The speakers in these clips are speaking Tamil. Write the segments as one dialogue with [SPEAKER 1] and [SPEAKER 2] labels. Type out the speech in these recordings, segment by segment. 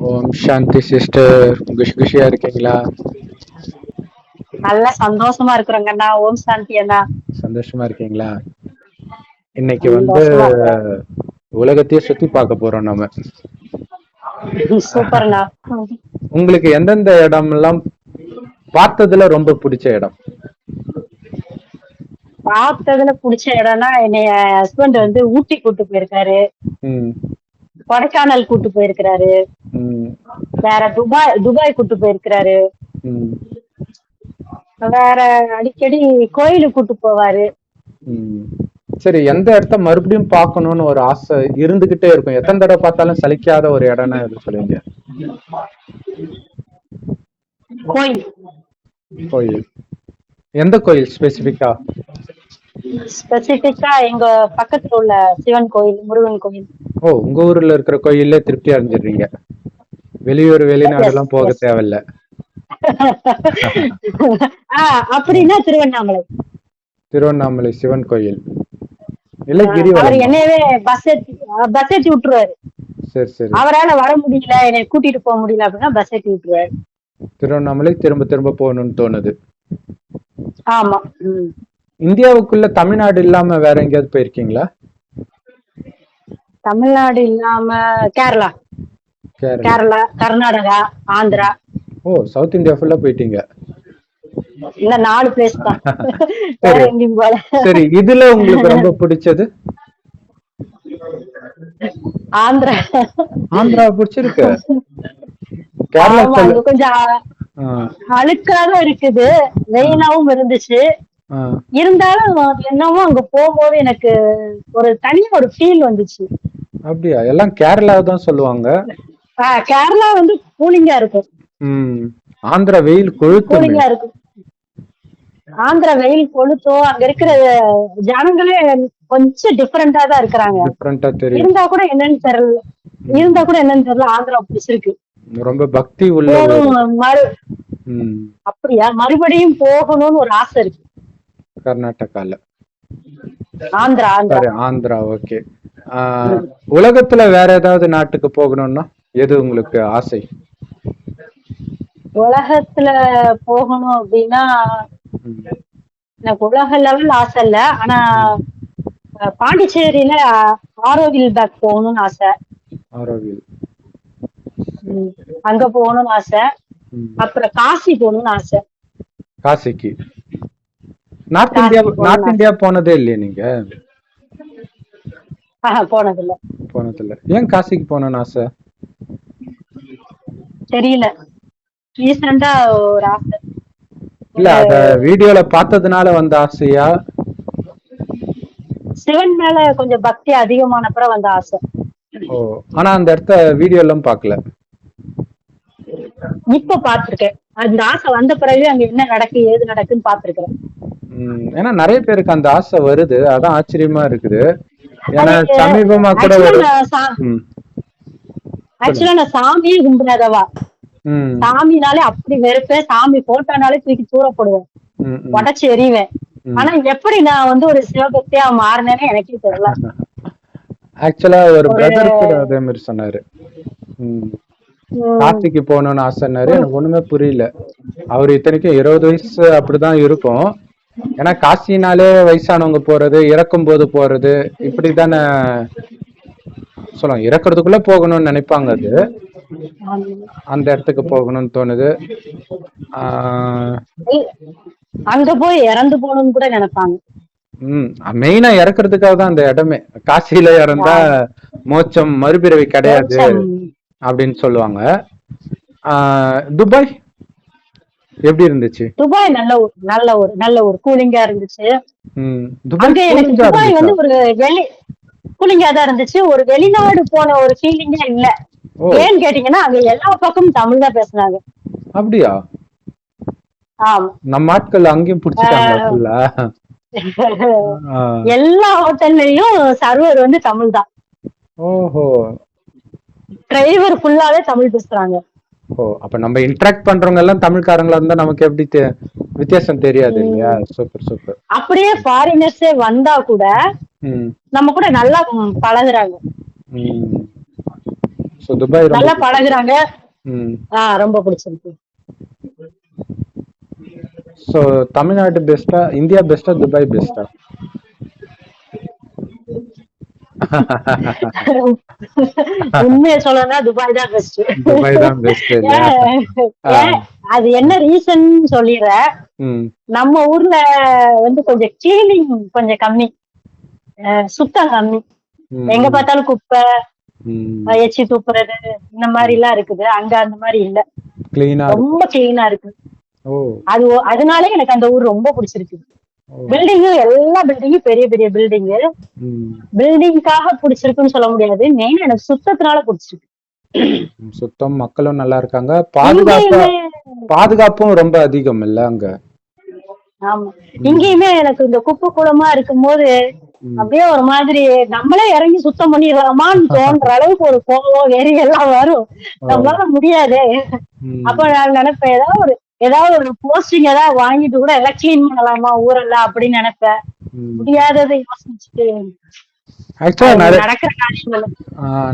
[SPEAKER 1] ஓம் சாந்தி சிஸ்டர். குஷி குஷியா இருக்கீங்களா?
[SPEAKER 2] நல்லா சந்தோஷமா இருக்கிறோங்க அண்ணா. ஓம் சாந்தி அண்ணா.
[SPEAKER 1] சந்தோஷமா இருக்கீங்களா? இன்னைக்கு
[SPEAKER 2] சந்தோஷமா இருக்கிறேன்.
[SPEAKER 1] உலகத்தையே சுத்தி பார்க்க போறோம் நம்ம.
[SPEAKER 2] சூப்பர்ண்ணா.
[SPEAKER 1] உங்களுக்கு எந்தெந்த இடம் எல்லாம் பார்த்ததுல ரொம்ப பிடிச்ச இடம்?
[SPEAKER 2] பார்த்ததுல பிடிச்ச இடம்னா என்னைய ஹஸ்பண்ட் வந்து ஊட்டி கூட்டு போயிருக்காரு, கொடைக்கானல் கூட்டு போயிருக்கிறாரு, வேற துபாய் கூட்டு போயிருக்கிறாரு, வேற அடிக்கடி கோயிலுக்கு கூட்டு போவாரு.
[SPEAKER 1] சரி, எந்த இடத்த மறுபடியும் பார்க்கணும்னு ஒரு ஆசை இருந்துகிட்டே இருக்கும், எத்தனை தடவை பார்த்தாலும் சலிக்காத ஒரு இடம்னா எது சொல்லுங்க? கோயில். எந்த கோயில் ஸ்பெசிபிக்கா?
[SPEAKER 2] எங்க பக்கத்துல உள்ள சிவன் கோயில், முருகன் கோயில்.
[SPEAKER 1] ஓ, உங்க ஊர்ல இருக்கிற கோயில்ல திருப்தி அடைஞ்சிடுறீங்க, வெளியூர் வெளிநாடு எல்லாம் போக தேவையில்ல.
[SPEAKER 2] அப்படின்னா
[SPEAKER 1] திருவண்ணாமலை சிவன் கோயில் இல்ல
[SPEAKER 2] அவர் என்னவே பஸ் ஏற்றி விட்டுருவாரு.
[SPEAKER 1] சரி சரி.
[SPEAKER 2] அவரால் வர முடியல, என்னை கூட்டிட்டு போக முடியல அப்படின்னா பஸ் ஏற்றி விட்டுருவாரு.
[SPEAKER 1] திருவண்ணாமலை திரும்ப திரும்ப போகணும்னு தோணுது.
[SPEAKER 2] ஆமா.
[SPEAKER 1] இந்தியாவுக்குள்ள தமிழ்நாடு இல்லாம வேற எங்கேயாவது போயிருக்கீங்களா?
[SPEAKER 2] தமிழ்நாடு இல்லாம கேரளா, கர்நாடகா, ஆந்திரா.
[SPEAKER 1] ஓ, சவுத் இந்தியா ஃபுல்லா போயிட்டீங்க.
[SPEAKER 2] இல்ல 4 பிளேஸ் தான்.
[SPEAKER 1] சரி, இதுல உங்களுக்கு ரொம்ப பிடிச்சது?
[SPEAKER 2] ஆந்திரா.
[SPEAKER 1] ஆந்திரா பிடிச்சிருக்கு.
[SPEAKER 2] கொஞ்சம் அழுக்காதான் இருக்குது, வெயிலாவும் இருந்துச்சு. இருந்தாலும் என்னவோ அங்க போகும்போது எனக்கு ஒரு தனியா ஒரு ஃபீல் வந்துச்சு.
[SPEAKER 1] அப்படியா? எல்லாம் கேரளா தான் சொல்லுவாங்க.
[SPEAKER 2] கேரளா வந்து கூலிங்கா இருக்கும்.
[SPEAKER 1] ஆந்திரா வெயில்
[SPEAKER 2] கூலிங்கா இருக்கும். ஆந்திரா வெயில் கொளுத்தும். அங்க இருக்கிற ஜனங்களே கொஞ்சம் டிஃபரெண்டா தான் இருக்கிறாங்க. இருந்தா கூட என்னன்னு தெரியல, ஆந்திரா பிடிச்சிருக்கு.
[SPEAKER 1] ரொம்ப பக்தி உள்ள.
[SPEAKER 2] அப்படியா? மறுபடியும் போகணும்னு ஒரு ஆசை இருக்கு.
[SPEAKER 1] கர்நாடகால.
[SPEAKER 2] ஆந்திரா.
[SPEAKER 1] ஓகே. உலகத்துல வேற ஏதாவது நாட்டுக்கு போகணும்னா எது உங்களுக்கு ஆசை?
[SPEAKER 2] உலகத்துல போகணும் அப்படின்னா எனக்கு உலக லெவல் ஆசை இல்ல, ஆனா பாண்டிச்சேரியில ஆரோவில் பேக் போகணும்னு ஆசை. அங்க போகணும்னு ஆசை. அப்புறம் காசி போகணும்னு ஆசை.
[SPEAKER 1] காசிக்கு நார்த் இந்தியா போனதே இல்லையா நீங்க? போனதில்ல. ஏன் காசிக்கு போகணும்னு ஆசை?
[SPEAKER 2] தெரியல, ரீசெண்டா ஒரு ஆசை.
[SPEAKER 1] இல்ல, அத வீடியோல பார்த்ததுனால வந்த ஆசையா?
[SPEAKER 2] சிவன் மேல கொஞ்சம் பக்தி அதிகமான அப்புறம் வந்த ஆசை.
[SPEAKER 1] ஓ, ஆனா அந்த இடத்த வீடியோ எல்லாம் பார்க்கல.
[SPEAKER 2] இப்ப பாத்துருக்கேன். அந்த ஆசை வந்த பிறகு அங்க என்ன நடக்கு ஏது நடக்குன்னு பாத்துருக்கேன்.
[SPEAKER 1] ஏன்னா நிறைய பேருக்கு அந்த ஆசை வருது, அதான் ஆச்சரியமா இருக்குது. ஏன்னா சமீபமா கூட
[SPEAKER 2] ஆக்சுவலா நான் சாமியே கும்பிடாதவா, சாமினாலே அப்படி வெறுப்பேன். சாமி போட்டோனாலே தூக்கி தூரப்படுவேன், உடச்சு எறிவேன். ஆனா எப்படி நான் வந்து ஒரு சிவபக்தியா மாறினேன்னு எனக்கே தெரியல.
[SPEAKER 1] ஆக்சுவலா ஒரு பிரதர் கூட அதே மாதிரி சொன்னாரு, காசிக்கு போகணும்னு ஆசைன்னாரு. எனக்கு ஒண்ணுமே புரியல. அவரு இத்தனைக்கும் 20 வயசு அப்படிதான் இருக்கும். ஏன்னா காசினாலே வயசானவங்க போறது, இறக்கும் போது போறது, இப்படித்தானே சொல்லுவாங்க. இறக்குறதுக்குள்ள போகணும்னு நினைப்பாங்க. அது அந்த இடத்துக்கு போகணும்னு தோணுது.
[SPEAKER 2] அங்க போய் இறந்து போகணும்னு கூட நினைப்பாங்க.
[SPEAKER 1] மெயினா இறக்குறதுக்காக தான் அந்த இடமே. காசியில இறந்தா மோட்சம், மறுபிறவி கிடையாது அப்படின்னு சொல்லுவாங்க. துபாய் எப்படி இருந்துச்சு?
[SPEAKER 2] துபாய் நல்ல ஒரு கூலிங்கா இருந்துச்சு. துபாய் வந்து ஒரு கூலிங்கா தான் இருந்துச்சு. ஒரு வெளிநாடு போன ஒரு ஃபீலிங்கா இல்ல. ஏன்னு கேட்டீங்கன்னா அங்க எல்லா பக்கமும் தமிழ் தான் பேசுனாங்க.
[SPEAKER 1] அப்படியா?
[SPEAKER 2] ஆமா,
[SPEAKER 1] நம்ம ஆட்கள் அங்கேயும் பிடிச்சிட்டாங்க.
[SPEAKER 2] எல்லா ஹோட்டல்லையும் சர்வர் வந்து தமிழ் தான்.
[SPEAKER 1] ஓஹோ.
[SPEAKER 2] டிரைவர் ஃபுல்லாவே தமிழ் பேசுறாங்க.
[SPEAKER 1] ஓ, அப்ப நம்ம இன்டராக்ட் பண்றவங்க எல்லாம் தமிழ்காரங்களா இருந்தா நமக்கு எப்படி வித்தியாசம் தெரியாது இல்லையா? Super super.
[SPEAKER 2] அப்படியே ஃபாரினர்ஸே வந்தா கூட நம்ம கூட நல்லா பழகுறாங்க.
[SPEAKER 1] சோ துபாய் ரொம்ப
[SPEAKER 2] நல்லா பழகுறாங்க.
[SPEAKER 1] ம்
[SPEAKER 2] ரொம்ப பிடிச்சிருக்கு.
[SPEAKER 1] சோ தமிழ்நாடு பெஸ்டா, இந்தியா பெஸ்டா, துபாய் பெஸ்டா?
[SPEAKER 2] உண்மையை சொல்லணும்னா துபாய் தான் பெஸ்ட்.
[SPEAKER 1] துபாய் தான் பெஸ்ட் இல்லையா?
[SPEAKER 2] அது என்ன ரீசன் சொல்லிடுறேன். நம்ம ஊர்ல வந்து கொஞ்சம் கிளீனிங் கொஞ்சம் கம்மி, சுத்தம் கம்மி. எங்க பார்த்தாலும் குப்பை, எச்சி துப்புறது இந்த மாதிரி எல்லாம் இருக்குது. அங்க அந்த மாதிரி இல்ல, ரொம்ப கிளீனா இருக்கு. அதனால எனக்கு அந்த ஊர் ரொம்ப பிடிச்சிருக்கு. பில்டிங், எல்லா பில்டிங்கும் பெரிய பெரிய பில்டிங். பில்டிங்காக பிடிச்சிருக்குன்னு சொல்ல முடியாது, மெயின் எனக்கு சுத்தத்தினால பிடிச்சிருக்கு.
[SPEAKER 1] சுத்தம், மக்களும் நல்லா இருக்காங்க, பாதுகாப்பும் ரொம்ப அதிகம் இல்ல அங்க.
[SPEAKER 2] ஆமா, இங்கேயுமே எனக்கு இந்த குப்பை குளமா இருக்கும் போது அப்படியே ஒரு மாதிரி நம்மளே இறங்கி சுத்தம் பண்ணிடலாமான்னு தோன்ற அளவுக்கு ஒரு கோவம், வெறி எல்லாம் வரும். நம்மளால முடியாது. அப்ப நான் நினைப்பேன், ஏதாவது ஒரு போஸ்டிங் ஏதாவது வாங்கிட்டு கூட எல்லாம் கிளீன் பண்ணலாமா ஊரெல்லாம் அப்படின்னு நினைப்பேன். முடியாததை யோசிச்சுட்டு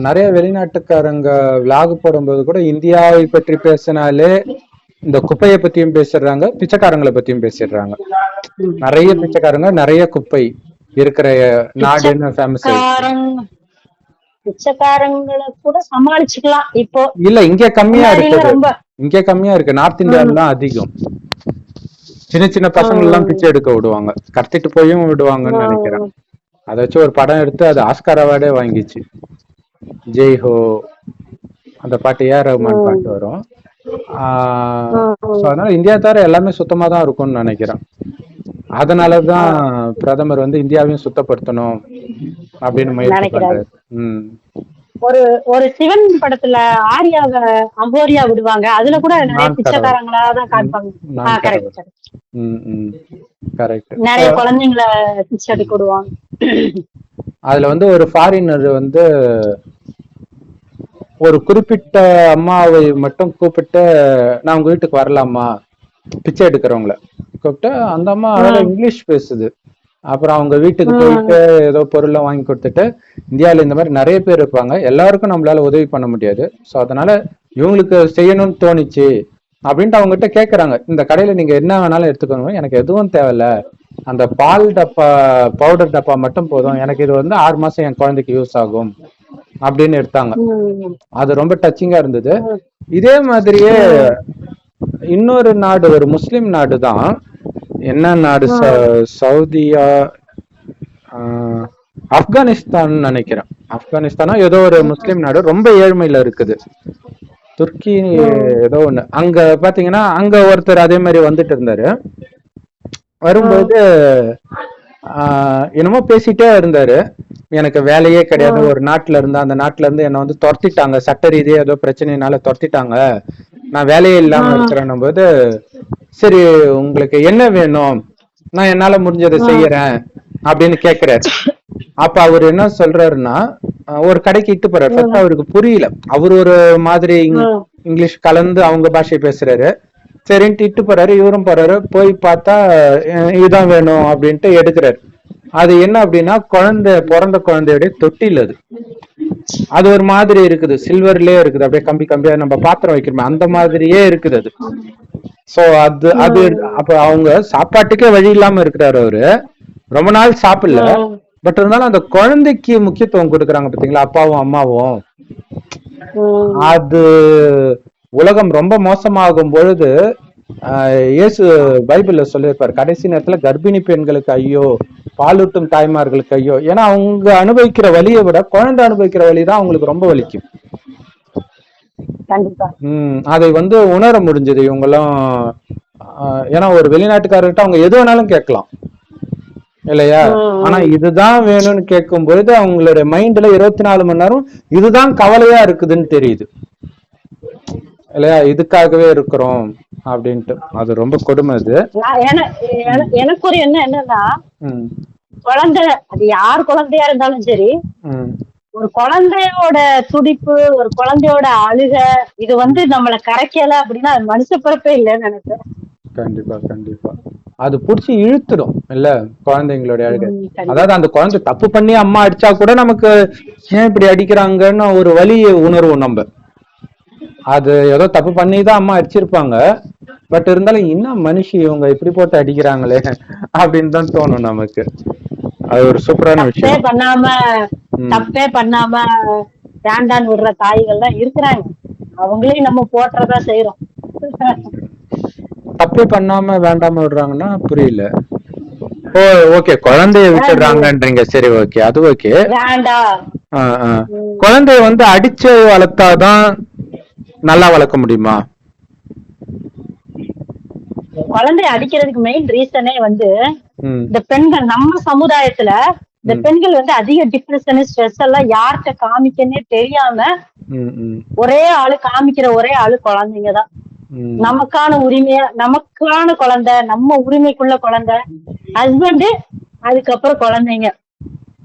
[SPEAKER 1] நிறைய வெளிநாட்டுக்காரங்க விளாக் போடும்போது கூட இந்தியாவை பற்றி பேசினாலே இந்த குப்பையை பத்தியும் பேசிடுறாங்க, பிச்சைக்காரங்களை பத்தியும் பேசிடுறாங்க. நிறைய பிச்சைக்காரங்க, நிறைய குப்பை இருக்கிற நாடுன்னு ஃபேமஸ்.
[SPEAKER 2] பிச்சைக்காரங்களை கூட சமாளிச்சுக்கலாம் இப்போ.
[SPEAKER 1] இல்ல, இங்க கம்மியா இருக்கு, இங்க கம்மியா இருக்கு. நார்த் இந்தியால தான் அதிகம். சின்ன சின்ன பசங்க எல்லாம் பிச்சை எடுக்க விடுவாங்க, கடத்திட்டு போயும் விடுவாங்கன்னு நினைக்கிறேன். அதை வச்சு ஒரு படம் எடுத்து அது ஆஸ்கார் அவார்டே வாங்கிச்சு. ஜெய் ஹோ அந்த பாட்டு, ஏஆர் ரஹ்மான் பாட்டு வரும். அதனால இந்தியா தவிர எல்லாமே சுத்தமா தான் இருக்கும்னு நினைக்கிறேன். அதனாலதான் பிரதமர் வந்து இந்தியாவையும் சுத்தப்படுத்தணும் அப்படின்னு முயற்சி பண்றாரு.
[SPEAKER 2] ஒரு சிவன் படத்துல ஆரியாவை அகோரியா விடுவாங்க, அதுல கூட நிறைய பிச்சைக்காரங்களாதான் காட்டுவாங்க. நிறைய குழந்தைங்களை பிச்சை எடுக்க விடுவாங்க.
[SPEAKER 1] அதுல வந்து ஒரு ஃபாரினர் வந்து ஒரு குறிப்பிட்ட அம்மாவை மட்டும் கூப்பிட்டு, நான் உங்க வீட்டுக்கு வரலாமா, பிச்சை எடுக்கிறவங்கள கூப்பிட்டு, அந்த அம்மா அழகா இங்கிலீஷ் பேசுது. அப்புறம் அவங்க வீட்டுக்கு போயிட்டு ஏதோ பொருள்லாம் வாங்கி கொடுத்துட்டு, இந்தியாவில இந்த மாதிரி நிறைய பேர் இருப்பாங்க, எல்லாருக்கும் நம்மளால உதவி பண்ண முடியாது, ஸோ அதனால இவங்களுக்கு செய்யணும்னு தோணிச்சு அப்படின்ட்டு அவங்ககிட்ட கேட்கறாங்க, இந்த கடையில நீங்க என்ன வேணாலும் எடுத்துக்கோங்க, எனக்கு எதுவும் தேவையில்ல, அந்த பால் டப்பா பவுடர் டப்பா மட்டும் போதும், எனக்கு இது வந்து 6 மாசம் என் குழந்தைக்கு யூஸ் ஆகும் அப்படின்னு எடுத்தாங்க. அது ரொம்ப டச்சிங்கா இருந்தது. இதே மாதிரியே இன்னொரு நாடு, ஒரு முஸ்லிம் நாடு தான், என்ன நாடு, சவுதியா, ஆப்கானிஸ்தான் நினைக்கிறேன். ஆப்கானிஸ்தானா ஏதோ ஒரு முஸ்லிம் நாடு, ரொம்ப ஏழ்மையில இருக்குது. துர்க்கி ஏதோ ஒண்ணு. அங்க பாத்தீங்கன்னா அங்க ஒருத்தர் அதே மாதிரி வந்துட்டு இருந்தாரு. வரும்போது என்னமோ பேசிட்டே இருந்தாரு, எனக்கு வேலையே கிடையாது, ஒரு நாட்டுல இருந்தா அந்த நாட்டுல இருந்து என்ன வந்து துரத்திட்டாங்க, சட்ட ரீதியா ஏதோ பிரச்சனைனால துரத்திட்டாங்க, நான் வேலையே இல்லாம இருக்கிறேன்னும் போது, சரி உங்களுக்கு என்ன வேணும், நான் என்னால முடிஞ்சதை செய்யறேன் அப்படின்னு கேக்குறாரு. அப்ப அவரு என்ன சொல்றாருன்னா, ஒரு கடைக்கு இட்டு போறாரு. ஃபர்ஸ்ட் அவருக்கு புரியல, அவரு ஒரு மாதிரி இங்கிலீஷ் கலந்து அவங்க பாஷை பேசுறாரு. சரின்ட்டு இட்டு போறாரு, இவரும் போறாரு. போய் பார்த்தா இதுதான் வேணும் அப்படின்ட்டு எடுக்கிறாரு. அது என்ன அப்படின்னா, பிறந்த குழந்தையுடைய தொட்டில். அது ஒரு மாதிரி இருக்குது, சில்வர்லயே இருக்குது, அப்படியே கம்பி கம்பியா நம்ம பாத்திரம் வைக்கிறோமே அந்த மாதிரியே இருக்குது அது. சோ அது அப்ப அவங்க சாப்பாட்டுக்கே வழி இல்லாம இருக்கிறாரு அவரு, ரொம்ப நாள் சாப்பிடல. பட் இருந்தாலும் அந்த குழந்தைக்கு முக்கியத்துவம் கொடுக்குறாங்க பாத்தீங்களா, அப்பாவும் அம்மாவும். அது உலகம் ரொம்ப மோசமாகும் பொழுது இயேசு பைபிள்ல சொல்லியிருப்பாரு, கடைசி நேரத்துல கர்ப்பிணி பெண்களுக்கு ஐயோ, பாலூட்டும் தாய்மார்களுக்கு ஐயோ. ஏன்னா அவங்க அனுபவிக்கிற வலியை விட குழந்தை அனுபவிக்கிற வலிதான் அவங்களுக்கு ரொம்ப வலிக்கும். அதை வந்து உணர முடிஞ்சது இவங்கெல்லாம். ஏன்னா ஒரு வெளிநாட்டுக்காரர்கிட்ட அவங்க எது வேணாலும் கேட்கலாம் இல்லையா, ஆனா இதுதான் வேணும்னு கேட்கும் பொழுது அவங்களோட மைண்ட்ல 24 மணி நேரம் இதுதான் கவலையா இருக்குதுன்னு தெரியுது இல்லையா, இதுக்காகவே இருக்கிறோம் அப்படின்ட்டு. அது ரொம்ப கொடுமை. அது
[SPEAKER 2] எனக்கு ஒரு என்னன்னா, குழந்தை அது யார் குழந்தையா இருந்தாலும் சரி, ஒரு குழந்தையோட துடிப்பு, ஒரு குழந்தையோட அழுக, இது வந்து நம்மளை கரைக்கல அப்படின்னா அது மனுஷ பிறப்பே இல்லைன்னு நினைக்கிறேன்.
[SPEAKER 1] கண்டிப்பா கண்டிப்பா அது புடிச்சு இழுத்துடும் இல்ல குழந்தைங்களுடைய அழுகை. அதாவது அந்த குழந்தை தப்பு பண்ணி அம்மா அடிச்சா கூட நமக்கு ஏன் இப்படி அடிக்கிறாங்கன்னு ஒரு வலியை உணர்வோம் நம்ம. அது ஏதோ தப்பு பண்ணிதான் அம்மா அடிச்சிருப்பாங்க, பட் இருந்தாலும் இன்னும் மனுஷி இவங்க இப்படி போட்டு அடிக்கிறாங்களே அப்படின்னு தான் தோணும் நமக்கு. அது ஒரு சூப்பரான விஷயம்.
[SPEAKER 2] தப்பே பண்ணாம வேண்டான்னு விடுற தாய்கள் தான் இருக்கிறாங்க. அவங்களையும் நம்ம போற்றதான் செய்யறோம்.
[SPEAKER 1] தப்பே பண்ணாம வேண்டாம விடுறாங்கன்னா புரியல. ஓ ஓகே, குழந்தைய விட்டுடுறாங்கன்றீங்க. சரி ஓகே, அது ஓகே. குழந்தைய வந்து அடிச்சு வளர்த்தாதான் நல்லா வளர்க்க முடியுமா?
[SPEAKER 2] குழந்தைய அடிக்கிறதுக்கு மெயின் ரீசனே வந்து இந்த பெண்கள், நம்ம சமுதாயத்துல இந்த பெண்கள் வந்து அதிக டிப்ரெஷன், ஸ்ட்ரெஸ் எல்லாம் யார்கிட்ட காமிக்கன்னே தெரியாம ஒரே ஆளு காமிக்கிற ஒரே ஆளு குழந்தைங்கதான். நமக்கான உரிமையா, நமக்கான குழந்தை, நம்ம உரிமைக்குள்ள குழந்தை ஹஸ்பண்ட், அதுக்கப்புறம் குழந்தைங்க.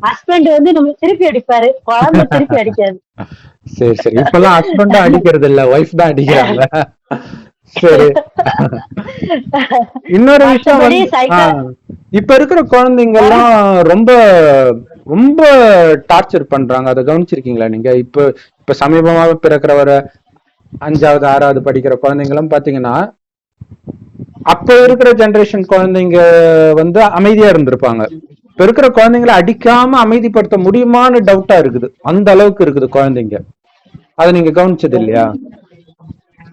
[SPEAKER 2] ஹஸ்பண்ட் வந்து நம்ம திருப்பி அடிப்பாரு, குழந்தை திருப்பி அடிக்காது.
[SPEAKER 1] சரி சரி, இப்பெல்லாம் ஹஸ்பண்ட் அடிக்கிறது இல்ல, ஒய்ஃப் தான் அடிக்கிறாங்க. சரி, இன்னொரு விஷயம், இப்ப இருக்கிற குழந்தைங்க எல்லாம் ரொம்ப ரொம்ப டார்ச்சர் பண்றாங்க. அதை கவனிச்சிருக்கீங்களா நீங்க? இப்ப சமீபமாக பிறக்கிற ஒரு 5வது 6வது படிக்கிற குழந்தைங்களும் பாத்தீங்கன்னா, அப்ப இருக்கிற ஜெனரேஷன் குழந்தைங்க வந்து அமைதியா இருந்திருப்பாங்க. இப்ப இருக்கிற குழந்தைங்களை அடிக்காம அமைதிப்படுத்த முடியுமான்னு டவுட்டா இருக்குது. அந்த அளவுக்கு இருக்குது குழந்தைங்க. அதை நீங்க கவனிச்சது இல்லையா?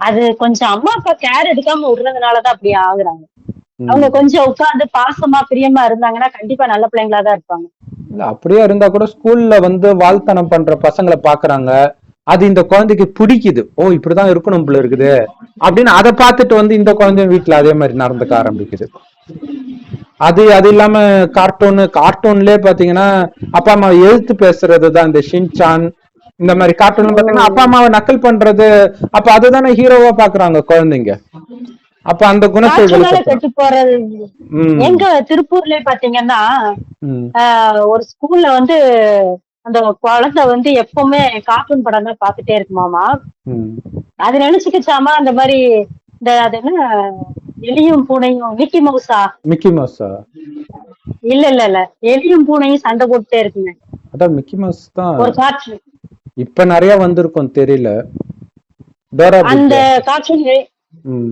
[SPEAKER 2] அது கொஞ்சம் அம்மா அப்பா கேர் எடுக்காம விடுறதுனாலதான் அப்படி ஆகுறாங்க. அவங்க கொஞ்சம் உட்கார்ந்து பாசமா பிரியமா இருந்தாங்கன்னா கண்டிப்பா நல்ல பிள்ளைங்களா தான் இருப்பாங்க.
[SPEAKER 1] இல்ல அப்படியே இருந்தா கூட ஸ்கூல்ல வந்து வாழ்த்தனம் பண்ற பசங்களை பாக்குறாங்க, அது இந்த குழந்தைக்கு பிடிக்குது. ஓ இப்படிதான் இருக்கணும் போல இருக்குது அப்படின்னு அதை பார்த்துட்டு வந்து இந்த குழந்தை வீட்டுல அதே மாதிரி நடந்துக்க ஆரம்பிக்குது. அது இல்லாம கார்ட்டூன்லயே பாத்தீங்கன்னா அப்பா அம்மா எழுத்து பேசுறதுதான் இந்த ஷின்சான், இந்த மாதிரி கார்ட்டூன் பாத்தீங்கன்னா அப்பா அம்மாவை நக்கல் பண்றது. அப்ப அதுதானே ஹீரோவா பாக்குறாங்க குழந்தைங்க. அப்ப அந்த குணத்தை
[SPEAKER 2] கெட்டு போறது. எங்க திருப்பூர்ல பாத்தீங்கன்னா ஒரு ஸ்கூல்ல வந்து அந்த குழந்தை வந்து எப்பவுமே கார்ட்டூன் படம் தான் பாத்துட்டே இருக்குமாமா. அது நினைச்சுக்கிச்சாமா அந்த மாதிரி இந்த அது என்ன எலியும் பூனையும், மிக்கி மவுஸா இல்ல இல்ல இல்ல, எலியும் பூனையும் சண்டை போட்டுட்டே இருக்குங்க.
[SPEAKER 1] அதான் மிக்கி மவுஸ் தான்
[SPEAKER 2] ஒரு கார்ட்டூன்.
[SPEAKER 1] இப்ப நிறைய வந்திருக்கும் தெரியல.
[SPEAKER 2] அந்த கார்ட்டூன்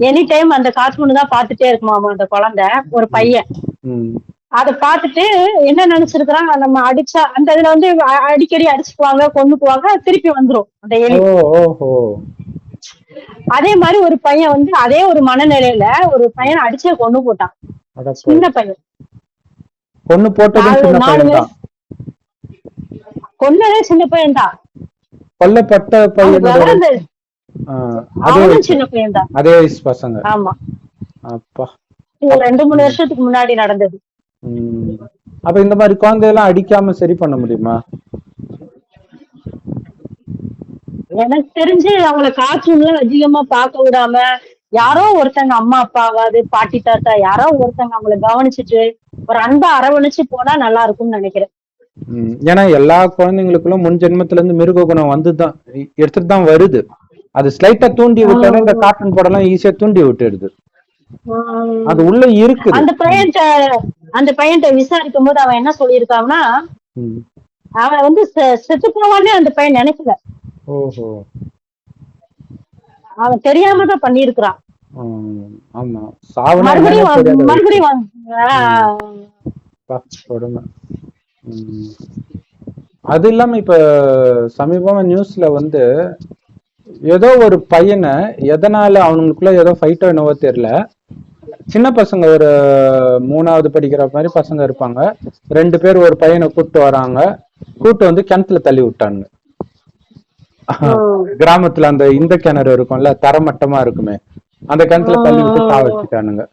[SPEAKER 2] எனி டைம் அந்த கார்ட்டூன் தான் பாத்துட்டே இருக்குமாமா அந்த குழந்தை, ஒரு பையன். அத பாத்துட்டு என்ன நினைச்சிருக்கிறான், நம்ம அடிச்சா அந்த இதுல வந்து அடிக்கடி அடிச்சுக்குவாங்க, கொண்டுக்குவாங்க, திருப்பி வந்துரும் அந்த எலி. அதே மாதிரி ஒரு பையன் வந்து அதே ஒரு மனநிலையில ஒரு பையனை அடிச்சே கொண்டு போட்டான். சின்ன பையன்
[SPEAKER 1] கொண்டு போட்டது,
[SPEAKER 2] கொன்னதே சின்ன பையன் தான்.
[SPEAKER 1] கொல்லப்பட்ட பையன்
[SPEAKER 2] சின்ன பையன் தான்,
[SPEAKER 1] அதே வயசு பசங்க.
[SPEAKER 2] ஆமா,
[SPEAKER 1] அப்பா
[SPEAKER 2] 2-3 வருஷத்துக்கு முன்னாடி நடந்தது.
[SPEAKER 1] அப்ப இந்த மாதிரி குழந்தையெல்லாம் அடிக்காம சரி பண்ண முடியுமா?
[SPEAKER 2] எனக்கு தெரிஞ்சு அவங்களை கார்ட்டூன்லாம் அதிகமா பார்க்க விடாம, யாரோ ஒருத்தங்க அம்மா அப்பாவாது பாட்டி தாத்தா யாரோ ஒருத்தங்க அவங்களை கவனிச்சுட்டு ஒரு அன்பா அரவணைச்சு போனா நல்லா இருக்கும்னு நினைக்கிறேன்.
[SPEAKER 1] ஏன்னா எல்லா குழந்தைங்களுக்குள்ள முன் ஜென்மத்துல இருந்து மிருக குணம் வந்துதான் எடுத்துட்டு தான் வருது. அது ஸ்லைட்டா தூண்டி விட்டாலும் இந்த கார்ட்டூன் படம் எல்லாம் ஈஸியா தூண்டி விட்டுடுது. அது உள்ள இருக்கு.
[SPEAKER 2] அந்த பையன்ட்ட விசாரிக்கும் போது அவன் என்ன சொல்லியிருக்கான்னா, அவன் வந்து செத்து போவானே அந்த பையன் நினைக்கல.
[SPEAKER 1] ஓஹோ,
[SPEAKER 2] அவன் தெரியாம தான் பண்ணிருக்கான்.
[SPEAKER 1] ஆமா,
[SPEAKER 2] மறுபடியும்
[SPEAKER 1] அது இல்லாம இப்ப சமீபமா நியூஸ்ல வந்து ஏதோ ஒரு பையனை எதனால அவனுக்குள்ள ஏதோ ஃபைட்டோ என்னவோ தெரியல, சின்ன பசங்க ஒரு 3வது படிக்கிற மாதிரி பசங்க இருப்பாங்க, 2 பேர் ஒரு பையனை கூப்பிட்டு வராங்க, கூப்பிட்டு வந்து கிணத்துல தள்ளி விட்டானுங்க. கிராமத்துல அந்த இந்த கிணறு இருக்கும்ல, தரமட்டமா இருக்குமே, அந்த கிணத்துல தள்ளி விட்டு சாவடிச்சுட்டானுங்க.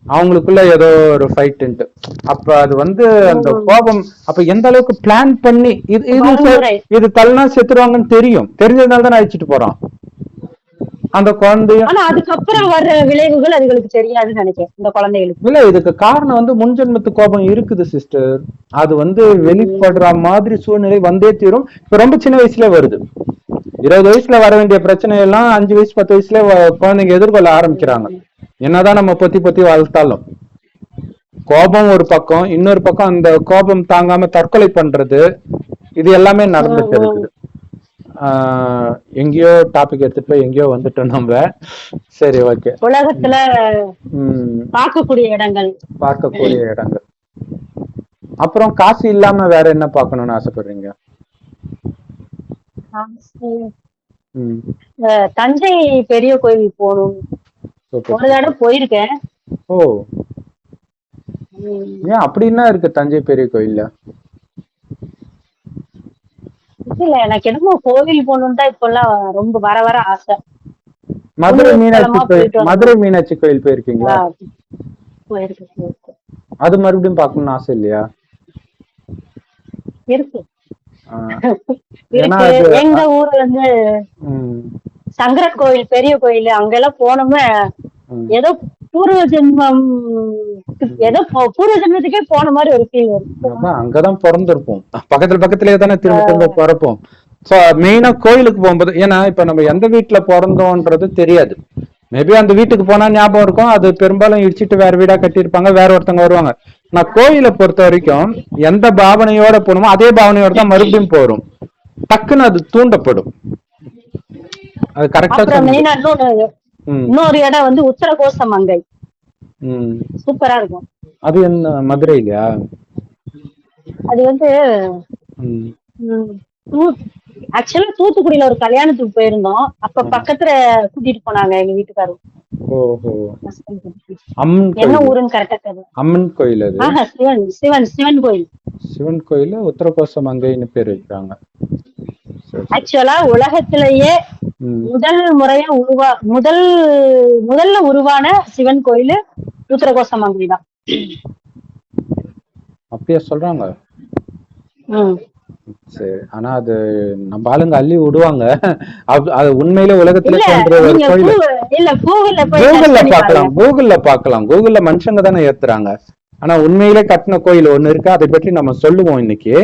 [SPEAKER 1] அவங்களுக்குள்ள ஏதோ ஒரு ஃபைட்டு. அப்ப அது வந்து அந்த கோபம் அப்ப எந்த அளவுக்கு பிளான் பண்ணி இது தள்ளனா செத்துருவாங்கன்னு தெரிஞ்சதுனால தான் அழிச்சிட்டு போறான் அந்த குழந்தையும்.
[SPEAKER 2] ஆனா அதுக்கப்புறம் வர்ற விளைவுகள் அதுகளுக்கு தெரியாதுன்னு நினைக்கிறேன் இந்த குழந்தைகளுக்கு.
[SPEAKER 1] இல்ல, இதுக்கு காரணம் வந்து முன்ஜென்மத்து கோபம் இருக்குது சிஸ்டர். அது வந்து வெளிப்படுற மாதிரி சூழ்நிலை வந்தே தீரும். இப்ப ரொம்ப சின்ன வயசுல வருது. 20 வயசுல வர வேண்டிய பிரச்சனை எல்லாம் 5 வயசு 10 வயசுல குழந்தைங்க எதிர்கொள்ள ஆரம்பிக்கிறாங்க. என்னதான் நம்ம பொத்தி வளர்த்தாலும் கோபம் ஒரு பக்கம், இன்னொரு பக்கம் அந்த கோபம் தாங்காம தற்கொலை பண்றது, இது எல்லாமே நடந்துட்டு இருக்குது. எங்கேயோ டாபிக் எடுத்துட்டு போய் எங்கேயோ வந்துட்டோம் நம்ம. சரி, ஓகே.
[SPEAKER 2] உலகத்துல பார்க்கக்கூடிய
[SPEAKER 1] இடங்கள். அப்புறம் காசு இல்லாம வேற என்ன பார்க்கணும்னு ஆசைப்படுறீங்க?
[SPEAKER 2] தஞ்சை பெரிய கோயில் போகணும். ஒரு தடவை போயிருக்கேன்.
[SPEAKER 1] ஓ, ஏன் அப்படின்னா இருக்கு தஞ்சை பெரிய கோயில்ல?
[SPEAKER 2] இல்ல, எனக்கு என்னமோ கோவில் போகணும்னு தான் இப்பெல்லாம் ரொம்ப வர வர ஆசை.
[SPEAKER 1] மதுரை மீனாட்சி கோயில் போயிருக்கீங்களா?
[SPEAKER 2] போயிருக்கேன்.
[SPEAKER 1] அது மறுபடியும் பார்க்கணும்னு ஆசை இல்லையா?
[SPEAKER 2] இருக்கு. எங்க ஊர் வந்து சங்கர கோயில் பெரிய கோயில், அங்கெல்லாம் போனோம்னா ஏதோ பூர்வ ஜென்மத்துக்கே போன மாதிரி ஒரு ஃபீல் வரும்.
[SPEAKER 1] அங்கதான் பிறந்திருப்போம், பக்கத்துலயே தானே திரும்ப பிறப்போம். மெயினா கோயிலுக்கு போகும்போது, ஏன்னா இப்ப நம்ம எந்த வீட்டுல பிறந்தோன்றது தெரியாது. மேபி அந்த வீட்டுக்கு போனா ஞாபகம் இருக்கும், அது பெரும்பாலும் இடிச்சிட்டு வேற வீடா கட்டியிருப்பாங்க, வேற ஒருத்தவங்க வருவாங்க. நான் கோயிலை பொறுத்த வரைக்கும் எந்த பாவனையோட போகணுமோ அதே பாவனையோட தான் மறுபடியும் போறோம். டக்குன்னு அது தூண்டப்படும். அது கரெக்டா.
[SPEAKER 2] இன்னொரு இடம் வந்து உத்தரகோச மங்கை, சூப்பரா இருக்கும்.
[SPEAKER 1] அது என்ன, மதுரையிலயா?
[SPEAKER 2] அது வந்து ஆக்சுவலா தூத்துக்குடியில ஒரு கல்யாணத்துக்கு போயிருந்தோம். அப்ப பக்கத்துல கூட்டிட்டு போனாங்க எங்க வீட்டுக்காரர்.
[SPEAKER 1] ஓஹோ,
[SPEAKER 2] என்ன ஊருன்னு கரெக்டா தெரியல.
[SPEAKER 1] அம்மன் கோயில் அது.
[SPEAKER 2] சிவன் கோயில்.
[SPEAKER 1] சிவன் கோயில உத்தரகோச மங்கைன்னு பேர் வைக்கிறாங்க.
[SPEAKER 2] ஆக்சுவலா உலகத்திலேயே முதல்ல உருவான சிவன் கோயில் உத்தரகோச மங்கை தான்.
[SPEAKER 1] அப்படியே சொல்றாங்க. சரி, ஆனா அது நம்ம ஆளுங்க அள்ளி விடுவாங்க. அது உண்மையில உலகத்துல கூகுள்ல பாக்கலாம். கூகுள்ல மனுஷங்க தானே ஏத்துறாங்க. ஆனா உண்மையிலே கட்டின கோயில் ஒண்ணு இருக்கு, அதை பற்றி நம்ம சொல்லுவோம் இன்னைக்கு.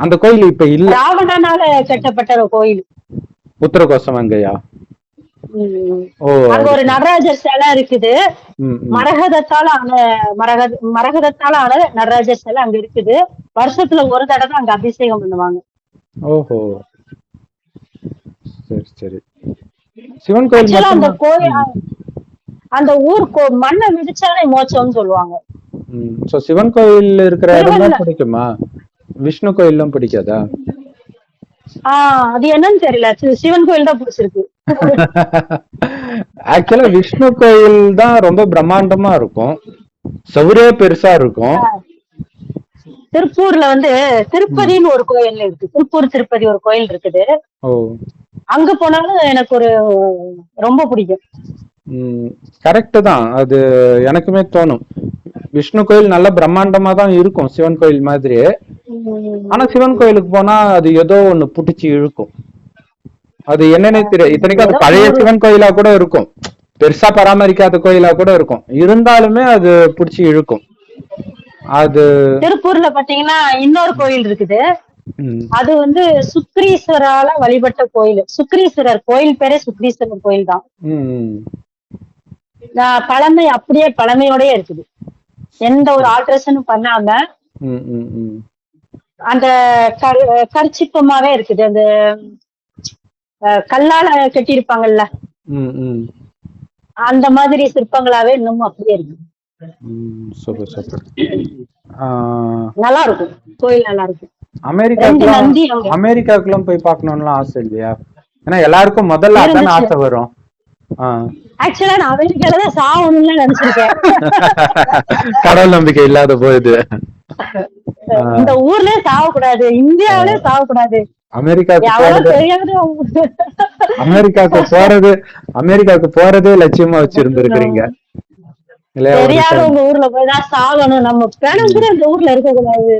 [SPEAKER 1] அந்த கோயில் இப்ப இல்ல.
[SPEAKER 2] ராவணனால கட்டப்பட்ட கோயில்
[SPEAKER 1] உத்தரகோச மங்கையா?
[SPEAKER 2] அங்க ஒரு நடராஜர் சிலை இருக்குது. மரகதத்தால ஆன நடராஜர் சிலை அங்க இருக்குது. வருஷத்துல ஒரு தடவை அங்க அபிஷேகம் பண்ணுவாங்க.
[SPEAKER 1] ஓஹோ, சரி சரி. சிவன் கோயில்
[SPEAKER 2] அந்த கோயில், அந்த ஊர் மண்ணை மிதிச்சாலே மோட்சம்னு சொல்லுவாங்க.
[SPEAKER 1] சிவன் கோயில் இருக்கிற இடம் பிடிக்குமா? விஷ்ணு கோயிலும் பிடிக்காதா?
[SPEAKER 2] அது என்னன்னு தெரியல, சிவன் கோயில் தான் பிடிச்சிருக்கு.
[SPEAKER 1] ஆக்சுவலா விஷ்ணு கோயில் தான் ரொம்ப பிரம்மாண்டமா இருக்கும், சௌரே பெருசா இருக்கும்.
[SPEAKER 2] திருப்பூர்ல வந்து திருப்பதின்னு ஒரு கோயில் இருக்கு. திருப்பதி ஒரு கோயில் இருக்குது. அங்க போனாலும் எனக்கு ரொம்ப பிடிக்கும்.
[SPEAKER 1] கரெக்ட் தான், அது எனக்குமே தோணும். விஷ்ணு கோயில் நல்ல பிரம்மாண்டமா தான் இருக்கும் சிவன் கோயில் மாதிரி. ஆனா சிவன் கோயிலுக்கு போனா அது ஏதோ ஒண்ணு புடிச்சு இழுக்கும். அது என்னன்னே தெரியும். இத்தனைக்கும் அது பழைய சிவன் கோயிலா கூட இருக்கும், பெருசா பராமரிக்காத கோயிலா கூட இருக்கும், இருந்தாலுமே அது புடிச்சு இழுக்கும். அது
[SPEAKER 2] திருப்பூர்ல பாத்தீங்கன்னா இன்னொரு கோயில் இருக்குது. அது வந்து சுக்ரீஸ்வரால வழிபட்ட கோயில். சுக்ரீஸ்வரர் கோயில் பேரே சுக்ரீஸ்வரர் கோயில் தான். பழமை அப்படியே பழமையோடய இருக்குது, எந்த ஒரு ஆல்ட்ரேஷனும் பண்ணாம அந்த கற்சிப்பமாவே இருக்குது. அந்த கல்லால கட்டியிருப்பாங்கல்ல, அந்த மாதிரி சிற்பங்களாவே இன்னமும் அப்படியே இருக்கு. நல்லா இருக்கும் கோயில், நல்லா இருக்கும்.
[SPEAKER 1] அமெரிக்காக்குலாம் போய் பார்க்கணும்னு ஆசை இல்லையா? ஏன்னா எல்லாருக்கும் முதல்ல அதான் ஆசை வரும்.
[SPEAKER 2] ஆக்சுவலா நான் அமெரிக்கால தான் சாவணும்னு நினைச்சிருக்கேன்.
[SPEAKER 1] கடவுள் நம்பிக்கை இல்லாத போகுது.
[SPEAKER 2] இந்த ஊர்லயே சாவக்கூடாது, இந்தியாவிலே சாவக்கூடாது.
[SPEAKER 1] அமெரிக்காவுக்கு போறதே லட்சியமா வச்சிருந்திருக்கீங்க.
[SPEAKER 2] தெரியாத உங்க ஊர்ல போய் தான் சாகணும், நம்ம பிணம் கூட இந்த ஊர்ல இருக்க கூடாது.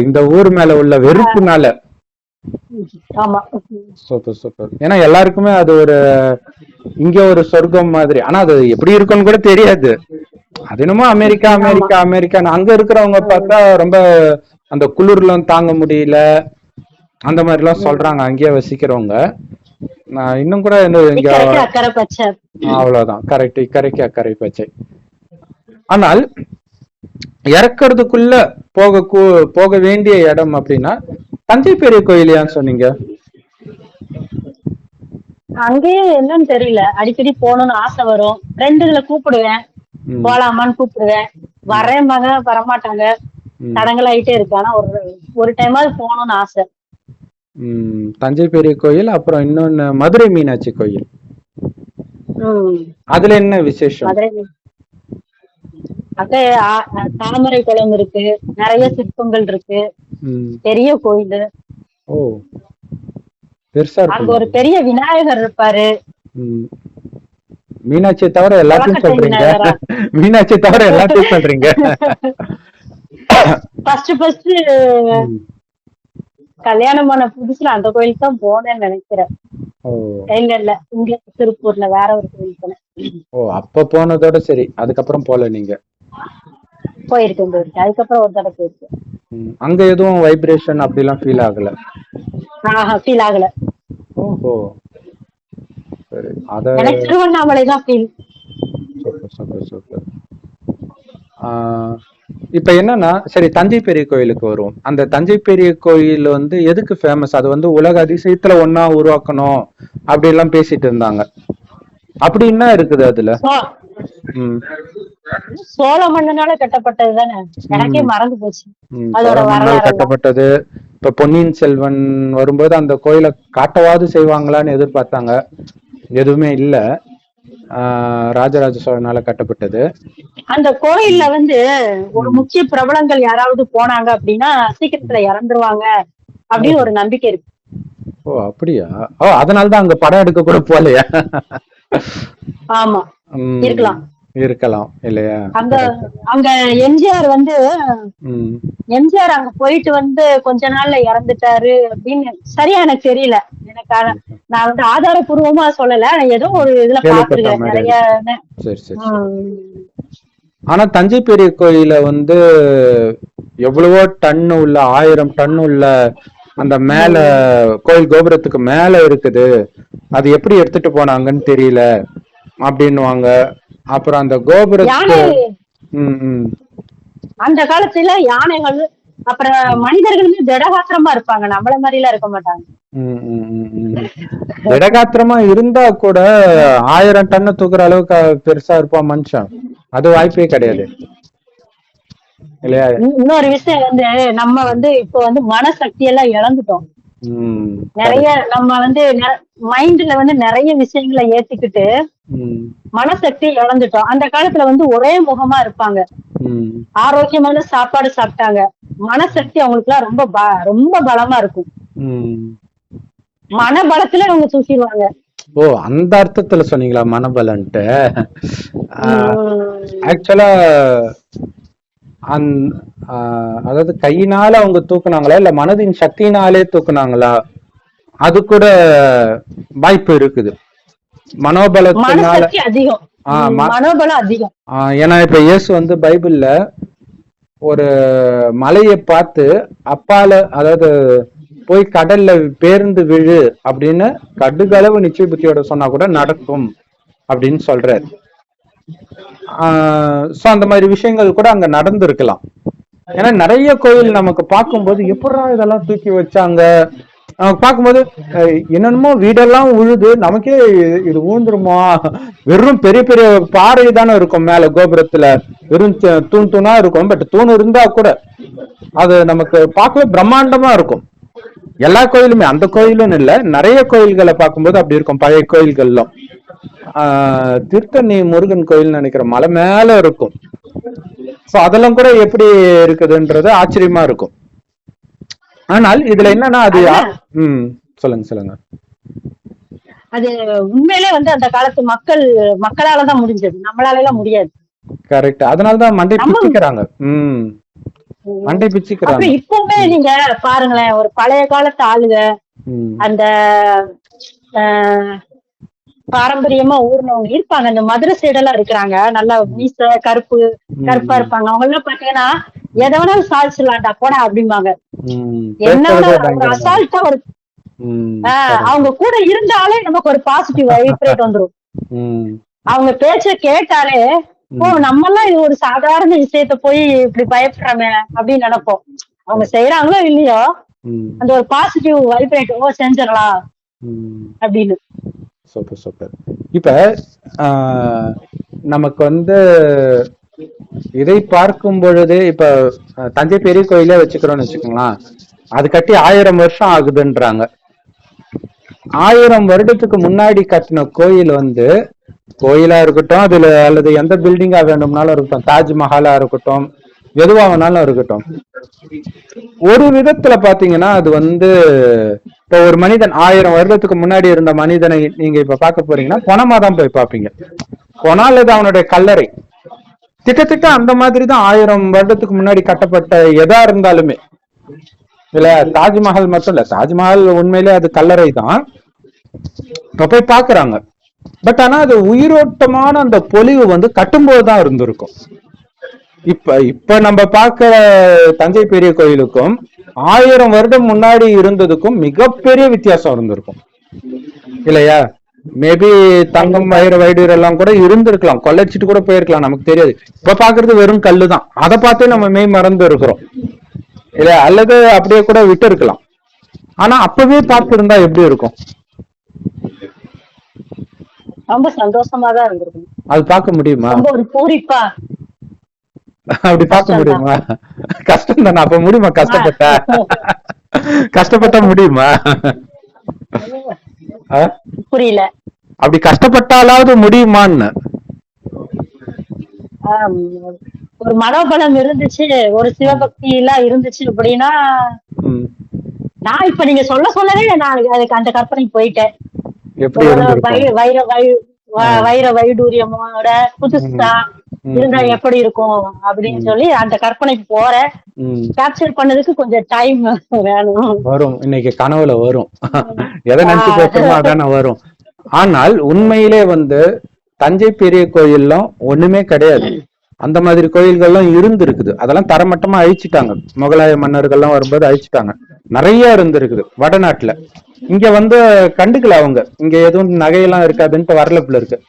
[SPEAKER 1] இந்த ஊர் மேல உள்ள வெறுப்புனால.
[SPEAKER 2] ஆமா,
[SPEAKER 1] சூப்பர் சூப்பர். ஏன்னா எல்லாருக்குமே அது ஒரு இங்க ஒரு சொர்க்கம் மாதிரி. ஆனா அது எப்படி இருக்குன்னு கூட தெரியாது. அது என்னமோ அமெரிக்கா அமெரிக்கா அமெரிக்கா. அங்க இருக்கிறவங்க பார்த்தா ரொம்ப அந்த குளிர்ல தாங்க முடியல அந்த மாதிரி எல்லாம் சொல்றாங்க அங்கேயே வசிக்கிறவங்க. நான் இன்னும் கூட அவ்வளவுதான், கரெக்ட், இக்கரைக்கு அக்கறை பச்சை. ஆனால் இறக்கிறதுக்குள்ள போக வேண்டிய இடம் அப்படின்னா தஞ்சை பெரிய கோயில் ஏன் சொன்னீங்க?
[SPEAKER 2] அங்கேயே என்னன்னு தெரியல, அடிக்கடி போகணும்னு ஆசை வரும். ஃப்ரெண்டுகளை கூப்பிடுவேன்,
[SPEAKER 1] ம்,
[SPEAKER 2] போலாமான்னு கூப்பிடுவேன். வரேன்பாங்க, வரமாட்டாங்க.
[SPEAKER 1] ம்,
[SPEAKER 2] தடங்கள் ஆயிட்டே இருக்கு. ஆனா ஒரு ஒரு டைமாவது போகணும்னு ஆசை.
[SPEAKER 1] தஞ்சை பெரிய கோயில், அப்புறம் இன்னொன்னு மதுரை மீனாட்சி கோயில்.
[SPEAKER 2] உம்
[SPEAKER 1] அதுல என்ன விசேஷம்?
[SPEAKER 2] மதுரை அங்க தாமரை குளம் இருக்கு, நிறைய சிற்பங்கள் இருக்கு,
[SPEAKER 1] ம்,
[SPEAKER 2] பெரிய கோயில்.
[SPEAKER 1] ஓ, பெருசா
[SPEAKER 2] அங்க
[SPEAKER 1] இருக்கும்.
[SPEAKER 2] ஒரு பெரிய விநாயகர் இருப்பாரு.
[SPEAKER 1] ம். மீனாட்சியை தவிர எல்லாத்தையும்
[SPEAKER 2] கொலக்கட்டை
[SPEAKER 1] சொல்றீங்க.
[SPEAKER 2] விநாயகரா.
[SPEAKER 1] மீனாட்சியை தவிர எல்லாத்தையும் சொல்றீங்க.
[SPEAKER 2] ஃபர்ஸ்ட்
[SPEAKER 1] ம்.
[SPEAKER 2] கல்யாணம் பண்ண புதுசுல அந்த கோயிலுக்கு தான் போனேன்னு நினைக்கிறேன்.
[SPEAKER 1] ஓ,
[SPEAKER 2] இல்ல இங்க திருப்பூர்ல வேற ஒரு கோயில் போனேன்.
[SPEAKER 1] ஓ, அப்ப போனதோட சரி, அதுக்கப்புறம் போல நீங்க.
[SPEAKER 2] போயிருக்கேன். அதுக்கப்புறம் ஒரு தடவை போயிருக்கேன்.
[SPEAKER 1] அங்க எதுவும் வைப்ரேஷன் அப்படிலாம் ஃபீல் ஆகல?
[SPEAKER 2] ஃபீல் ஆகல.
[SPEAKER 1] ஓஹோ, சரி. அத
[SPEAKER 2] எனக்கு திருவண்ணாமலை தான் ஃபீல்.
[SPEAKER 1] Super super super. இப்ப என்னன்னா, சரி, தஞ்சை பெரிய கோயிலுக்கு வருவோம். அந்த தஞ்சை பெரிய கோயில் வந்து எதுக்கு ஃபேமஸ்? அது வந்து உலக அதிசயத்துல ஒன்னா உருவாக்கணும் அப்படி எல்லாம் பேசிட்டு இருந்தாங்க. அப்படி என்ன இருக்குது அதுல? ம்,
[SPEAKER 2] சோழ மன்னனால கட்டப்பட்டது தானே, எனக்கே மறந்து போச்சு அதோட
[SPEAKER 1] சோழ மன்னர்
[SPEAKER 2] வரலாறு.
[SPEAKER 1] கட்டப்பட்டது. இப்ப பொன்னியின் செல்வன் வரும்போது அந்த கோயிலை காட்டவாது செய்வாங்களான்னு எதிர்பார்த்தாங்க, எதுவுமே இல்ல. ராஜராஜ சோழனால கட்டப்பட்டது.
[SPEAKER 2] அந்த கோயில்ல வந்து ஒரு முக்கிய பிரபலங்கள் யாராவது போனாங்க அப்படின்னா சீக்கிரத்துல இறந்துருவாங்க அப்படின்னு ஒரு நம்பிக்கை இருக்கு.
[SPEAKER 1] ஓ, அப்படியா? ஓ, அதனாலதான் அங்க படம் எடுக்க கூட போலையா?
[SPEAKER 2] ஆமா, இருக்கலாம்.
[SPEAKER 1] இருக்கலாம் இல்லையா?
[SPEAKER 2] அங்க அங்க எம்ஜிஆர் வந்து எம்ஜிஆர் அங்க போயிட்டு வந்து கொஞ்ச நாள்ல இறந்துட்டாரு அப்படின்னு சரியா எனக்கு தெரியல. எனக்கு நான் வந்து ஆதாரபூர்வமா சொல்லல, ஏதோ ஒரு இதுல பாத்துருக்கேன் நிறைய.
[SPEAKER 1] சரி சரி. ஆனா தஞ்சை பெரிய கோயில வந்து எவ்வளவோ டன் உள்ள, 1000 டன் உள்ள அந்த மேல கோயில் கோபுரத்துக்கு மேல இருக்குது, அது எப்படி எடுத்துட்டு போனாங்கன்னு தெரியல அப்படின்னுவாங்க. அப்புறம் அந்த கோபுரத்துக்கு
[SPEAKER 2] அந்த காலத்துல யானைகள் அப்புறம் மனிதர்களுமே திடகாத்திரமா இருப்பாங்க, நம்மள மாதிரி எல்லாம் இருக்க மாட்டாங்க.
[SPEAKER 1] திடகாத்திரமா இருந்தா கூட 1000 டன் தூக்குற அளவுக்கு பெருசா இருப்பான் மனுஷன், அது வாய்ப்பே கிடையாது இல்லையா?
[SPEAKER 2] இன்னொரு விஷயம் வந்து நம்ம வந்து இப்ப வந்து மனசக்தி எல்லாம் இழந்துட்டோம். நிறைய நம்ம வந்து மைண்ட்ல வந்து நிறைய விஷயங்களை ஏத்திக்கிட்டு மனசக்தி இழந்துட்டோம். அந்த காலத்துல வந்து ஒரே முகமா இருப்பாங்க, ஆரோக்கியமான சாப்பாடு சாப்பிட்டாங்க, மனசக்தி அவங்களுக்கு எல்லாம் ரொம்ப பலமா இருக்கும். மனபலத்துல அவங்க தூக்கிடுவாங்க.
[SPEAKER 1] ஓ, அந்த அர்த்தத்துல சொன்னீங்களா மனபலன்ட்டு? ஆக்சுவலா அதாவது கையினால அவங்க தூக்குனாங்களா இல்ல மனதின் சக்தியினாலே தூக்குனாங்களா? அது கூட வாய்ப்பு இருக்குது. மனோபலத்தினால
[SPEAKER 2] மனோபலம் அதிகம்.
[SPEAKER 1] ஏன்னா இப்ப இயேசு வந்து பைபிள்ல ஒரு மலையை பார்த்து அப்பால, அதாவது போய் கடல்ல பேர்ந்து விழு அப்படின்னு கடுகளவு நிச்சய புத்தியோட சொன்னா கூட நடக்கும் அப்படின்னு சொல்றாரு. சோ அந்த மாதிரி விஷயங்கள் கூட அங்க நடந்திருக்கலாம். ஏன்னா நிறைய கோயில் நமக்கு பார்க்கும்போது எப்படா இதெல்லாம் தூக்கி வச்சாங்க, நமக்கு பார்க்கும்போது என்னென்னமோ வீடெல்லாம் உழுது, நமக்கே இது ஊந்துருமா, வெறும் பெரிய பெரிய பாறை தானே இருக்கும் மேல கோபுரத்துல, வெறும் தூண் தூணா இருக்கும். பட் தூண் இருந்தா கூட அது நமக்கு பார்க்கவே பிரம்மாண்டமா இருக்கும். எல்லா கோயிலுமே, அந்த கோயிலும் இல்ல, நிறைய கோயில்களை பார்க்கும்போது அப்படி இருக்கும். பழைய கோயில்கள்லாம் திருத்தணி முருகன் கோயில் நினைக்கிற மலை மேல இருக்கும். அதெல்லாம் கூட எப்படி இருக்குதுன்றது ஆச்சரியமா இருக்கும். ஆனால் இதுல என்னன்னா அது சொல்லுங்க சொல்லுங்க.
[SPEAKER 2] அது உண்மையிலே வந்து அந்த காலத்து மக்களாலதான் முடிஞ்சது, நம்மளால எல்லாம் முடியாது.
[SPEAKER 1] கரெக்ட். அதனாலதான் மண்டை பிச்சுக்கிறாங்க. மண்டை பிச்சுக்கிறாங்க.
[SPEAKER 2] இப்பவுமே நீங்க பாருங்களேன், ஒரு பழைய காலத்து ஆளுங்க அந்த பாரம்பரியமா ஊர்னவங்க இருப்பாங்க, அந்த மதுரை சைடெல்லாம் இருக்கிறாங்க, நல்லா மீச கருப்பா இருப்பாங்க. அவங்க எல்லாம் பாத்தீங்கன்னா எதை வேணாலும் சாதிச்சிடலாம்டா போடா அப்படிம்பாங்க. என்ன வேணாலும் அசால்ட்டா ஒரு அவங்க கூட இருந்தாலே நமக்கு ஒரு பாசிட்டிவ் வைப்ரேட் வந்துரும். அவங்க பேச்ச கேட்டாலே ஓ நம்ம எல்லாம் இது ஒரு சாதாரண விஷயத்த போய் இப்படி பயப்படுறோமே அப்படின்னு நினைப்போம். அவங்க செய்யறாங்களோ இல்லையோ, அந்த ஒரு பாசிட்டிவ் வைப்ரேட் செஞ்சிடலாம் அப்படின்னு.
[SPEAKER 1] Super super. இப்ப நமக்கு வந்து இதை பார்க்கும் பொழுது இப்ப தஞ்சை பெரிய கோயிலே வச்சுக்கிறோம்னு வச்சுக்கோங்களேன், அது கட்டி 1000 வருஷம் ஆகுதுன்றாங்க. 1000 வருடத்துக்கு முன்னாடி கட்டின கோயில் வந்து கோயிலா இருக்கட்டும், அதுல அல்லது எந்த பில்டிங்கா வேணும்னாலும் இருக்கட்டும், தாஜ்மஹாலா இருக்கட்டும், எதுவா வேணாலும் இருக்கட்டும், ஒரு விதத்துல பாத்தீங்கன்னா அது வந்து இப்ப ஒரு மனிதன் 1000 வருடத்துக்கு முன்னாடி இருந்த மனிதனை நீங்க இப்ப பார்க்க போறீங்கன்னா பொணமா தான் போய் பார்ப்பீங்க. பொணா அல்லது அவனுடைய கல்லறை திட்டத்திட்ட அந்த மாதிரிதான் 1000 வருடத்துக்கு முன்னாடி கட்டப்பட்ட எதா இருந்தாலுமே. இல்ல தாஜ்மஹால் மட்டும் இல்ல, தாஜ்மஹால் உண்மையிலே அது கல்லறை தான், போய் பாக்குறாங்க. பட் ஆனா அது உயிரோட்டமான அந்த பொலிவு வந்து கட்டும்போதுதான் இருந்திருக்கும். இப்ப நம்ம பார்க்கிற தஞ்சை பெரிய கோயிலுக்கும் 1000 வருடம் முன்னாடி இருந்ததுக்கும் மிகப்பெரிய வித்தியாசம் இருந்திருக்கும் இல்லையா? மேபி தங்கம் வைடூர் எல்லாம் கூட இருந்திருக்கலாம், கொள்ளைச்சிட்டு கூட போயிருக்கலாம், நமக்கு தெரியாது. இப்ப பாக்குறது வெறும் கல்லுதான், அதை பார்த்தே நம்ம மெய் மறந்து இருக்கிறோம் இல்ல, அல்லது அப்படியே கூட விட்டு இருக்கலாம். ஆனா அப்பவே பார்த்து இருந்தா எப்படி இருக்கும்?
[SPEAKER 2] ரொம்ப சந்தோஷமா தான் இருந்திருக்கும்.
[SPEAKER 1] அது பார்க்க முடியுமா?
[SPEAKER 2] ஒரு பூரிப்பா
[SPEAKER 1] அப்படி பார்க்க முடியுமா? கஷ்டம் தானே. அப்ப முடியுமா? கஷ்டப்பட்டா முடியுமா?
[SPEAKER 2] புரியல.
[SPEAKER 1] அப்படி கஷ்டப்பட்டாலாவது முடியுமான்னு
[SPEAKER 2] ஒரு மனோபலம் இருந்துச்சு, ஒரு சிவபக்தி எல்லாம் இருந்துச்சு அப்படின்னா, நான் இப்ப நீங்க சொல்லவே நான் அதுக்கு அந்த கற்பனைக்கு போயிட்டேன். வைர வைடூரியமோட புதுசா இருந்தா எப்படி இருக்கும் அப்படின்னு சொல்லி அந்த கற்பனைக்கு போறேன். கேப்சர் பண்ணதுக்கு கொஞ்சம் டைம் வேணும்.
[SPEAKER 1] வரும், இன்னைக்கு கனவுல வரும், எதை நினைச்சு பேசுறோமோ அதான வரும். ஆனால் உண்மையிலே வந்து தஞ்சை பெரிய கோயில்லாம் ஒண்ணுமே கிடையாது. அந்த மாதிரி கோயில்கள்லாம் இருந்திருக்குது, அதெல்லாம் தரமட்டமா அழிச்சிட்டாங்க. முகலாய மன்னர்கள்லாம் வரும்போது அழிச்சிட்டாங்க. நிறைய இருந்திருக்குது வடநாட்டுல. இங்க வந்து கண்டுக்கல அவங்க, இங்க எதுவும் நகையெல்லாம் இருக்காதுன்ட்டு வரலப்புல இருக்கு.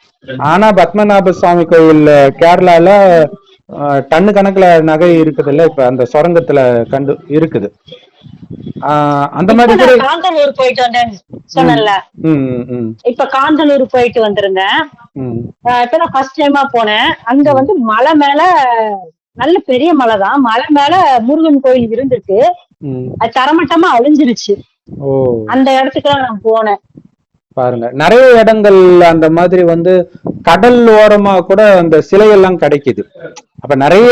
[SPEAKER 1] ஆனா பத்மநாப சுவாமி கோயில் கேரளால டன்னு கணக்குல நகை இருக்குது இல்ல, இப்ப அந்த சுரங்கத்துல கண்டு இருக்குது. அந்த மாதிரி கூட
[SPEAKER 2] காந்தனூர் போயிட்டு வந்தேன் சொன்னல. இப்ப காந்தனூர் போயிட்டு வந்திருந்தேன். இப்பதான் ஃபர்ஸ்ட் டைமா போனேன். அங்க வந்து மலை மேல, நல்ல பெரிய மலை தான், மலை மேல முருகன் கோயில் இருந்திருக்கு. அது தரமட்டமா அழிஞ்சிருச்சு. அந்த இடத்துக்கு நான் போனேன்.
[SPEAKER 1] பாருங்க, நிறைய இடங்கள் அந்த மாதிரி வந்து கடல் ஓரமா கூட அந்த சிலையெல்லாம் கிடைக்குது. அப்ப நிறைய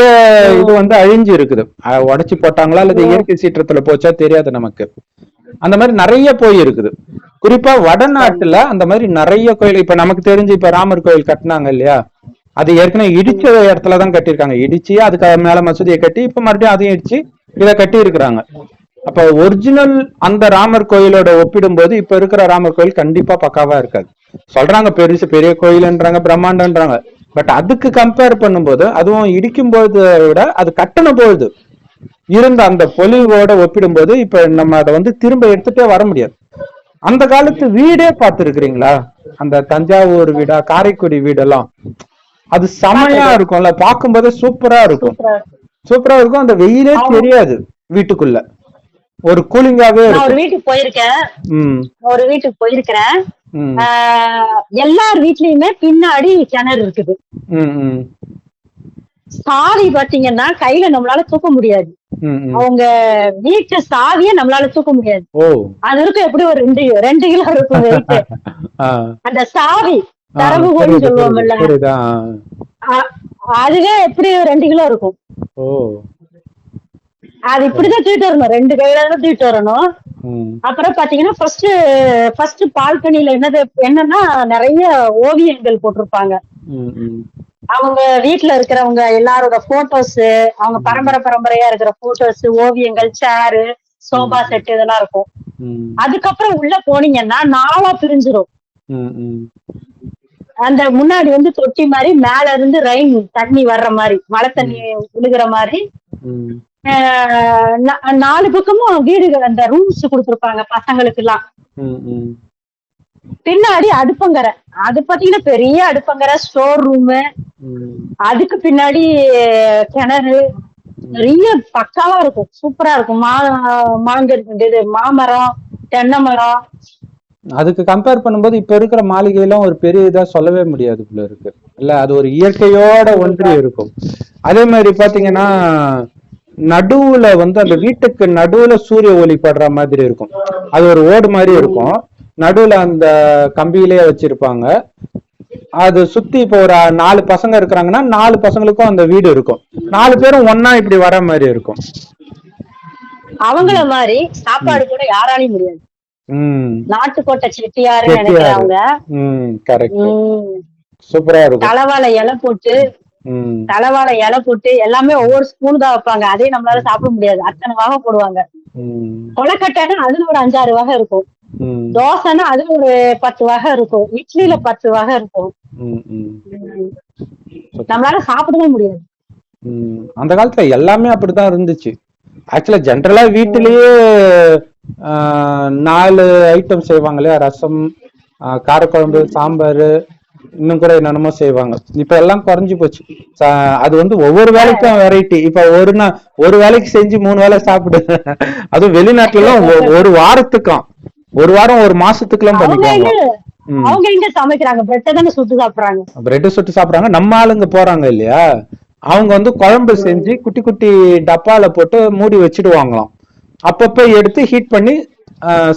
[SPEAKER 1] இது வந்து அழிஞ்சு இருக்குது, உடைச்சு போட்டாங்களா அல்லது இயற்கை சீற்றத்துல போச்சா தெரியாது நமக்கு. அந்த மாதிரி நிறைய போய் இருக்குது. குறிப்பா வடநாட்டுல அந்த மாதிரி நிறைய கோயில். இப்ப நமக்கு தெரிஞ்சு இப்ப ராமர் கோயில் கட்டினாங்க இல்லையா, அது ஏற்கனவே இடிச்ச இடத்துலதான் கட்டியிருக்காங்க. இடிச்சு அதுக்கு மேல மசூதியை கட்டி இப்ப மறுபடியும் அதையும் இடிச்சு இதை கட்டி இருக்கிறாங்க. அப்ப ஒரிஜினல் அந்த ராமர் கோயிலோட ஒப்பிடும் போது இப்ப இருக்கிற ராமர் கோயில் கண்டிப்பா பக்காவா இருக்காது. சொல்றாங்க பெருசு பெரிய கோயில்ன்றாங்க, பிரம்மாண்டன்றாங்க. பட் அதுக்கு கம்பேர் பண்ணும்போது, அதுவும் இடிக்கும் போது விட அது கட்டண பொழுது இருந்த அந்த பொலிவோட ஒப்பிடும்போது இப்ப நம்ம அதை வந்து திரும்ப எடுத்துட்டே வர முடியாது. அந்த காலத்து வீடே பார்த்துருக்கிறீங்களா? அந்த தஞ்சாவூர் வீடா, காரைக்குடி வீடெல்லாம் அது செமையா இருக்கும்ல, பார்க்கும்போதே சூப்பரா இருக்கும். சூப்பரா இருக்கும், அந்த வெயிலே தெரியாது வீட்டுக்குள்ள, ஒரு கூலிங்காவே.
[SPEAKER 2] ஒரு வீட்டுக்கு போயிருக்கிறேன். எல்லார் வீட்லயுமே பின்னாடி கிணறு இருக்குது. சாவி பாத்தீங்கன்னா கையில நம்மளால தூக்க முடியாது. அவங்க வீட்டு சாவிய நம்மளால தூக்க முடியாது. அது இருக்கும் எப்படி ஒரு 2 கிலோ இருக்கும் வெயிட். அந்த சாவி தரவுகோன்னு சொல்லுவோம்ல, அதுவே எப்படி 2 கிலோ இருக்கும். அது இப்படிதான் தூக்கிட்டு வரணும், 2 கையில தான் தூக்கிட்டு வரணும். அப்புறம் பாத்தீங்கன்னா ஃபர்ஸ்ட் பால்கனில என்னன்னா நிறைய ஓவியங்கள் போட்டிருப்பாங்க. அவங்க வீட்டுல இருக்கிறவங்க எல்லாரோட போட்டோஸ், அவங்க பரம்பரையா இருக்கிற போட்டோஸ், ஓவியங்கள், சேரு, சோபா செட் இதெல்லாம் இருக்கும். அதுக்கப்புறம் உள்ள போனீங்கன்னா 4ஆ பிரிஞ்சிரும். அந்த முன்னாடி வந்து தொட்டி மாதிரி, மேல இருந்து ரெயின் தண்ணி வர்ற மாதிரி, மழை தண்ணி விழுகிற மாதிரி 4 பக்கமும் வீடுகள், அந்த ரூம்ஸ் கொடுத்துருப்பாங்க பசங்களுக்கு எல்லாம். பின்னாடி அடுப்பங்கரை, அது பாத்தீங்கன்னா பெரிய அடுப்பங்கரை, ஸ்டோர் ரூம், அதுக்கு பின்னாடி கிணறு, நிறைய பக்காவா இருக்கும், சூப்பரா இருக்கும். மாமரம், தென்னை மரம்.
[SPEAKER 1] அதுக்கு கம்பேர் பண்ணும்போது இப்ப இருக்கிற மாளிகையெல்லாம் ஒரு பெரிய இதா சொல்லவே முடியாது போல இருக்கு இல்ல. அது ஒரு இயற்கையோட ஒன்றி இருக்கும். அதே மாதிரி பாத்தீங்கன்னா நடுவுல வந்து அந்த வீட்டுக்கு நடுவுல சூரிய ஒளி படுற மாதிரி இருக்கும். அது ஒரு ஓடு மாதிரி இருக்கும், நடுவுல அந்த கம்பியிலேயே வச்சிருப்பாங்க. அது சுத்தி இப்போ ஒரு 4 பசங்க இருக்கிறாங்கன்னா 4 பசங்களுக்கும் அந்த வீடு இருக்கும். 4 பேரும் ஒன்னா இப்படி வர மாதிரி இருக்கும்.
[SPEAKER 2] அவங்கள மாதிரி சாப்பாடு கூட யாராலையும் முடியாது. நாட்டுக்கோட்டை செட்டியாரு நினைக்கிறவங்க.
[SPEAKER 1] சூப்பரா இருக்கும்.
[SPEAKER 2] தலைவாழை இலை போட்டு எல்லாமே ஒவ்வொரு ஸ்பூன் தான் வைப்பாங்க. அதே நம்மளால சாப்பிட முடியாது, அத்தனை வகை போடுவாங்க. கொலக்கட்டைன்னா அதுல ஒரு 5-6 வகை இருக்கும். தோசைன்னா அதுல ஒரு 10 வகை இருக்கும். இட்லியில 10 வகை இருக்கும். நம்மளால சாப்பிடவே முடியாது.
[SPEAKER 1] அந்த காலத்துல எல்லாமே அப்படித்தான் இருந்துச்சு. ஆக்சுவலா ஜென்ரலா வீட்டிலேயே 4 ஐட்டம் செய்வாங்க இல்லையா, ரசம், காரக்குழம்பு, சாம்பார், இன்னும் கூட என்னென்னமோ செய்வாங்க. இப்ப எல்லாம் குறைஞ்சு போச்சு. அது வந்து ஒவ்வொரு வேலைக்கும் வெரைட்டி. இப்ப ஒரு வேலைக்கு செஞ்சு 3 வேலை சாப்பிடு. அதுவும் வெளிநாட்டுல எல்லாம் ஒரு வாரத்துக்கும், ஒரு வாரம் ஒரு மாசத்துக்கு எல்லாம் பண்ணிக்குவாங்க.
[SPEAKER 2] அவங்க எங்க சமைக்கிறாங்க, பிரெட் சுட்டு சாப்பிடுறாங்க. நம்ம ஆளுங்க போறாங்க இல்லையா, அவங்க வந்து குழம்பு செஞ்சு குட்டி குட்டி டப்பால போட்டு மூடி வச்சிடுவாங்களாம். அப்பப்ப எடுத்து ஹீட் பண்ணி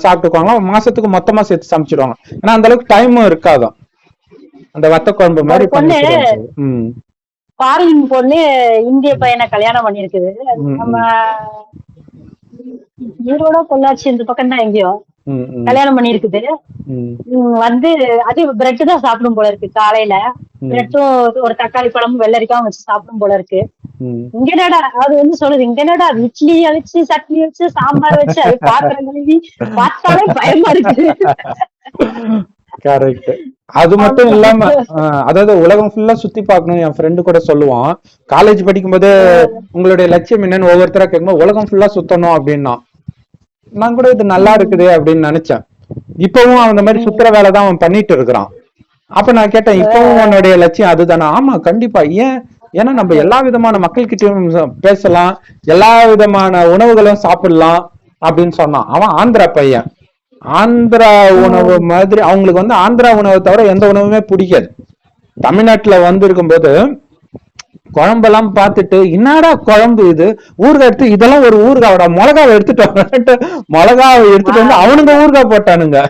[SPEAKER 2] சாப்பிட்டுக்குவாங்களாம். மாசத்துக்கு மொத்தமா சேர்த்து சமைச்சிடுவாங்க. ஏன்னா அந்த அளவுக்கு டைமும் இருக்காதான். அந்த வத்த குழம்பு மாதிரி ஃபாரின் பொண்ணு இந்திய பையனை கல்யாணம் பண்ணிருக்குது. நம்ம ஈரோட பொள்ளாச்சி இந்த பக்கம் தான் எங்கேயோ கல்யாணம் பண்ணிருக்குது. வந்து அது பிரெட் தான் சாப்பிடும் போல இருக்கு. காலையில பிரெட்டும் ஒரு தக்காளி பழமும் வெள்ளரிக்காவும் வச்சு சாப்பிடும் போல இருக்கு. இங்க என்னடா அது வந்து சொல்லுது, இங்க என்னடா இட்லி வச்சு சட்னி வச்சு சாம்பார் வச்சு அது பாத்திரம் கழுவி பார்த்தாலே பயமா இருக்கு.
[SPEAKER 1] கரெக்ட். அது மட்டும் இல்லாம அதாவது உலகம் ஃபுல்லா சுத்தி பார்க்கணும். என் ஃப்ரெண்டு கூட சொல்லுவான், காலேஜ் படிக்கும் போது உங்களுடைய லட்சியம் என்னன்னு ஒவ்வொருத்தரா கேட்கும்போது உலகம் ஃபுல்லா சுத்தணும் அப்படின்னா, நான் கூட இது நல்லா இருக்குது அப்படின்னு நினைச்சேன். இப்பவும் அந்த மாதிரி சுத்துற வேலை தான் அவன் பண்ணிட்டு இருக்கிறான். அப்ப நான் கேட்டேன், இப்பவும் உன்னுடைய லட்சியம் அதுதானே? ஆமா கண்டிப்பா. ஏன்னா நம்ம எல்லா விதமான மக்கள் கிட்டயும் பேசலாம், எல்லா விதமான உணவுகளும் சாப்பிடலாம் அப்படின்னு சொன்னான். அவன் ஆந்திரா பையன். ஆந்திரா உணவு மாதிரி அவங்களுக்கு வந்து ஆந்திரா உணவை தவிர எந்த உணவுமே பிடிக்காது. தமிழ்நாட்டுல வந்து இருக்கும்போது குழம்பெல்லாம் பார்த்துட்டு, என்னடா குழம்பு இது, ஊறுகாய் எடுத்து, இதெல்லாம் ஒரு ஊறுகாவோட, மிளகாவை எடுத்துட்டு மிளகாவை எடுத்துட்டு வந்து அவனுங்க ஊறுகாய் போட்டானுங்க.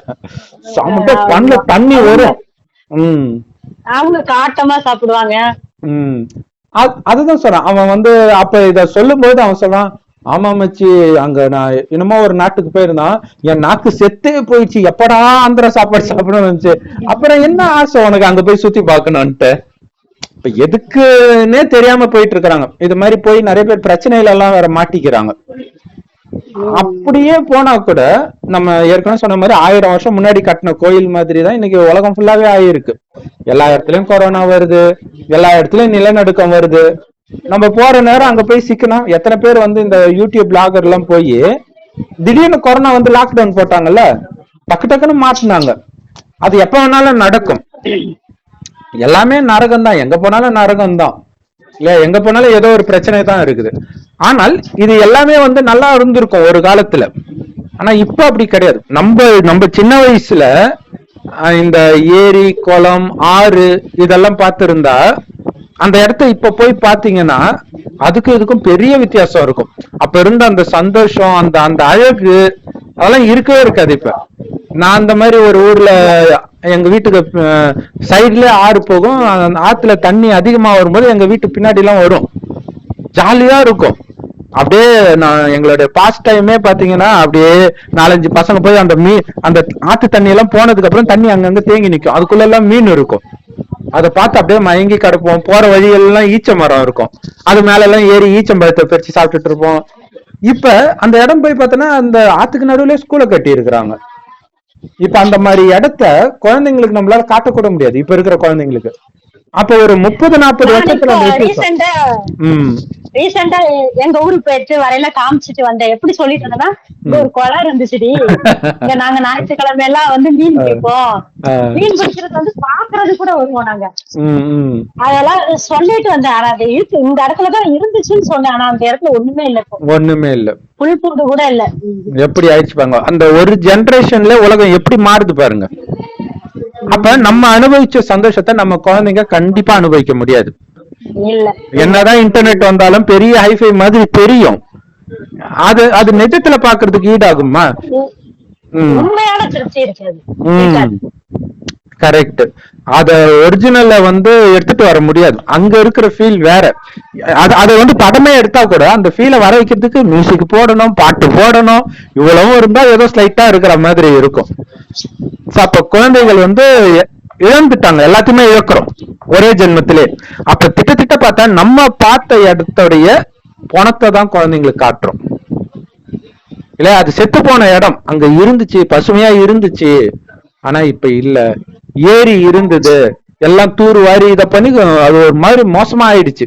[SPEAKER 1] சமட்ட கண்ணுல தண்ணி வரும்.
[SPEAKER 2] அவங்க காட்டமா சாப்பிடுவாங்க.
[SPEAKER 1] அதுதான் சொல்றான் அவன் வந்து. அப்ப இத சொல்லும் போது அவன் சொல்றான், ஆமா மச்சி, அங்க நான் என்னமோ ஒரு நாட்டுக்கு போயிருந்தான், என் நாக்கு செத்தே போயிடுச்சு, எப்படா ஆந்திரா சாப்பாடு சாப்பிடணும்னு இருந்துச்சு. அப்புறம் என்ன ஆசை உனக்கு அங்க போய் சுத்தி பார்க்கணும்ட்டு? இப்ப எதுக்குன்னே தெரியாம போயிட்டு இருக்கிறாங்க. இது மாதிரி போய் நிறைய பேர் பிரச்சனையில எல்லாம் வேற மாட்டிக்கிறாங்க. அப்படியே போனா கூட நம்ம ஏற்கனவே சொன்ன மாதிரி 1000 வருஷம் முன்னாடி கட்டின கோயில் மாதிரி தான் இன்னைக்கு உலகம் ஃபுல்லாவே ஆயிருக்கு. எல்லா இடத்துலயும் கொரோனா வருது, எல்லா இடத்துலயும் நிலநடுக்கம் வருது. நம்ம போற நேரம் அங்க போய் சிக்கணும். எத்தனை பேர் வந்து இந்த யூடியூப் பிளாகர் எல்லாம் போய் திடீர்னு கொரோனா வந்து லாக்டவுன் போட்டாங்கல்ல, டக்கு டக்குன்னு மாற்றினாங்க. அது எப்ப வேணாலும் நடக்கும். எல்லாமே நரகம் தான், எங்க போனாலும் நரகம் தான் இல்ல, எங்க போனாலும் ஏதோ ஒரு பிரச்சனை தான் இருக்குது. ஆனால் இது எல்லாமே வந்து நல்லா இருந்திருக்கும் ஒரு காலத்துல. ஆனா இப்ப அப்படி கிடையாது. நம்ம சின்ன வயசுல இந்த ஏரி, குளம், ஆறு இதெல்லாம் பார்த்திருந்தா அந்த இடத்த இப்ப போய் பாத்தீங்கன்னா அதுக்கும் இதுக்கும் பெரிய வித்தியாசம் இருக்கும். அப்ப இருந்த அந்த சந்தோஷம், அந்த அழகு அதெல்லாம் இருக்கவே இருக்காது இப்ப. நான் அந்த மாதிரி ஒரு ஊர்ல எங்க வீட்டுக்கு சைட்ல ஆறு போகும். ஆத்துல தண்ணி அதிகமா வரும்போது எங்க வீட்டு பின்னாடி எல்லாம் வரும், ஜாலியா இருக்கும். அப்படியே நான் எங்களுடைய பாஸ்ட் டைமே பாத்தீங்கன்னா அப்படியே 4-5 பசங்க போய் அந்த ஆத்து தண்ணி எல்லாம் போனதுக்கு அப்புறம் தண்ணி அங்கங்க தேங்கி நிக்கும், அதுக்குள்ள எல்லாம் மீன் இருக்கும். அதை பார்த்து அப்படியே மயங்கி கிடப்போம். போற வழியெல்லாம் ஈச்ச மரம் இருக்கும், அது மேல எல்லாம் ஏறி ஈச்சம்பழத்தை பறிச்சு சாப்பிட்டுட்டு இருப்போம். இப்ப அந்த இடம் போய் பார்த்தோன்னா அந்த ஆத்துக்கு நடுவுல ஸ்கூலை கட்டி இருக்கிறாங்க. இப்ப அந்த மாதிரி இடத்த குழந்தைங்களுக்கு நம்மளால காட்டக்கூட முடியாது இப்ப இருக்கிற குழந்தைங்களுக்கு. அப்ப ஒரு 30-40 வருஷத்துல
[SPEAKER 2] ரீசெண்டா எங்க ஊருக்கு போயிட்டு வரையில காமிச்சிட்டு வந்தேன். எப்படி சொல்லிட்டு இருந்தேன்னா, இங்க ஒரு குளம் இருந்துச்சுடி, இங்க நாங்க ஞாயிற்றுக்கிழமை எல்லாம் வந்து மீன் பிடிப்போம், மீன் பிடிக்கிறது வந்து பாக்குறது கூட வருவோம் நாங்க. அதெல்லாம் சொல்லிட்டு வந்தேன். ஆனா அது இருக்கு, இந்த இடத்துலதான் இருந்துச்சுன்னு சொன்னேன். ஆனா அந்த இடத்துல ஒண்ணுமே இல்ல, புல் பூண்டு கூட இல்ல.
[SPEAKER 1] எப்படி ஆயிடுச்சு பாருங்க, அந்த ஒரு ஜெனரேஷன்ல உலகம் எப்படி மாறுது பாருங்க. அப்ப நம்ம அனுபவிச்ச சந்தோஷத்தை நம்ம குழந்தைங்க கண்டிப்பா அனுபவிக்க முடியாது. என்னதான் இன்டர்நெட் வந்தாலும் பெரிய ஹைஃபை மாதிரி தெரியும், அது அது நிஜத்துல பாக்குறதுக்கு ஈடாகுமா? கரெக்ட். அத ஒரிஜினல்ல வந்து எடுத்துட்டு வர முடியாது, அங்க இருக்கிற ஃபீல் வேற. அத வந்து படமே எடுத்தா கூட அந்த ஃபீலை வர வைக்கிறதுக்கு மியூசிக் போடணும், பாட்டு போடணும், இவ்வளவும் இருந்தா ஏதோ ஸ்லைட்டா இருக்கிற மாதிரி இருக்கும். அப்ப குழந்தைகள் வந்து இழந்துட்டாங்க, எல்லாத்தையுமே இழக்கிறோம் ஒரே ஜென்மத்திலே. அப்ப திட்ட பார்த்தா நம்ம பார்த்த இடத்துடைய பணத்தை தான் குழந்தைங்களுக்கு காட்டுறோம் இல்ல. அது செத்து போன இடம் அங்க இருந்துச்சு, பசுமையா இருந்துச்சு, ஆனா இப்ப இல்ல. ஏரி இருந்தது, எல்லாம் தூர் வாரி இத பண்ணி அது ஒரு மாதிரி மோசமா ஆயிடுச்சு.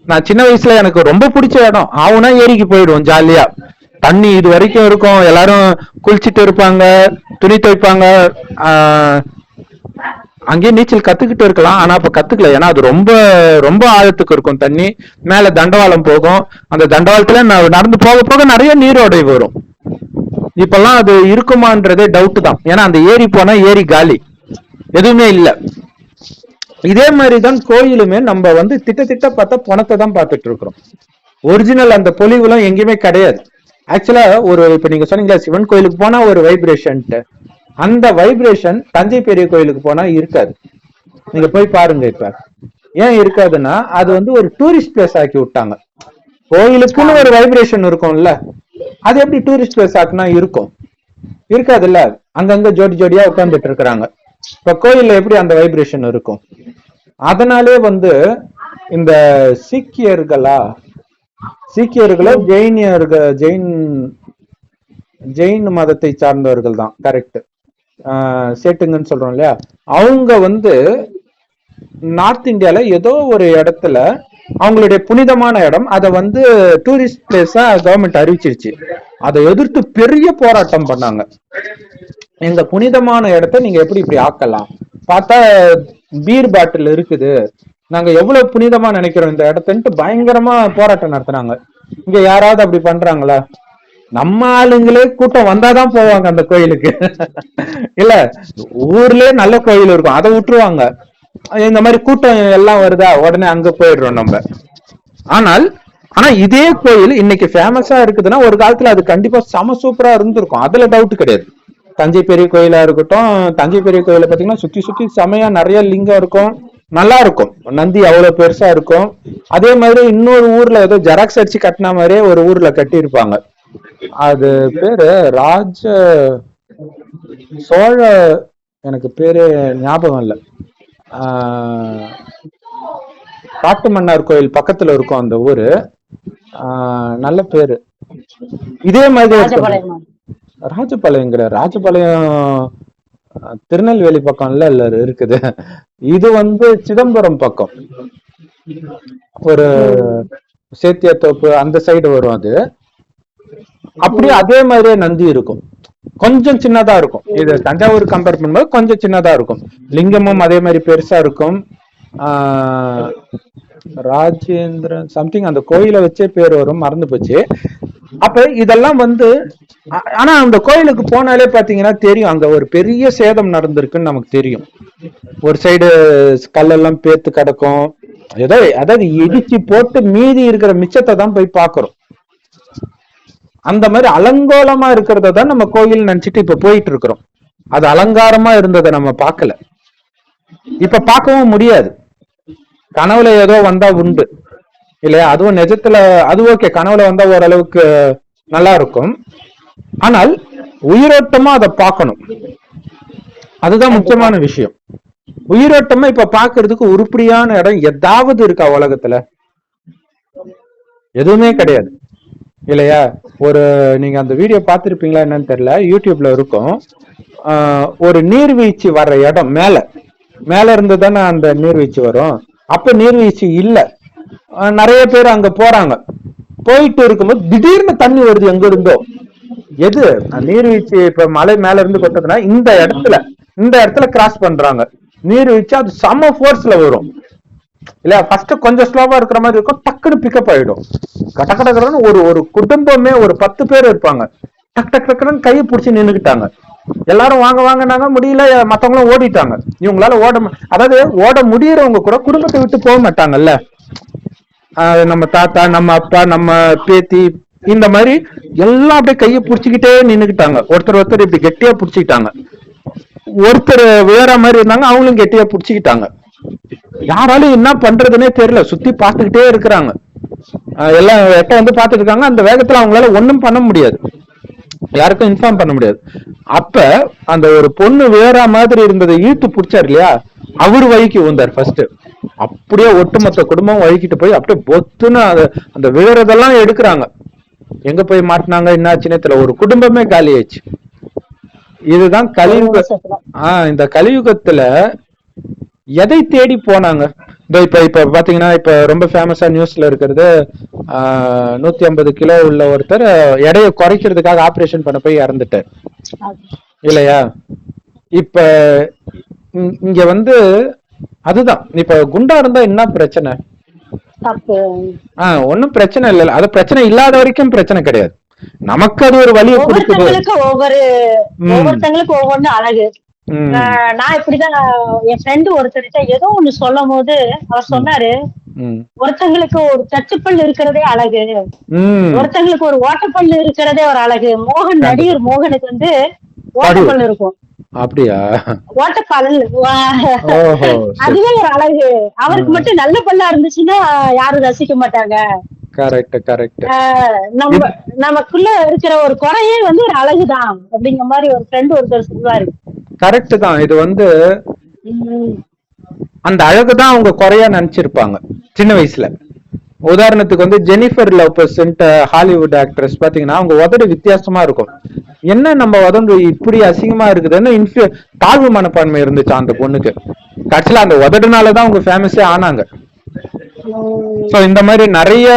[SPEAKER 1] நான் சின்ன வயசுல எனக்கு ரொம்ப பிடிச்ச இடம் ஆவுனா ஏரிக்கு போயிடுவோம், ஜாலியா தண்ணி இது வரைக்கும் இருக்கும், எல்லாரும் குளிச்சுட்டு இருப்பாங்க, துணி துவைப்பாங்க, அங்கேயே நீச்சல் கத்துக்கிட்டு இருக்கலாம். ஆனா அப்ப கத்துக்கல, ஏன்னா அது ரொம்ப ரொம்ப ஆழத்துக்கு இருக்கும் தண்ணி. மேல தண்டவாளம் போகும், அந்த தண்டவாளத்துல நடந்து போக போக நிறைய நீரோடை வரும். இப்பெல்லாம் அது இருக்குமான்றதே டவுட் தான், ஏன்னா அந்த ஏரி போனா ஏரி காலி, எதுவுமே இல்ல. இதே மாதிரிதான் கோயிலுமே நம்ம வந்து திட்ட பார்த்தா பணத்தை தான் பார்த்துட்டு இருக்கிறோம். ஒரிஜினல் அந்த பொலிவுலாம் எங்கேயுமே கிடையாது. ஆக்சுவலா ஒரு இப்ப நீங்க சொன்னீங்களா சிவன் கோயிலுக்கு போனா ஒரு வைப்ரேஷன், அந்த வைப்ரேஷன் தஞ்சை பெரிய கோயிலுக்கு போனா இருக்காது. நீங்க போய் பாருங்க. இப்ப ஏன் இருக்காதுன்னா அது வந்து ஒரு டூரிஸ்ட் பிளேஸ் ஆக்கி விட்டாங்க. கோயிலுக்குன்னு ஒரு வைப்ரேஷன் இருக்கும்ல, அது எப்படி டூரிஸ்ட் பிளேஸ் ஆக்குனா இருக்கும்? இருக்காதுல்ல. அங்கங்க ஜோடி ஜோடியா உட்கார்ந்துட்டு இருக்கிறாங்க. இப்ப கோயில்ல எப்படி அந்த வைப்ரேஷன் இருக்கும்? அதனாலே வந்து இந்த சீக்கியர்களோ ஜெயின் மதத்தை சார்ந்தவர்கள் தான், கரெக்ட், சேட்டுங்கன்னு சொல்றோம் இல்லையா, அவங்க வந்து நார்த் இந்தியால ஏதோ ஒரு இடத்துல அவங்களுடைய புனிதமான இடம், அதை வந்து டூரிஸ்ட் பிளேஸா கவர்மெண்ட் அறிவிச்சிருச்சு. அதை எதிர்த்து பெரிய போராட்டம் பண்ணாங்க. எங்க புனிதமான இடத்த நீங்க எப்படி இப்படி ஆக்கலாம், பார்த்தா பீர் பாட்டில் இருக்குது, நாங்க எவ்வளவு புனிதமா நினைக்கிறோம் இந்த இடத்துன்ட்டு பயங்கரமா போராட்டம் நடத்துனாங்க. இங்க யாராவது அப்படி பண்றாங்களா? நம்ம ஆளுங்களே கூட்டம் வந்தாதான் போவாங்க அந்த கோயிலுக்கு இல்ல. ஊர்லயே நல்ல கோயில் இருக்கும், அதை விட்டுருவாங்க. இந்த மாதிரி கூட்டம் எல்லாம் வருதா, உடனே அங்க போயிடுறோம் நம்ம. ஆனா இதே கோயில் இன்னைக்கு ஃபேமஸா இருக்குதுன்னா ஒரு காலத்துல அது கண்டிப்பா செம சூப்பரா இருந்திருக்கும், அதுல டவுட் கிடையாது. தஞ்சை பெரிய கோயிலா இருக்கட்டும், தஞ்சை பெரிய கோயில பாத்தீங்கன்னா சுத்தி செமையா நிறைய லிங்கம் இருக்கும், நல்லா இருக்கும். நந்தி அவ்வளவு பெருசா இருக்கும். அதே மாதிரி இன்னொரு ஊர்ல ஏதோ ஜெராக்ஸ் அடிச்சு கட்டின மாதிரியே ஒரு ஊர்ல கட்டி இருப்பாங்க. அது பேரு சோழ, எனக்கு பேரு ஞாபகம் இல்ல, காட்டு மன்னார் கோயில் பக்கத்துல இருக்கும் அந்த ஊரு, நல்ல பேரு. இதே மாதிரி ராஜபாளையம் திருநெல்வேலி பக்கம்ல இல்ல இருக்குது. இது வந்து சிதம்பரம் பக்கம், ஒரு சேத்தியத்தோப்பு அந்த சைடு வரும் அது. அப்படியே அதே மாதிரியே நந்தி இருக்கும், கொஞ்சம் சின்னதா இருக்கும். இது தஞ்சாவூர் கம்பேர் பண்ணும்போது கொஞ்சம் சின்னதா இருக்கும். லிங்கமும் அதே மாதிரி பெருசா இருக்கும். ராஜேந்திரன் சம்திங் அந்த கோயிலை வச்சே பேர் வரும், மறந்து போச்சு. அப்ப இதெல்லாம் வந்து, ஆனா அந்த கோயிலுக்கு போனாலே பாத்தீங்கன்னா தெரியும் அங்க ஒரு பெரிய சேதம் நடந்திருக்குன்னு நமக்கு தெரியும். ஒரு சைடு கல்லெல்லாம் பேத்து கிடக்கும், அதாவது இடிச்சு போட்டு மீதி இருக்கிற மிச்சத்தை தான் போய் பாக்குறோம். அந்த மாதிரி அலங்கோலமா இருக்கிறத தான் நம்ம கோயில் நினைச்சிட்டு இப்ப போயிட்டு இருக்கிறோம். அது அலங்காரமா இருந்ததை நம்ம பார்க்கல, இப்ப பார்க்கவும் முடியாது. கனவுல ஏதோ வந்தா உண்டு இல்லையா, அதுவும் நிஜத்துல அது ஓகே, கனவுல வந்தா ஓரளவுக்கு நல்லா இருக்கும். ஆனால் உயிரோட்டமா அதை பார்க்கணும், அதுதான் முக்கியமான விஷயம். உயிரோட்டமா இப்ப பாக்குறதுக்கு உருப்படியான இடம் ஏதாவது இருக்கா உலகத்துல? எதுவுமே கிடையாது இல்லையா. ஒரு நீங்க அந்த வீடியோ பார்த்திருப்பீங்களா என்னன்னு தெரியல, யூடியூப்ல இருக்கும். ஒரு நீர்வீழ்ச்சி வர்ற இடம் மேல மேல இருந்து தானே அந்த நீர்வீழ்ச்சி வரும். அப்ப நீர்வீழ்ச்சி இல்ல. நிறைய பேர் அங்க போறாங்க. போயிட்டு இருக்கும்போது திடீர்னு தண்ணி வருது எங்க இருந்தோ. எது நீர்வீழ்ச்சி இப்ப மலை மேல இருந்து கொட்டதுன்னா இந்த இடத்துல கிராஸ் பண்றாங்க. நீர்வீழ்ச்சி அது செம ஃபோர்ஸ்ல வரும் இல்ல. ஃபர்ஸ்ட் கொஞ்சம் ஸ்லோவா இருக்கிற மாதிரி இருக்கும், டக்குன்னு பிக்கப் ஆயிடும். கடக்கடன்னு ஒரு குடும்பமே ஒரு 10 பேர் இருப்பாங்க. டக் டக் டக்குன்னு கையை பிடிச்சி நின்னுக்கிட்டாங்க. எல்லாரும் வாங்க வாங்கினாங்க, முடியல, மத்தவங்களும் ஓடிட்டாங்க. இவங்களால அதாவது ஓட முடியறவங்க கூட குடும்பத்தை விட்டு போக மாட்டாங்கல்ல. நம்ம தாத்தா, நம்ம அப்பா, நம்ம பேத்தி, இந்த மாதிரி எல்லாம் அப்படியே கையை புடிச்சுக்கிட்டே நின்னுக்கிட்டாங்க. ஒருத்தர் இப்படி கெட்டியா புடிச்சுக்கிட்டாங்க. ஒருத்தர் வேற மாதிரி இருந்தாங்க, அவங்களும் கெட்டியா புடிச்சுக்கிட்டாங்க. யாராலும் என்ன பண்றதுன்னே தெரியல. சுத்தி பார்த்துக்கிட்டே இருக்கிறாங்க. எல்லாம் எட்ட வந்து பார்த்துட்டு இருக்காங்க. அந்த வேகத்துல அவங்களால ஒண்ணும் பண்ண முடியாது, யாருக்கும் இன்ஃபார்ம் பண்ண முடியாது. அப்ப அந்த ஒரு பொண்ணு வேற மாதிரி இருந்ததை இழுத்து பிடிச்சாரு இல்லையா, அவரு வழிக்கு வந்தார் ஃபர்ஸ்ட். அப்படியே ஒட்டுமொத்த குடும்பம் வழிக்கிட்டு போய் அப்படியே பொத்துன்னு அந்த விவரதெல்லாம் எடுக்கிறாங்க. எங்க போய் மாட்டினாங்க, என்னாச்சுன்னே தெரியல. ஒரு குடும்பமே காலி ஆயிடுச்சு. இதுதான் கலியுக. இந்த கலியுகத்துல எதை தேடி போனாங்க? இப்ப பாத்தீங்கன்னா, இப்ப ரொம்ப ஃபேமஸா நியூஸ்ல இருக்கிறது 150 கிலோ உள்ள ஒருத்தர் எடையை குறைக்கிறதுக்காக ஆபரேஷன் பண்ண போய் இறந்துட்டார் இல்லையா? இப்ப இங்க வந்து அதுதான், இப்ப குண்டா இருந்தா என்ன பிரச்சனை? ஒன்னும் பிரச்சனை இல்ல. அது பிரச்சனை இல்லாத வரைக்கும் பிரச்சனை கிடையாது. நமக்கு அது ஒரு வழியை கொடுக்குது.
[SPEAKER 2] ஒவ்வொருத்தங்களுக்கு ஒவ்வொன்னு அழகு. நான் இப்படிதான் என் ஃப்ரெண்டு ஒருத்தர்கிட்ட ஏதோ ஒண்ணு சொல்லும் போது அவர் சொன்னாரு, ஒருத்தங்களுக்கு ஒரு தச்சுப்பல் இருக்கிறதே அழகு, ஒருத்தங்களுக்கு ஒரு ஓட்டப்பல் இருக்கிறதே ஒரு அழகு. நடிகர் மோகனுக்கு வந்து ஓட்டப்பல் இருக்கும்.
[SPEAKER 1] அப்படியா?
[SPEAKER 2] ஓட்டப்பல் அதுவே ஒரு அழகு. அவருக்கு மட்டும் நல்ல பல்லா இருந்துச்சுன்னா யாரும் ரசிக்க மாட்டாங்க. நமக்குள்ள இருக்கிற ஒரு குறையே வந்து ஒரு அழகுதான் அப்படிங்கிற மாதிரி ஒரு ஃப்ரெண்ட் ஒருத்தர் சொல்லுவாரு.
[SPEAKER 1] கரெக்ட் தான். இது வந்து அந்த அழகுதான் அவங்க குறையா நினைச்சிருப்பாங்க சின்ன வயசுல. உதாரணத்துக்கு வந்து ஜெனிஃபர் லோபஸ் ஹாலிவுட் ஆக்ட்ரஸ் பாத்தீங்கன்னா, அவங்க உதடு வித்தியாசமா இருக்கும். என்ன நம்ம உதடு இப்படி அசிங்கமா இருக்குதுன்னு தாழ்வு மனப்பான்மை இருந்துச்சு அந்த பொண்ணுக்கு. கடைசியில அந்த உதடுனாலதான் அவங்க ஃபேமஸே ஆனாங்க. சோ இந்த மாதிரி நிறைய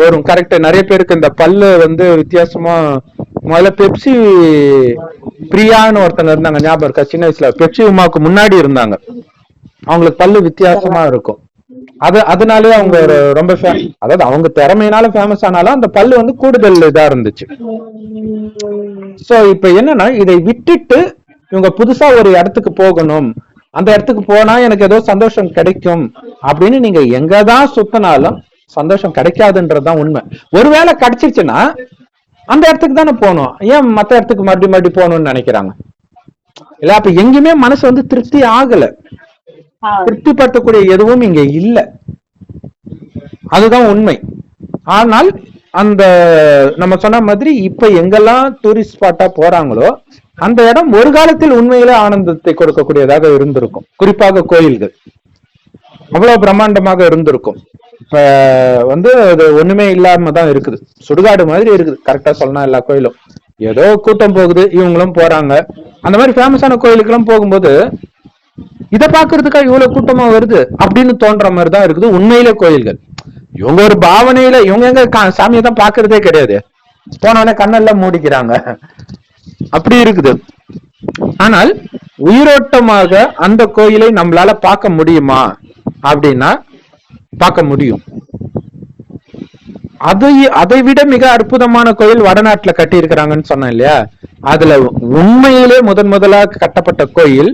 [SPEAKER 1] வரும். கரெக்ட். நிறைய பேருக்கு இந்த பல்லு வந்து வித்தியாசமா. முதல்ல பெப்சி பிரியான்னு ஒருத்தங்க இருந்தாங்க, ஞாபகம் இருக்கா? சின்ன வயசுல பெப்சி உமாவுக்கு முன்னாடி இருந்தாங்க. அவங்களுக்கு பல்லு வித்தியாசமா இருக்கும். அதனாலே அவங்க ரொம்ப அதாவது அவங்க திறமையினால ஃபேமஸ் ஆனாலும் அந்த பல்லு வந்து கூடுதல் இதா இருந்துச்சு. சோ இப்ப என்னன்னா, இதை விட்டுட்டு இவங்க புதுசா ஒரு இடத்துக்கு போகணும், அந்த இடத்துக்கு போனா எனக்கு ஏதோ சந்தோஷம் கிடைக்கும் அப்படின்னு நீங்க எங்கதான் சுத்தினாலும் சந்தோஷம் கிடைக்காதுன்றதுதான் உண்மை. ஒருவேளை கிடைச்சிருச்சுன்னா அந்த இடத்துக்கு தானே போகணும், ஏன் மத்த இடத்துக்கு மறுபடியும் போகணும்னு நினைக்கிறாங்க இல்ல? அப்ப எங்கேயுமே மனசு வந்து திருப்தி ஆகல. திருப்திப்படுத்தக்கூடிய எதுவும் இங்க இல்ல, அதுதான் உண்மை. ஆனால் அந்த நம்ம சொன்ன மாதிரி இப்ப எங்கெல்லாம் டூரிஸ்ட் ஸ்பாட்டா போறாங்களோ அந்த இடம் ஒரு காலத்தில் உண்மையிலே ஆனந்தத்தை கொடுக்கக்கூடியதாக இருந்திருக்கும். குறிப்பாக கோயில்கள் அவ்வளவு பிரம்மாண்டமாக இருந்திருக்கும். இப்ப வந்து அது ஒண்ணுமே இல்லாம தான் இருக்குது, சுடுகாடு மாதிரி இருக்குது. கரெக்டா சொல்லணும். எல்லா கோயிலும் ஏதோ கூட்டம் போகுது, இவங்களும் போறாங்க. அந்த மாதிரி ஃபேமஸான கோயிலுக்கு எல்லாம் போகும்போது இதை பாக்குறதுக்கா இவ்வளவு கூட்டமா வருது அப்படின்னு தோன்ற மாதிரிதான் இருக்குது உண்மையிலே கோயில்கள். இவங்க ஒரு பாவனையில இவங்க எங்க சாமியை தான் பாக்குறதே கிடையாது, போனவனே கண்ணெல்லாம் மூடிக்கிறாங்க, அப்படி இருக்குது. ஆனால் உயிரோட்டமாக அந்த கோயிலை நம்மளால பார்க்க முடியுமா அப்படின்னா பார்க்க முடியும். அதை விட மிக அற்புதமான கோயில் வடநாட்டுல கட்டி இருக்கிறாங்கன்னு சொன்னேன் இல்லையா? அதுல உண்மையிலே முதலாக கட்டப்பட்ட கோயில்,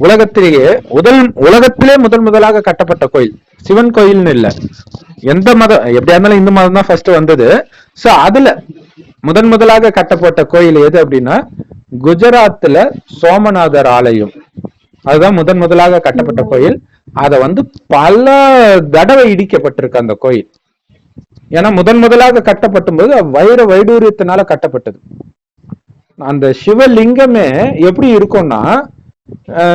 [SPEAKER 1] உலகத்திலே முதலாக கட்டப்பட்ட கோயில் சிவன் கோயில்னு இல்ல, எந்த மதம் எப்படியா இருந்தாலும் இந்து மதம் தான் ஃபர்ஸ்ட் வந்தது. சோ அதுல முதலாக கட்டப்பட்ட கோயில் எது அப்படின்னா குஜராத்ல சோமநாதர் ஆலயம். அதுதான் முதலாக கட்டப்பட்ட கோயில். அத வந்து பல தடவை இடிக்கப்பட்டிருக்கு அந்த கோயில். ஏன்னா முதலாக கட்டப்படும் போது வைர வைடூரியத்தினால கட்டப்பட்டது. அந்த சிவலிங்கமே எப்படி இருக்கும்னா,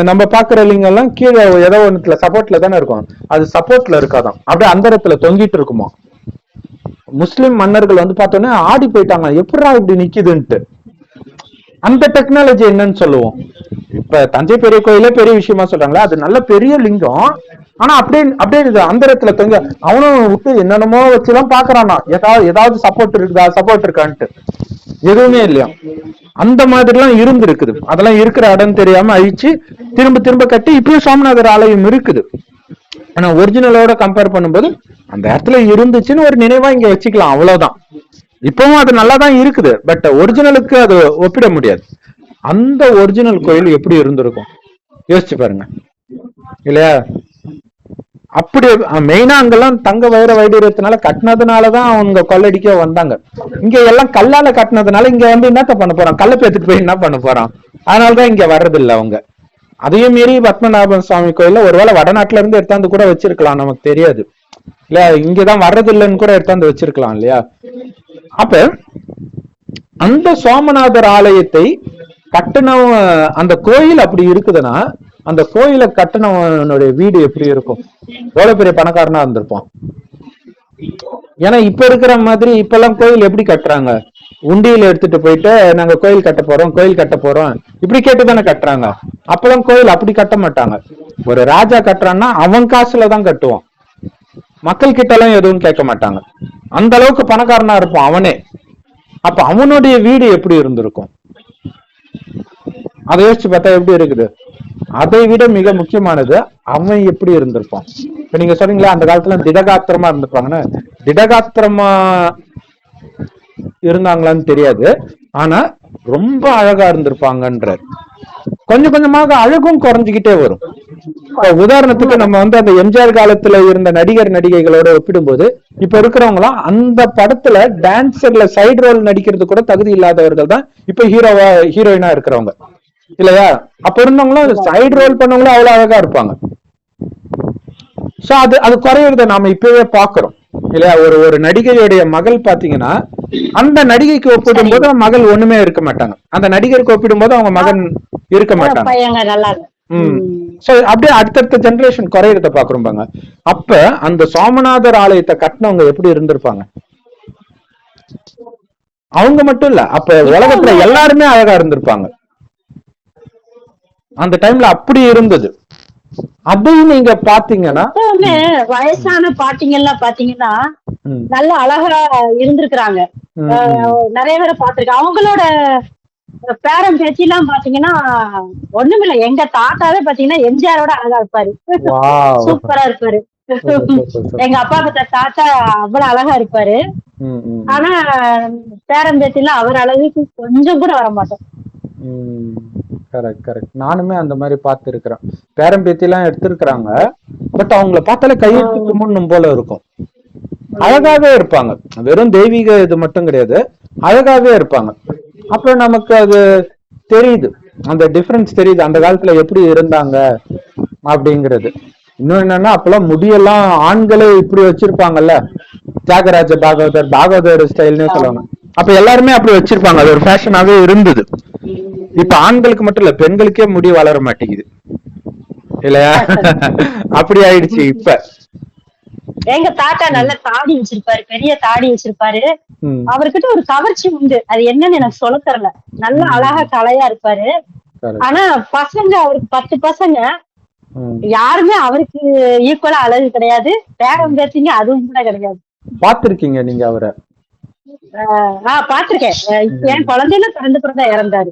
[SPEAKER 1] நம்ம பாக்குற லிங்கம் எல்லாம் கீழே ஏதோ ஒண்ணுல சப்போர்ட்ல தானே இருக்கும், அது சப்போர்ட்ல இருக்காதான், அப்படியே அந்தரத்துல தொங்கிட்டு இருக்குமா. முஸ்லிம் மன்னர்கள் வந்து பார்த்தோன்னே ஆடி போயிட்டாங்க, எப்படா இப்படி நிக்குதுன்ட்டு. அந்த டெக்னாலஜி என்னன்னு சொல்லுவோம். இப்ப தஞ்சை பெரிய கோயிலே பெரிய விஷயமா சொல்றாங்களா, அது நல்ல பெரிய லிங்கம். ஆனா அப்படியே இது அந்த இடத்துல தொங்க அவனும் விட்டு என்னென்னமோ வச்சுதான் பாக்குறானா, ஏதாவது சப்போர்ட் இருக்கான்ட்டு. எதுவுமே இல்லையா. அந்த மாதிரி எல்லாம் இருந்திருக்குது. அதெல்லாம் இருக்கிற இடம் தெரியாம அழிச்சு திரும்ப கட்டி இப்பயும் சோமநாதர் ஆலயம் இருக்குது. ஆனா ஒரிஜினலோட கம்பேர் பண்ணும்போது அந்த இடத்துல இருந்துச்சுன்னு ஒரு நினைவா இங்க வச்சுக்கலாம், அவ்வளவுதான். இப்பவும் அது நல்லாதான் இருக்குது. பட் ஒரிஜினலுக்கு அது ஒப்பிட முடியாது. அந்த ஒரிஜினல் கோயில் எப்படி இருந்திருக்கும் யோசிச்சு பாருங்க இல்லையா. அப்படி மெயினா அங்கெல்லாம் தங்க வைர வைடூரியத்தினால கட்டினதுனாலதான் அவங்க கொள்ளடிக்க வந்தாங்க. இங்க எல்லாம் கல்லால கட்டினதுனால இங்க வந்து என்னத்த பண்ண போறான், கல்ல பேத்துக்கு போய் என்ன பண்ண போறான். அதனாலதான் இங்க வர்றது இல்லை அவங்க. அதையும் மீறி பத்மநாபன் சுவாமி கோயில்ல ஒருவேளை வடநாட்டுல இருந்து எடுத்தாந்து கூட வச்சிருக்கலாம், நமக்கு தெரியாது இல்ல. இங்கதான் வர்றது இல்லைன்னு கூட எடுத்தாந்து வச்சிருக்கலாம் இல்லையா. அப்ப அந்த சோமநாதர் ஆலயத்தை கட்டினவன், அந்த கோயில் அப்படி இருக்குதுன்னா அந்த கோயிலை கட்டினவனுடைய வீடு எப்படி இருக்கும், எவ்வளவு பெரிய பணக்காரனா இருந்திருப்பான். ஏன்னா இப்ப இருக்கிற மாதிரி இப்ப எல்லாம் கோயில் எப்படி கட்டுறாங்க, உண்டியில எடுத்துட்டு போயிட்டு நாங்க கோயில் கட்ட போறோம் இப்படி கேட்டுதானே கட்டுறாங்க. அப்பெல்லாம் கோயில் அப்படி கட்ட மாட்டாங்க. ஒரு ராஜா கட்டுறான்னா அவன் காசுலதான் கட்டுவான், மக்கள் கிட்ட எல்லாம் எதுவும் கேட்க மாட்டாங்க. அந்த அளவுக்கு பணக்காரனா இருப்பான் அவனே. அப்ப அவனுடைய வீடு எப்படி இருந்திருக்கும் அதை யோசிச்சு பார்த்தா எப்படி இருக்குது. அதை விட மிக முக்கியமானது அவன் எப்படி இருந்திருப்பான். இப்ப நீங்க சொன்னீங்களா அந்த காலத்துல திடகாத்திரமா இருந்திருப்பாங்கன்னு, திடகாத்திரமா இருந்தாங்களான்னு தெரியாது, ஆனா ரொம்ப அழகா இருந்திருப்பாங்கன்ற. கொஞ்சம் கொஞ்சமாக அழகும் குறைஞ்சுக்கிட்டே வரும். உதாரணத்துக்கு நம்ம வந்து அந்த எம்ஜிஆர் காலத்துல இருந்த நடிகைகளோட ஒப்பிடும்போது இப்ப இருக்கிறவங்களாம் அந்த படத்துல டான்சர்ல சைடு ரோல் நடிக்கிறது கூட தகுதி இல்லாதவர்கள் தான் இப்ப ஹீரோயினா இருக்கிறவங்க இல்லையா. அப்ப இருந்தவங்களும் சைடு ரோல் பண்ணவங்களும் அவ்வளவு அழகா இருப்பாங்க. சோ அது குறையறத நாம இப்பவே பாக்குறோம் இல்லையா. ஒரு நடிகையுடைய மகள் பாத்தீங்கன்னா அந்த நடிகைக்கு ஒப்பிடும் போது மகள் ஒண்ணுமே இருக்க மாட்டாங்க, அந்த நடிகருக்கு ஒப்பிடும் போது அவங்க மகன் இருக்க மாட்டாங்க. அப்படியே அடுத்தடுத்த ஜெனரேஷன் குறையறத பாக்குறோம் பாங்க. அப்ப அந்த சோமநாதர் ஆலயத்தை கட்டினவங்க எப்படி இருந்திருப்பாங்க. அவங்க மட்டும் இல்ல, அப்ப உலகத்துல எல்லாருமே அழகா இருந்திருப்பாங்க. அந்த டைம்ல அப்படி இருந்தது. அதையும் நீங்க பாத்தீங்கன்னா
[SPEAKER 2] வயசான பாட்டிங்கெல்லாம் பாத்தீங்கன்னா நல்ல அழகா இருந்திருக்கிறாங்க. நிறைய பேரை பாத்திருக்கேன். அவங்களோட பேரன் பேச்சு எல்லாம் பாத்தீங்கன்னா ஒண்ணுமில்ல, எங்க தாத்தாவே பாத்தீங்கன்னா எம்ஜிஆரோட அழகா இருப்பாரு, சூப்பரா இருப்பாரு. எங்க அப்பா பத்த தாத்தா அவ்வளவு அழகா இருப்பாரு. ஆனா பேரன் பேச்சுல அவர் அளவுக்கு கொஞ்சம் கூட வர மாட்டோம்.
[SPEAKER 1] கரெக்ட். நானுமே அந்த மாதிரி பார்த்து இருக்கிறேன். பேரம்பேத்தி எல்லாம் எடுத்திருக்கிறாங்க. பட் அவங்கள பார்த்தாலே கையெழுத்துக்கு முன்னும் போல இருக்கும். அழகாவே இருப்பாங்க. வெறும் தெய்வீக இது மட்டும் கிடையாது, அழகாவே இருப்பாங்க. அப்புறம் நமக்கு அது தெரியுது, அந்த டிஃபரன்ஸ் தெரியுது, அந்த காலத்துல எப்படி இருந்தாங்க அப்படிங்கிறது. இன்னும் என்னன்னா அப்பெல்லாம் முடியெல்லாம் ஆண்களே இப்படி வச்சிருப்பாங்கல்ல, தியாகராஜ பாகவதர் ஸ்டைல்னே சொல்லுவாங்க. அப்ப எல்லாருமே அப்படி வச்சிருப்பாங்க, அது ஒரு ஃபேஷனாவே இருந்தது. இப்ப ஆண்களுக்கு மட்டும் இல்ல, பெண்களுக்கே முடி வளர மாட்டேங்குது இல்லையா. அப்படி ஆயிடுச்சு இப்ப.
[SPEAKER 2] எங்க தாத்தா நல்ல தாடி வச்சிருப்பாரு, பெரிய தாடி வச்சிருப்பாரு. அவர்கிட்ட ஒரு கவர்ச்சி உண்டு, அது என்னன்னு எனக்கு சொல்ல தெரியல. நல்ல அழகா கலையா இருப்பாரு. ஆனா பசங்க, அவருக்கு 10 பசங்க, யாருமே அவருக்கு ஈக்குவலா அழகு கிடையாது. பேரம் பேசிங்க அதுவும் கூட கிடையாது.
[SPEAKER 1] பாத்திருக்கீங்க நீங்க அவரை?
[SPEAKER 2] பாத்திருக்கேன். என் குழந்தையில பிறந்த பிறந்தா இறந்தாரு.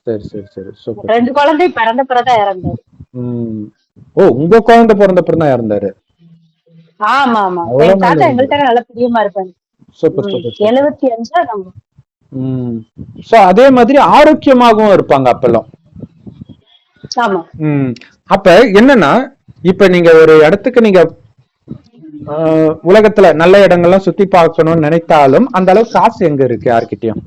[SPEAKER 1] சரி.
[SPEAKER 2] 2 குழந்தை பிறந்த பிறந்தா இறந்தாரு.
[SPEAKER 1] ஓ, உங்க குழந்தை பிறந்த பிறந்தா இறந்தாரு?
[SPEAKER 2] ஆமா. என் தாத்தா எங்கள்கிட்ட நல்ல பிரியமா இருப்பாரு. 75
[SPEAKER 1] சோ அதே மாதிரி ஆரோக்கியமாகவும் இருப்பாங்க அப்பெல்லாம்.
[SPEAKER 2] ஆமா.
[SPEAKER 1] அப்ப என்னன்னா, இப்ப நீங்க ஒரு இடத்துக்கு நீங்க உலகத்துல நல்ல இடங்கள்லாம் சுத்தி பார்க்கணும்னு நினைத்தாலும் அந்த அளவு காசு எங்க இருக்கு யார்கிட்டயும்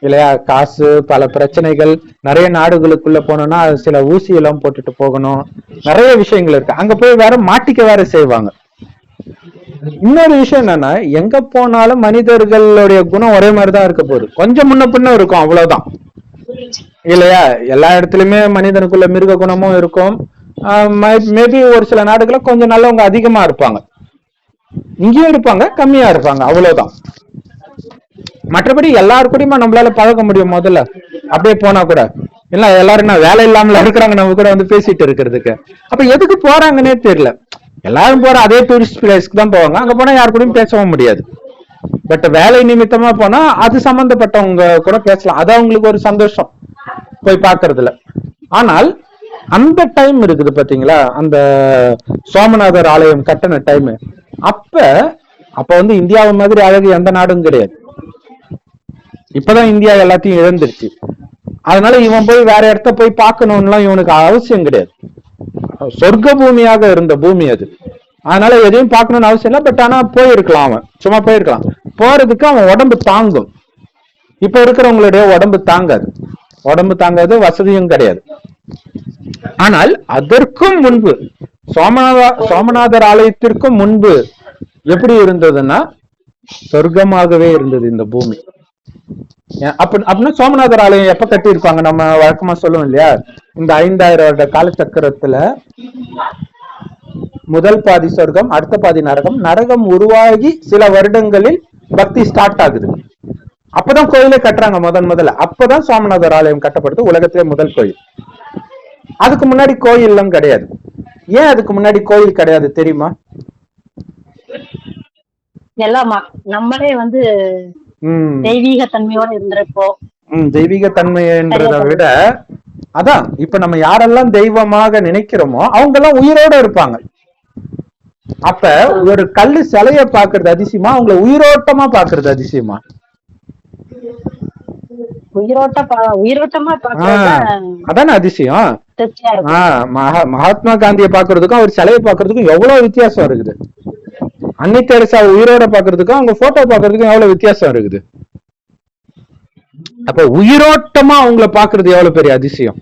[SPEAKER 1] இல்லையா. காசு, பல பிரச்சனைகள், நிறைய நாடுகளுக்குள்ள போனோம்னா சில ஊசி எல்லாம் போட்டுட்டு போகணும், நிறைய விஷயங்கள் இருக்கு. அங்க போய் வேற மாட்டிக்க வேற செய்வாங்க. இன்னொரு விஷயம் என்னன்னா, எங்க போனாலும் மனிதர்களுடைய குணம் ஒரே மாதிரிதான் இருக்க போகுது, கொஞ்சம் முன்ன பின்ன இருக்கும், அவ்வளவுதான் இல்லையா. எல்லா இடத்துலயுமே மனிதனுக்குள்ள மிருக குணமும் இருக்கும். மேபி ஒரு சில நாடுகள கொஞ்சம் நல்லவங்க அதிகமா இருப்பாங்க, இங்கேயும் இருப்பாங்க, கம்மியா இருப்பாங்க, அவ்வளவுதான். மற்றபடி எல்லாரு கூடயுமா நம்மளால பழக முடியும் முதல்ல அப்படியே போனா கூட? இல்ல எல்லாரும் என்ன வேலை இல்லாமல இருக்கிறாங்க நம்ம கூட வந்து பேசிட்டு இருக்கிறதுக்கு? அப்ப எதுக்கு போறாங்கன்னே தெரியல. எல்லாரும் போற அதே டூரிஸ்ட் பிளேஸ்க்கு தான் போவாங்க, அங்க போனா யாரு கூடயும் பேசவும் முடியாது. பட் வேலை நிமித்தமா போனா அது சம்பந்தப்பட்டவங்க கூட பேசலாம், அது அவங்களுக்கு ஒரு சந்தோஷம் போய் பாக்குறதுல. ஆனால் அந்த டைம் இருக்குது பாத்தீங்களா, அந்த சோமநாதர் ஆலயம் கட்டண டைம், அப்ப அப்ப வந்து இந்தியாவை மாதிரி அழகு எந்த நாடும் கிடையாது. இப்பதான் இந்தியா எல்லாத்தையும் இழந்துருச்சு. அதனால இவன் போய் வேற இடத்த போய் பார்க்கணும்லாம் இவனுக்கு அவசியம் கிடையாது. சொர்க்க பூமியாக இருந்த பூமி அது, அதனால எதையும் பார்க்கணும்னு அவசியம் இல்லை. பட் ஆனா போயிருக்கலாம், அவன் சும்மா போயிருக்கலாம். போறதுக்கு அவன் உடம்பு தாங்கும். இப்ப இருக்கிறவங்களுடைய உடம்பு தாங்காது, வசதியும் கிடையாது. ஆனால் அதற்கும் முன்பு சோமநாதர் ஆலயத்திற்கும் முன்பு எப்படி இருந்ததுன்னா சொர்க்கமாகவே இருந்தது இந்த பூமி. அப்படின்னா சோமநாதர் ஆலயம் எப்ப கட்டி இருப்பாங்க? நம்ம வழக்கமா சொல்லுவோம் இல்லையா, இந்த 5000 வருட காலச்சக்கரத்துல முதல் பாதி சொர்க்கம், அடுத்த பாதி நரகம். நரகம் உருவாகி சில வருடங்களில் பக்தி ஸ்டார்ட் ஆகுது. அப்பதான் கோயிலே கட்டுறாங்க முதல்ல. அப்பதான் சோமநாதர் ஆலயம் கட்டப்படுது, உலகத்திலே முதல் கோயில். அதுக்கு முன்னாடி கோயில் எல்லாம் கிடையாது. ஏன் அதுக்கு முன்னாடி கோயில் கிடையாது தெரியுமா?
[SPEAKER 2] எல்லாம் நம்மளே வந்து தெய்வீக தன்மையோட இருந்திருப்போம்.
[SPEAKER 1] தெய்வீக தன்மைன்றதை விட அதான் இப்ப நம்ம யாரெல்லாம் தெய்வமாக நினைக்கிறோமோ அவங்க எல்லாம் உயிரோட இருப்பாங்க. அப்ப ஒரு கல்லு சிலைய பாக்குறது அதிசயமா, அவங்களை உயிரோட்டமா பாக்குறது அதிசயமா? அதான அதிசயம். மகாத்மா காந்தியை பாக்குறதுக்கும் அவர் சிலையை பாக்குறதுக்கும் எவ்வளவு வித்தியாசம் இருக்குது. அன்னை தெரசா உயிரோட பாக்குறதுக்கும் அவங்க போட்டோ பாக்குறதுக்கும் எவ்வளவு வித்தியாசம் இருக்குது. அப்ப உயிரோட்டமா அவங்கள பாக்குறது எவ்வளவு பெரிய அதிசயம்.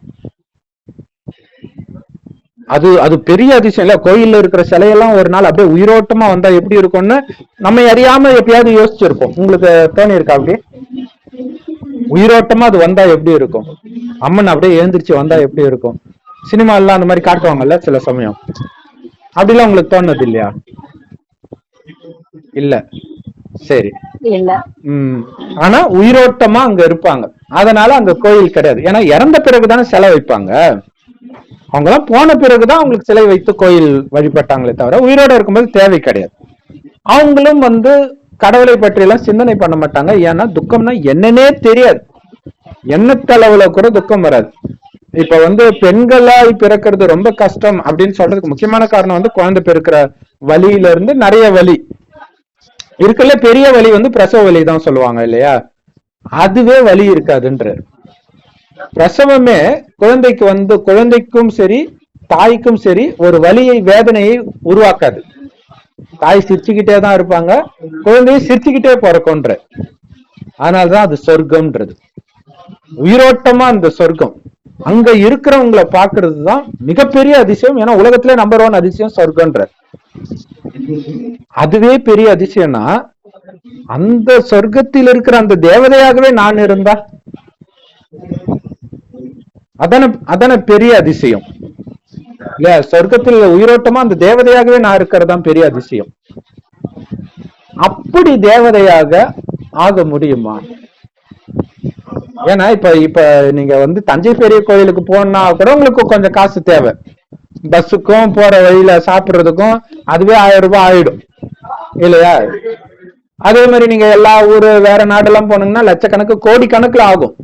[SPEAKER 1] அது பெரிய அதிசயம் இல்ல? கோயில்ல இருக்கிற சிலையெல்லாம் ஒரு நாள் அப்படியே உயிரோட்டமா வந்தா எப்படி இருக்கும்னு நம்ம அறியாம எப்பயாவது யோசிச்சிருப்போம். உங்களுக்கு தோணி இருக்கா அப்படி? உயிரோட்டமா அது வந்தா எப்படி இருக்கும்? அம்மன் அப்படியே எழுந்திருச்சு வந்தா எப்படி இருக்கும்? சினிமா எல்லாம் அந்த மாதிரி காட்டுவாங்கல்ல சில சமயம். அப்படிலாம் உங்களுக்கு தோணுது இல்லையா? இல்ல, சரி. ஆனா உயிரோட்டமா அங்க இருப்பாங்க. அதனால அங்க கோயில் கிடையாது. ஏன்னா இறந்த பிறகுதானே சிலை வைப்பாங்க. அவங்க எல்லாம் போன பிறகுதான் அவங்களுக்கு சிலை வைத்து கோயில் வழிபட்டாங்களே தவிர உயிரோட இருக்கும்போது தேவை கிடையாது. அவங்களும் வந்து கடவுளை பற்றி எல்லாம் சிந்தனை பண்ண மாட்டாங்க. ஏன்னா துக்கம்னா என்னன்னே தெரியாது. எண்ணத்தளவுல கூட துக்கம் வராது. இப்ப வந்து பெண்களாய் பிறக்கிறது ரொம்ப கஷ்டம் அப்படின்னு சொல்றதுக்கு முக்கியமான காரணம் வந்து குழந்தை பிறக்கிற வலியில இருந்து நிறைய வலி இருக்குல்ல. பெரிய வலி வந்து பிரசவ வலி தான் சொல்லுவாங்க இல்லையா? அதுவே வலி இருக்காதுன்ற. பிரசவமே குழந்தைக்கு வந்து குழந்தைக்கும் சரி தாய்க்கும் சரி ஒரு வலியை வேதனையை உருவாக்காது. தாய் சிரிச்சுக்கிட்டே தான் இருப்பாங்க, குழந்தையை சிரிச்சுக்கிட்டே பிறக்கும்ன்ற. அதனாலதான் அது சொர்க்கம்ன்றது. உயிரோட்டமா அந்த சொர்க்கம் அங்க இருக்கிறவங்களை பாக்குறது தான் மிகப்பெரிய அதிசயம். ஏன்னா உலகத்திலே நம்பர் 1 அதிசயம் சொர்க்கம்ன்ற. அதுவே பெரிய அதிசயம்னா அந்த சொர்க்கத்தில் இருக்கிற அந்த தேவதையாகவே நான் இருந்தா அதான பெரிய அதிசயம் இல்லையா? சொர்க்கத்தில் உயிரோட்டமா அந்த தேவதையாகவே நான் இருக்கிறதா பெரிய அதிசயம். அப்படி தேவதையாக ஆக முடியுமா? ஏன்னா இப்ப நீங்க வந்து தஞ்சை பெரிய கோயிலுக்கு போனா கூட உங்களுக்கு கொஞ்சம் காசு தேவை. பஸ்ஸுக்கும் போற வழியில சாப்பிடுறதுக்கும் அதுவே 1000 ரூபாய் ஆயிடும் இல்லையா? அதே மாதிரி நீங்க எல்லா ஊரு வேற நாடெல்லாம் போனீங்கன்னா லட்சக்கணக்கு கோடி கணக்குல ஆகும்.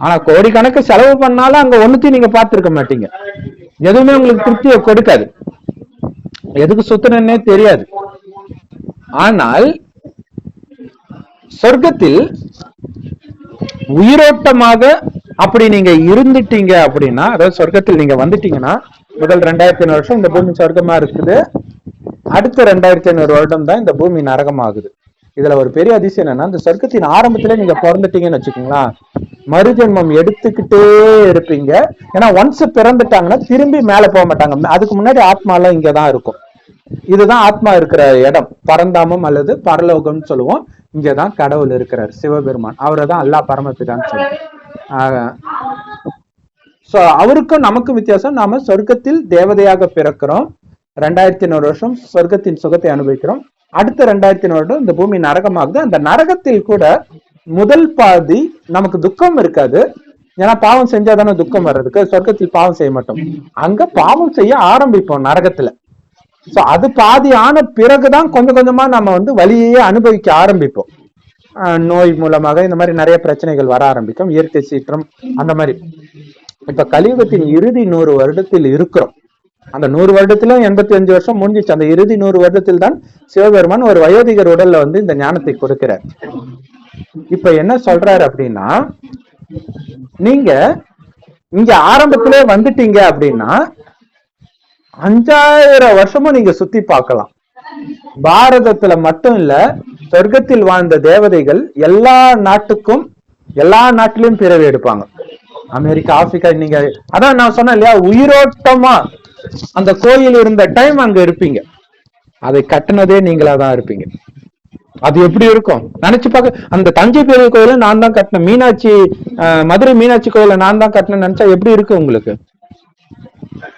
[SPEAKER 1] ஆனா கோடி கணக்கு செலவு பண்ணாலும் அங்க ஒண்ணுத்தையும் நீங்க பார்த்திருக்க மாட்டீங்க. எதுவுமே உங்களுக்கு திருப்தியை கொடுக்காது, எதுக்கு சுத்தனே தெரியாது. ஆனால் சொர்க்கத்தில் உயிரோட்டமாக அப்படி நீங்க இருந்துட்டீங்க அப்படின்னா, அதாவது சொர்க்கத்தில் நீங்க வந்துட்டீங்கன்னா, முதல் 2500 வருஷம் இந்த பூமி சொர்க்கமா இருக்குது. அடுத்த 2500 வருடம் தான் இந்த பூமி நரகமாகுது. இதுல ஒரு பெரிய அதிசயம் என்னன்னா, இந்த சொர்க்கத்தின் ஆரம்பத்திலே நீங்க பிறந்துட்டீங்கன்னு வச்சுக்கோங்களா, மறுஜென்மம் எடுத்துக்கிட்டே இருப்பீங்க. ஏன்னா ஒன்ஸ் பிறந்துட்டாங்கன்னா திரும்பி மேல போக மாட்டாங்க. அதுக்கு முன்னாடி ஆத்மா எல்லாம் இங்கதான் இருக்கும். இதுதான் ஆத்மா இருக்கிற இடம், பரந்தாமம் அல்லது பரலோகம்னு சொல்லுவோம். இங்கதான் கடவுள் இருக்கிறார், சிவபெருமான். அவரை தான் அல்லாஹ் பரமபிதான்னு சொல்லுவோம். சோ அவருக்கும் நமக்கும் வித்தியாசம். நாம சொர்க்கத்தில் தேவதையாக பிறக்கிறோம், 2500 வருஷம் சொர்க்கத்தின் சுகத்தை அனுபவிக்கிறோம். அடுத்த 2500 வருடம் இந்த பூமி நரகமாகுது. அந்த நரகத்தில் கூட முதல் பாதி நமக்கு துக்கம் இருக்காது, ஏன்னா பாவம் செஞ்சாதானே துக்கம் வர்றதுக்கு. சொர்க்கத்தில் பாவம் செய்ய மாட்டோம், அங்க பாவம் செய்ய ஆரம்பிப்போம் நரகத்துல. சோ அது பாதி ஆன பிறகுதான் கொஞ்சம் கொஞ்சமா நம்ம வந்து வலியையே அனுபவிக்க ஆரம்பிப்போம். நோய் மூலமாக இந்த மாதிரி நிறைய பிரச்சனைகள் வர ஆரம்பிக்கும், இயற்கை சீற்றம் அந்த மாதிரி. இப்ப கலியுகத்தின் இறுதி 100 வருடத்தில் இருக்கிறோம். அந்த 100 வருடத்துல 85 வருஷம் முடிஞ்சிச்சு. அந்த இறுதி 100 வருடத்தில் தான் சிவபெருமான் ஒரு வயோதிகர் உடல்ல வந்து இந்த ஞானத்தை கொடுக்கிறார். இப்ப என்ன சொல்றாரு அப்படின்னா, நீங்க இங்க ஆரம்பத்திலே வந்துட்டீங்க அப்படின்னா 5000 வருஷமும் நீங்க சுத்தி பார்க்கலாம். பாரதத்துல மட்டும் இல்ல, சொர்க்கத்தில் வாழ்ந்த தேவதைகள் எல்லா நாட்டுக்கும் எல்லா நாட்டிலும் பிறவி எடுப்பாங்க. அமெரிக்கா, ஆப்பிரிக்கா, நீங்க அதான் நான் சொன்னேன் இல்லையா, உயிரோட்டமா அந்த கோயில் இருந்த டைம் அங்க இருப்பீங்க. அதை கட்டினதே நீங்களாதான் இருப்பீங்க. அது எப்படி இருக்கும் நினைச்சு பார்க்க. அந்த தஞ்சை பெரிய கோயில நான் தான் கட்டினேன், மீனாட்சி மதுரை மீனாட்சி கோயில நான் தான் கட்டினேன்னு நினைச்சா எப்படி இருக்கு உங்களுக்கு?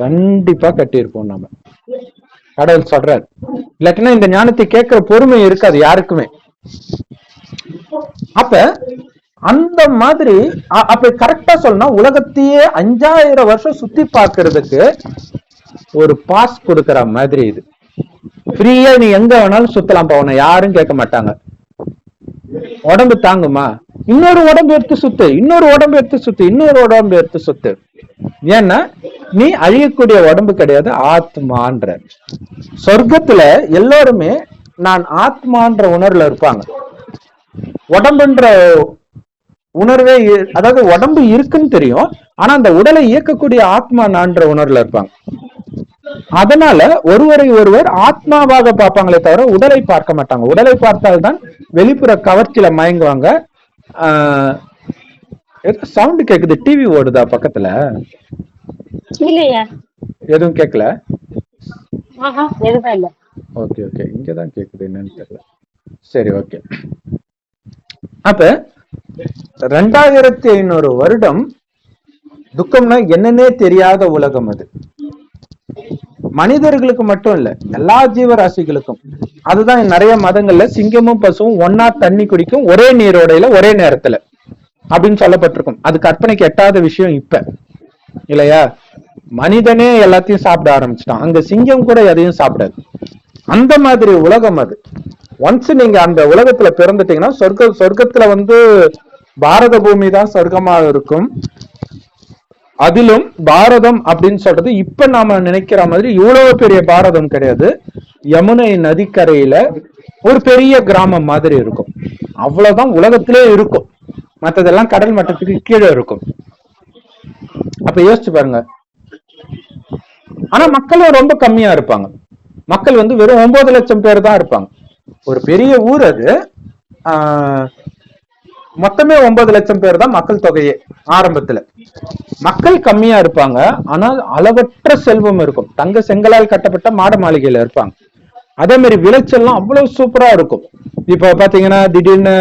[SPEAKER 1] கண்டிப்பா கட்டியிருப்போம் நாம. கடவுள் சொல்றாரு. இல்லாட்டினா இந்த ஞானத்தை கேட்கிற பொறுமை இருக்காது யாருக்குமே. அப்ப அந்த மாதிரி அப்ப கரெக்டா சொல்லணும்னா, உலகத்தையே 5000 வருஷம் சுத்தி பார்க்கறதுக்கு ஒரு பாஸ் கொடுக்கற மாதிரி இது. ஃப்ரீயா நீ எங்க வேணாலும் சுத்தலாம், போன யாரும் கேட்க மாட்டாங்க. உடம்பு தாங்குமா? இன்னொரு உடம்பு எடுத்து சுத்து, இன்னொரு உடம்பு எடுத்து சுத்து, இன்னொரு உடம்பு எடுத்து சுத்து. ஏன்னா நீ அழியக்கூடிய உடம்பு கிடையாது, ஆத்மான்ற. சொர்க்கத்துல எல்லாருமே நான் ஆத்மான்ற உணர்வுல இருப்பாங்க. உடம்புன்ற உணர்வே, அதாவது உடம்பு இருக்குன்னு தெரியும், ஆனா அந்த உடலை இயக்கக்கூடிய ஆத்மா நான்ற உணர்வுல இருப்பாங்க. அதனால ஒருவரை ஒருவர் ஆத்மாவாக பார்ப்பாங்களே தவிர உடலை பார்க்க மாட்டாங்க. உடலை பார்த்தால்தான் வெளிப்புற கவர்ச்சியில மயங்குவாங்க. சவுண்ட் கேக்குது, டிவி ஓடுதா பக்கத்துல? எதுவும் கேட்கல? ஓகே ஓகே, இங்கதான் கேக்குது, என்னன்னு தெரியல. சரி ஓகே. அப்ப 2500 வருடம் துக்கம்னா என்னன்னே தெரியாத உலகம் அது. மனிதர்களுக்கு மட்டும் இல்ல, எல்லா ஜீவராசிகளுக்கும். அதுதான் நிறைய மதங்கள்ல சிங்கமும் பசுவும் ஒன்னா தண்ணி குடிக்கும் ஒரே நீரோடையில ஒரே நேரத்துல அப்படின்னு சொல்லப்பட்டிருக்கும். அது கற்பனைக்கு எட்டாத விஷயம் இப்ப இல்லையா? மனிதனே எல்லாத்தையும் சாப்பிட ஆரம்பிச்சிட்டான், அங்க சிங்கம் கூட எதையும் சாப்பிடாது. அந்த மாதிரி உலகம் அது. ஒன்ஸ் நீங்க அந்த உலகத்துல பிறந்துட்டீங்கன்னா சொர்க்கத்துல வந்து பாரத பூமி தான் சொர்க்கமா இருக்கும். அதிலும் பாரதம் அப்படின்னு சொல்றது இப்ப நாம நினைக்கிற மாதிரி இவ்வளவு பெரிய பாரதம் கிடையாது. யமுனை நதிக்கரையில ஒரு பெரிய கிராமம் மாதிரி இருக்கும், அவ்வளவுதான் உலகத்திலே இருக்கும். மற்றதெல்லாம் கடல் மட்டத்துக்கு கீழே இருக்கும். அப்ப யோசிச்சு பாருங்க. ஆனா மக்களும் ரொம்ப கம்மியா இருப்பாங்க. மக்கள் வந்து வெறும் 9 லட்சம் பேர் தான் இருப்பாங்க. ஒரு பெரிய ஊர் அது. மொத்தமே 9 லட்சம் பேர் தான் மக்கள் தொகையே. ஆரம்பத்துல மக்கள் கம்மியா இருப்பாங்க, ஆனால் அளவற்ற செல்வம் இருக்கும். தங்க செங்கலால் கட்டப்பட்ட மாட மாளிகையில இருப்பாங்க. அதே மாதிரி விளைச்சல்லாம் அவ்வளவு சூப்பரா இருக்கும். இப்ப பாத்தீங்கன்னா திடீர்னு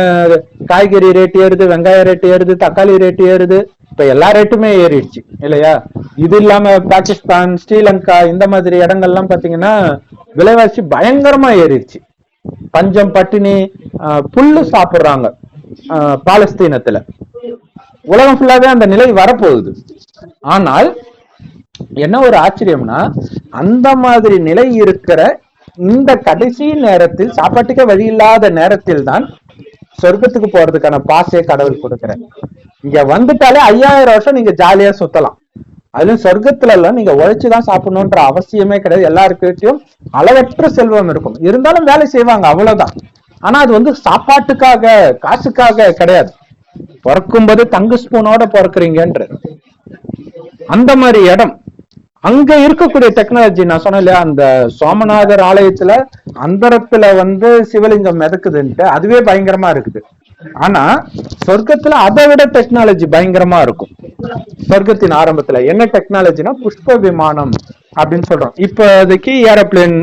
[SPEAKER 1] காய்கறி ரேட் ஏறுது, வெங்காய ரேட் ஏறுது, தக்காளி ரேட் ஏறுது. இப்ப எல்லா ரேட்டுமே ஏறிடுச்சு இல்லையா? இது இல்லாம பாகிஸ்தான், ஸ்ரீலங்கா இந்த மாதிரி இடங்கள்லாம் பாத்தீங்கன்னா விலைவாசி பயங்கரமா ஏறிடுச்சு. பஞ்சம், பட்டினி, புல்லு சாப்பிடுறாங்க பாலஸ்தீனத்துல. உலகம் ஃபுல்லாவே அந்த நிலை வரப்போகுது. ஆனால் என்ன ஒரு ஆச்சரியம்னா, அந்த மாதிரி நிலை இருக்கிற இந்த கடைசி நேரத்தில், சாப்பாட்டுக்கே வழி இல்லாத நேரத்தில் தான் சொர்க்கத்துக்கு போறதுக்கான பாசையை கடவுள் கொடுக்கிறார். இங்க வந்துட்டாலே 5000 வருஷம் நீங்க ஜாலியா சுத்தலாம். அதுலயும் சொர்க்கத்துல எல்லாம் நீங்க உழைச்சுதான் சாப்பிடணும்ன்ற அவசியமே கிடையாது. எல்லாருக்கிட்டையும் அளவற்ற செல்வம் இருக்கும், இருந்தாலும் வேலை செய்வாங்க, அவ்வளவுதான். ஆனா அது வந்து சாப்பாட்டுக்காக, காசுக்காக கிடையாது. பிறக்கும் போது தங்க ஸ்பூனோட பிறக்குறீங்கன்ற அந்த மாதிரி இடம். அங்க இருக்கக்கூடிய டெக்னாலஜி நான் சொன்னேன் இல்லையா, அந்த சோமநாதர் ஆலயத்துல அந்தரத்துல வந்து சிவலிங்கம் மிதக்குதுன்ட்டு அதுவே பயங்கரமா இருக்குது. ஆனா சொர்க்கத்துல அதை விட டெக்னாலஜி பயங்கரமா இருக்கும். சொர்க்கத்தின் ஆரம்பத்துல என்ன டெக்னாலஜினா புஷ்ப விமானம் அப்படின்னு சொல்றோம். இப்போதைக்கு ஏரோப்ளேன்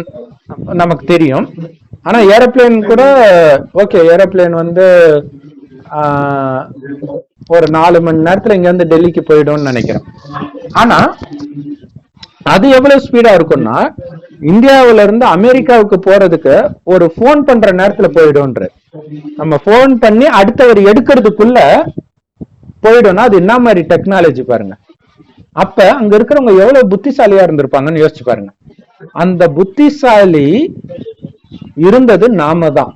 [SPEAKER 1] நமக்கு தெரியும். ஆனா ஏரோப்ளேன் கூட ஓகே, ஏரோப்ளேன் வந்து ஒரு 4 மணி நேரத்துல இங்க இருந்து டெல்லிக்கு போயிடும்னு நினைக்கிறேன். ஆனா அது எவ்வளவு ஸ்பீடா இருக்கும்னா, இந்தியாவில இருந்து அமெரிக்காவுக்கு போறதுக்கு ஒரு போன் பண்ற நேரத்துல போயிடும்ன்ற. நம்ம போன் பண்ணி அடுத்தவர் எடுக்கிறதுக்குள்ள போயிடும்னா அது என்ன மாதிரி டெக்னாலஜி பாருங்க. அப்ப அங்க இருக்கிறவங்க எவ்வளவு புத்திசாலியா இருந்திருப்பாங்கன்னு யோசிச்சு பாருங்க. அந்த புத்திசாலி இருந்தது நாம தான்.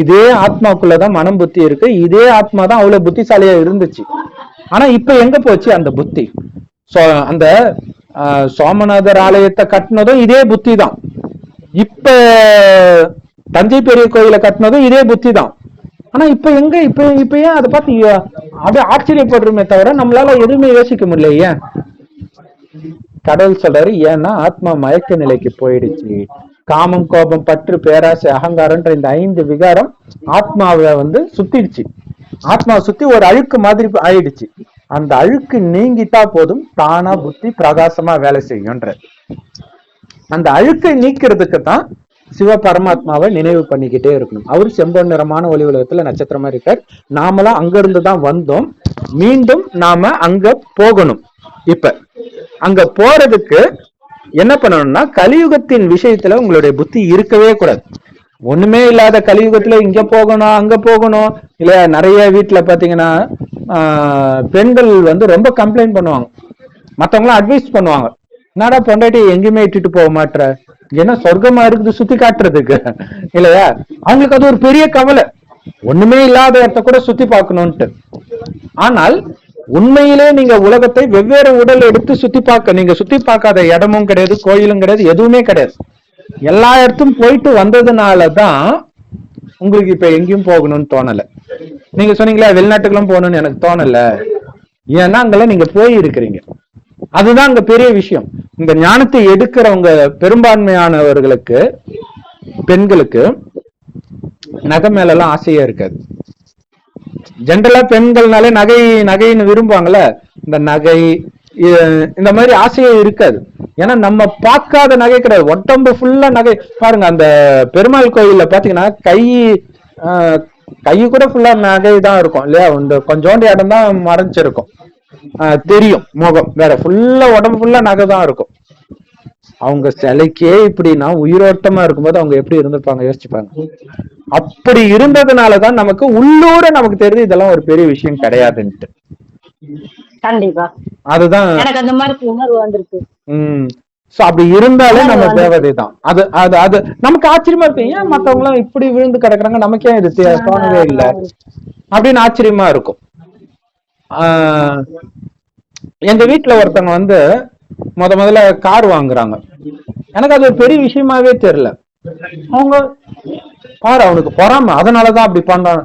[SPEAKER 1] இதே ஆத்மாக்குள்ளதான் மனம் புத்தி இருக்கு. இதே ஆத்மா தான் அவ்வளவு புத்திசாலியா இருந்துச்சு. ஆனா இப்ப எங்க போச்சு அந்த புத்தி? அந்த சோமநாதர் ஆலயத்தை கட்டினதும் இதே புத்தி தான். இப்ப தஞ்சை பெரிய கோயிலை கட்டினதும் இதே புத்தி தான். ஆனா இப்ப எங்க இப்ப ஏன் அதை பார்த்து அப்படியே ஆச்சரியப்படுறோமே தவிர நம்மளால எதுவுமே யோசிக்க முடியல. ஏன்? கடவுள் சொல்றாரு, ஏன்னா ஆத்மா மயக்க நிலைக்கு போயிடுச்சு. காமம், கோபம், பற்று, பேராசை, அகங்காரம்ன்ற இந்த 5 விகாரம் ஆத்மாவை சுத்திடுச்சு. ஆத்மாவை சுத்தி ஒரு அழுக்கு மாதிரி ஆயிடுச்சு. அந்த அழுக்கு நீங்கிட்டா போதும், தானா புத்தி பிரகாசமா வேலை செய்யும்ன்ற. அந்த அழுக்கை நீக்கிறதுக்கு தான் சிவ பரமாத்மாவை நினைவு பண்ணிக்கிட்டே இருக்கணும். அவரு செம்பொன் நிறமான ஒளி உலகத்துல நட்சத்திரமா இருக்கார். நாமெல்லாம் அங்க இருந்துதான் வந்தோம். மீண்டும் நாம அங்க போகணும். இப்ப அங்க போறதுக்கு என்ன பண்ணணும்னா, கலியுகத்தின் விஷயத்துல உங்களுடைய புத்தி இருக்கவே கூடாது. ஒண்ணுமே இல்லாத கலியுகத்துல இங்க போகணும் அங்க போகணும் இல்ல. நிறைய வீட்டுல பாத்தீங்கன்னா பெண்கள் ரொம்ப கம்ப்ளைண்ட் பண்ணுவாங்க. மத்தவங்களாம் அட்வைஸ் பண்ணுவாங்க, என்னடா பொண்டாட்டி எங்கேயுமே இட்டுட்டு போக மாட்டேற, ஏன்னா சொர்க்கமா இருக்குது சுத்தி காட்டுறதுக்கு இல்லையா. அவங்களுக்கு அது ஒரு பெரிய கவலை, ஒண்ணுமே இல்லாத இடத்த கூட சுத்தி பார்க்கணும்ட்டு. ஆனால் உண்மையிலே நீங்க உலகத்தை வெவ்வேறு உடல் எடுத்து சுத்தி பார்க்க, நீங்க சுத்தி பார்க்காத இடமும் கிடையாது, கோயிலும் கிடையாது, எதுவுமே கிடையாது. எல்லா இடத்தும் போயிட்டு வந்ததுனாலதான் உங்களுக்கு இப்ப எங்கேயும் போகணும்னு தோணல. நீங்க சொன்னீங்களா வெளிநாட்டுக்கெல்லாம் போகணும்னு எனக்கு தோணல, ஏன்னா அங்கெல்லாம் நீங்க போய் இருக்கிறீங்க. அதுதான் அங்க பெரிய விஷயம். இந்த ஞானத்தை எடுக்கிறவங்க பெரும்பான்மையானவர்களுக்கு, பெண்களுக்கு நகை மேல எல்லாம் ஆசையா இருக்காது. ஜென்ரலா பெண்கள்னாலே நகைன்னு விரும்புவாங்கல்ல. இந்த நகை இந்த மாதிரி ஆசையே இருக்காது. ஏன்னா நம்ம பார்க்காத நகை கிடையாது, உடம்பு ஃபுல்லா நகை. பாருங்க அந்த பெருமாள் கோயில்ல பாத்தீங்கன்னா கை கூட ஃபுல்லா நகை தான் இருக்கும் இல்லையா. இந்த கொஞ்சோண்டு இடம் தான் மறைஞ்சிருக்கும், தெரியும் முகம் வேற. ஃபுல்லா உடம்பு ஃபுல்லா நகை தான் இருக்கும். அவங்க சிலைக்கே இப்படின்னா உயிரோட்டமா இருக்கும்போது அவங்க எப்படி இருந்திருப்பாங்க யோசிச்சுப்பாங்க. அப்படி இருந்ததுனாலதான் நமக்கு உள்ளூர நமக்கு தெரியுது இதெல்லாம் ஒரு பெரிய விஷயம் கிடையாதுன்ட்டு.
[SPEAKER 2] கண்டிப்பா
[SPEAKER 1] அதுதான்
[SPEAKER 2] எனக்கு அந்த மாதிரி உணர்வு வந்திருக்கு.
[SPEAKER 1] அப்படி இருந்தாலே நம்ம தேவதை தான். அது அது அது நமக்கு ஆச்சரியமா இருக்கு, ஏன் மத்தவங்க எல்லாம் இப்படி விழுந்து கிடக்குறாங்க, நமக்கு ஏன் இது தோணவே இல்லை அப்படின்னு ஆச்சரியமா இருக்கும். எங்க வீட்டுல ஒருத்தவங்க முதல்ல கார் வாங்குறாங்க. எனக்கு அது ஒரு பெரிய விஷயமாவே தெரியல. அவங்க பாரு அவனுக்கு பொறாம, அதனாலதான் அப்படி பண்றாங்க.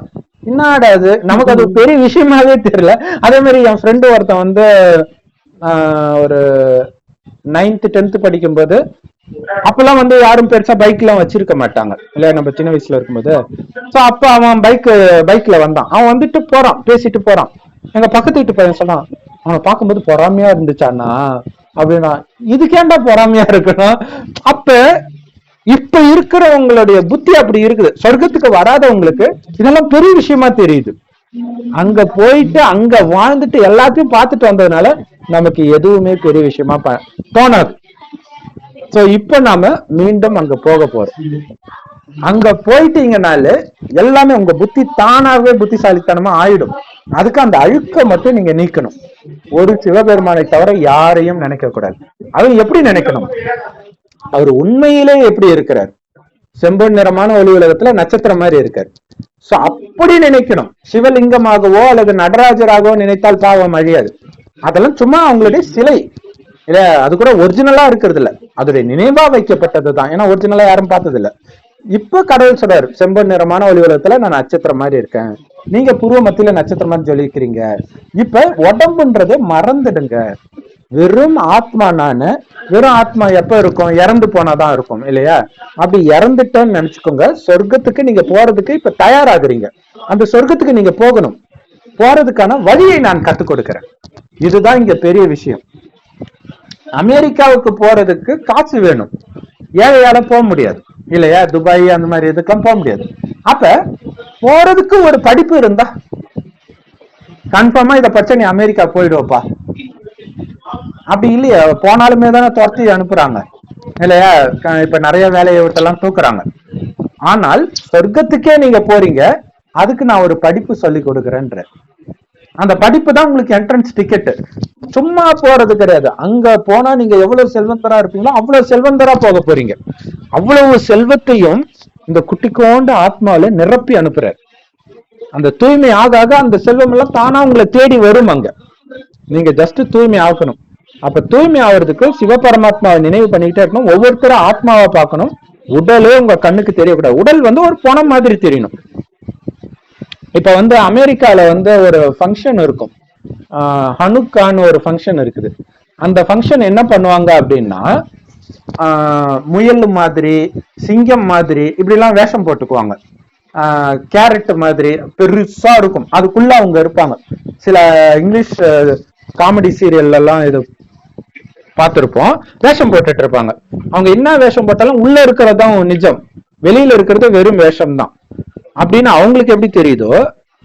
[SPEAKER 1] என்னடா அது, நமக்கு அது ஒரு பெரிய விஷயமாவே தெரியல. அதே மாதிரி என் ஃப்ரெண்டு ஒருத்தன் ஒரு 9th 10th படிக்கும்போது, அப்பெல்லாம் யாரும் பெருசா பைக் எல்லாம் வச்சிருக்க மாட்டாங்க இல்லையா, நம்ம சின்ன வயசுல இருக்கும்போது. சோ அப்ப அவன் பைக்ல வந்தான். அவன் வந்துட்டு போறான், பேசிட்டு போறான். எங்க பக்கத்து வீட்டு பையன் சொன்னான், அவனை பார்க்கும்போது பொறாமையா இருந்துச்சானா அப்படின்னா. இதுக்கேண்டா பொறாமையா இருக்கணும்? அப்ப இப்ப இருக்கிறவங்களுடைய புத்தி அப்படி இருக்குது. சொர்க்கத்துக்கு வராதவங்களுக்கு இதெல்லாம் பெரிய விஷயமா தெரியுது. அங்க போயிட்டு அங்க வாழ்ந்துட்டு எல்லாத்தையும் பார்த்துட்டு வந்ததுனால நமக்கு எதுவுமே பெரிய விஷயமா தோணாது. சோ இப்ப நாம மீண்டும் அங்க போக போறோம். அங்க போயிட்டீங்கனால எல்லாமே உங்க புத்தி தானாவே புத்திசாலித்தனமா ஆயிடும். அதுக்கு அந்த அழுக்க மட்டும் நீங்க நீக்கணும். ஒரு சிவபெருமானை தவிர யாரையும் நினைக்க கூடாது. அவர் எப்படி நினைக்கணும்? அவர் உண்மையிலே எப்படி இருக்கிறார்? செம்பொன் நிறமான ஒளி உலகத்துல நட்சத்திரம் மாதிரி இருக்காரு. சோ அப்படி நினைக்கணும். சிவலிங்கமாகவோ அல்லது நடராஜராகவோ நினைத்தால் பாவம் அழியாது. அதெல்லாம் சும்மா அவங்களுடைய சிலை இல்ல, அது கூட ஒரிஜினலா இருக்கிறது இல்ல, அதோடைய நினைவா வைக்கப்பட்டதுதான். ஏன்னா ஒரிஜினலா யாரும் பார்த்தது இல்ல. இப்ப கடவுள் சொல்றாரு, செம்பொன் நிறமான ஒளி உலகத்துல நான் நட்சத்திரம் மாதிரி இருக்கேன், நீங்க பூர்வ மத்தியில நட்சத்திரம் மாதிரி சொல்லிக்கிறீங்க. இப்ப உடம்புன்றதை மறந்துடுங்க, வெறும் ஆத்மா. நானு வெறும் ஆத்மா எப்ப இருக்கும்? இறந்து போனாதான் இருக்கும் இல்லையா. அப்படி இறந்துட்டேன்னு நினைச்சுக்கோங்க. சொர்க்கத்துக்கு நீங்க போறதுக்கு இப்ப தயாராகுறீங்க. அந்த சொர்க்கத்துக்கு நீங்க போகணும். போறதுக்கான வழியை நான் கத்துக் கொடுக்கிறேன். இதுதான் இங்க பெரிய விஷயம். அமெரிக்காவுக்கு போறதுக்கு காசு வேணும், ஏழையால போக முடியாது இல்லையா. துபாய் அந்த மாதிரி இதுக்கெல்லாம் போக முடியாது. அப்ப போறதுக்கு ஒரு படிப்பு இருந்தா கன்ஃபார்மா இத பச்சை நீ அமெரிக்கா போயிடுவப்பா. அப்படி இல்லையா, போனாலுமே தானே துரத்தி அனுப்புறாங்க இல்லையா. இப்ப நிறைய வேலையை விட்டெல்லாம் தூக்குறாங்க. ஆனால் சொர்க்கத்துக்கே நீங்க போறீங்க, அதுக்கு நான் ஒரு படிப்பு சொல்லி கொடுக்குறேன்ற. அந்த படிப்பு தான் உங்களுக்கு என்ட்ரன்ஸ் டிக்கெட். சும்மா போறது கிடையாது. அங்க போனா நீங்க எவ்வளவு செல்வந்தரா இருப்பீங்களோ அவ்வளவு செல்வந்தரா போக போறீங்க. அவ்வளவு செல்வத்தையும் இந்த குட்டிக்கோண்ட ஆத்மாவில நிரப்பி அனுப்புறாரு. அந்த தூய்மை ஆக ஆக அந்த செல்வம் எல்லாம் தானா உங்களை தேடி வரும். அங்க நீங்க ஜஸ்ட் தூய்மை ஆக்கணும். அப்ப தூய்மை ஆகிறதுக்கு சிவபரமாத்மாவை நினைவு பண்ணிக்கிட்டே இருக்கணும். ஒவ்வொருத்தரும் ஆத்மாவை பார்க்கணும். உடலே உங்க கண்ணுக்கு தெரியக்கூடாது. உடல் ஒரு பணம் மாதிரி தெரியணும். இப்ப அமெரிக்கால ஒரு ஃபங்க்ஷன் இருக்கும். ஹனுக்கான்னு ஒரு ஃபங்க்ஷன் இருக்குது. அந்த ஃபங்க்ஷன் என்ன பண்ணுவாங்க அப்படின்னா, முயல் மாதிரி, சிங்கம் மாதிரி இப்படி எல்லாம் வேஷம் போட்டுக்குவாங்க. கேரட் மாதிரி பெருசா இருக்கும். அதுக்குள்ள அவங்க இருப்பாங்க. சில இங்கிலீஷ் காமெடி சீரியல்ல எல்லாம் இது பார்த்திருப்போம். வேஷம் போட்டுட்டு இருப்பாங்க. அவங்க என்ன வேஷம் போட்டாலும் உள்ள இருக்கிறதான் நிஜம், வெளியில இருக்கிறது வெறும் வேஷம் தான் அப்படின்னு அவங்களுக்கு எப்படி தெரியுதோ,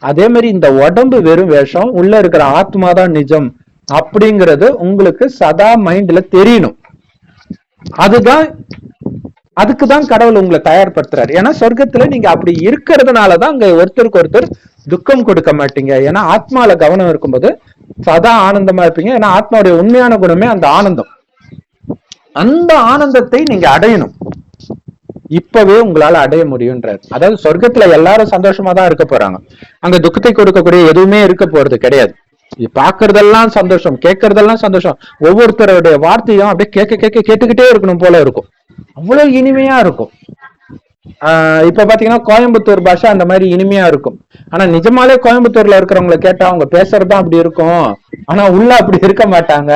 [SPEAKER 1] அதே மாதிரி இந்த உடம்பு வெறும் வேஷம், உள்ள இருக்கிற ஆத்மா தான் நிஜம் அப்படிங்கிறது உங்களுக்கு சதா மைண்ட்ல தெரியணும். அதுக்குதான் கடவுள் உங்களை தயார்படுத்துறாரு. ஏன்னா சொர்க்கத்துல நீங்க அப்படி இருக்கிறதுனாலதான் அங்க ஒருத்தருக்கு ஒருத்தர் துக்கம் கொடுக்க மாட்டீங்க. ஏன்னா ஆத்மால கவனம் இருக்கும்போது சதா ஆனந்தமா இருப்பீங்க. ஏன்னா ஆத்மாவுடைய உண்மையான குணமே அந்த ஆனந்தம். அந்த ஆனந்தத்தை நீங்க அடையணும். இப்பவே உங்களால அடைய முடியும்ன்றாரு. அதாவது சொர்க்கத்துல எல்லாரும் சந்தோஷமா தான் இருக்க போறாங்க. அங்க துக்கத்தை கொடுக்கக்கூடிய எதுவுமே இருக்க போறது கிடையாது. பாக்குறதெல்லாம் சந்தோஷம், கேட்கறதெல்லாம் சந்தோஷம். ஒவ்வொருத்தருடைய வார்த்தையும் அப்படியே கேட்டுக்கிட்டே இருக்கணும் போல இருக்கும். அவ்வளவு இனிமையா இருக்கும். இப்ப பாத்தீங்கன்னா கோயம்புத்தூர் பாஷை அந்த மாதிரி இனிமையா இருக்கும். ஆனா நிஜமாலே கோயம்புத்தூர்ல இருக்கிறவங்களை கேட்டா அவங்க பேசுறதுதான் அப்படி இருக்கும், ஆனா உள்ள அப்படி இருக்க மாட்டாங்க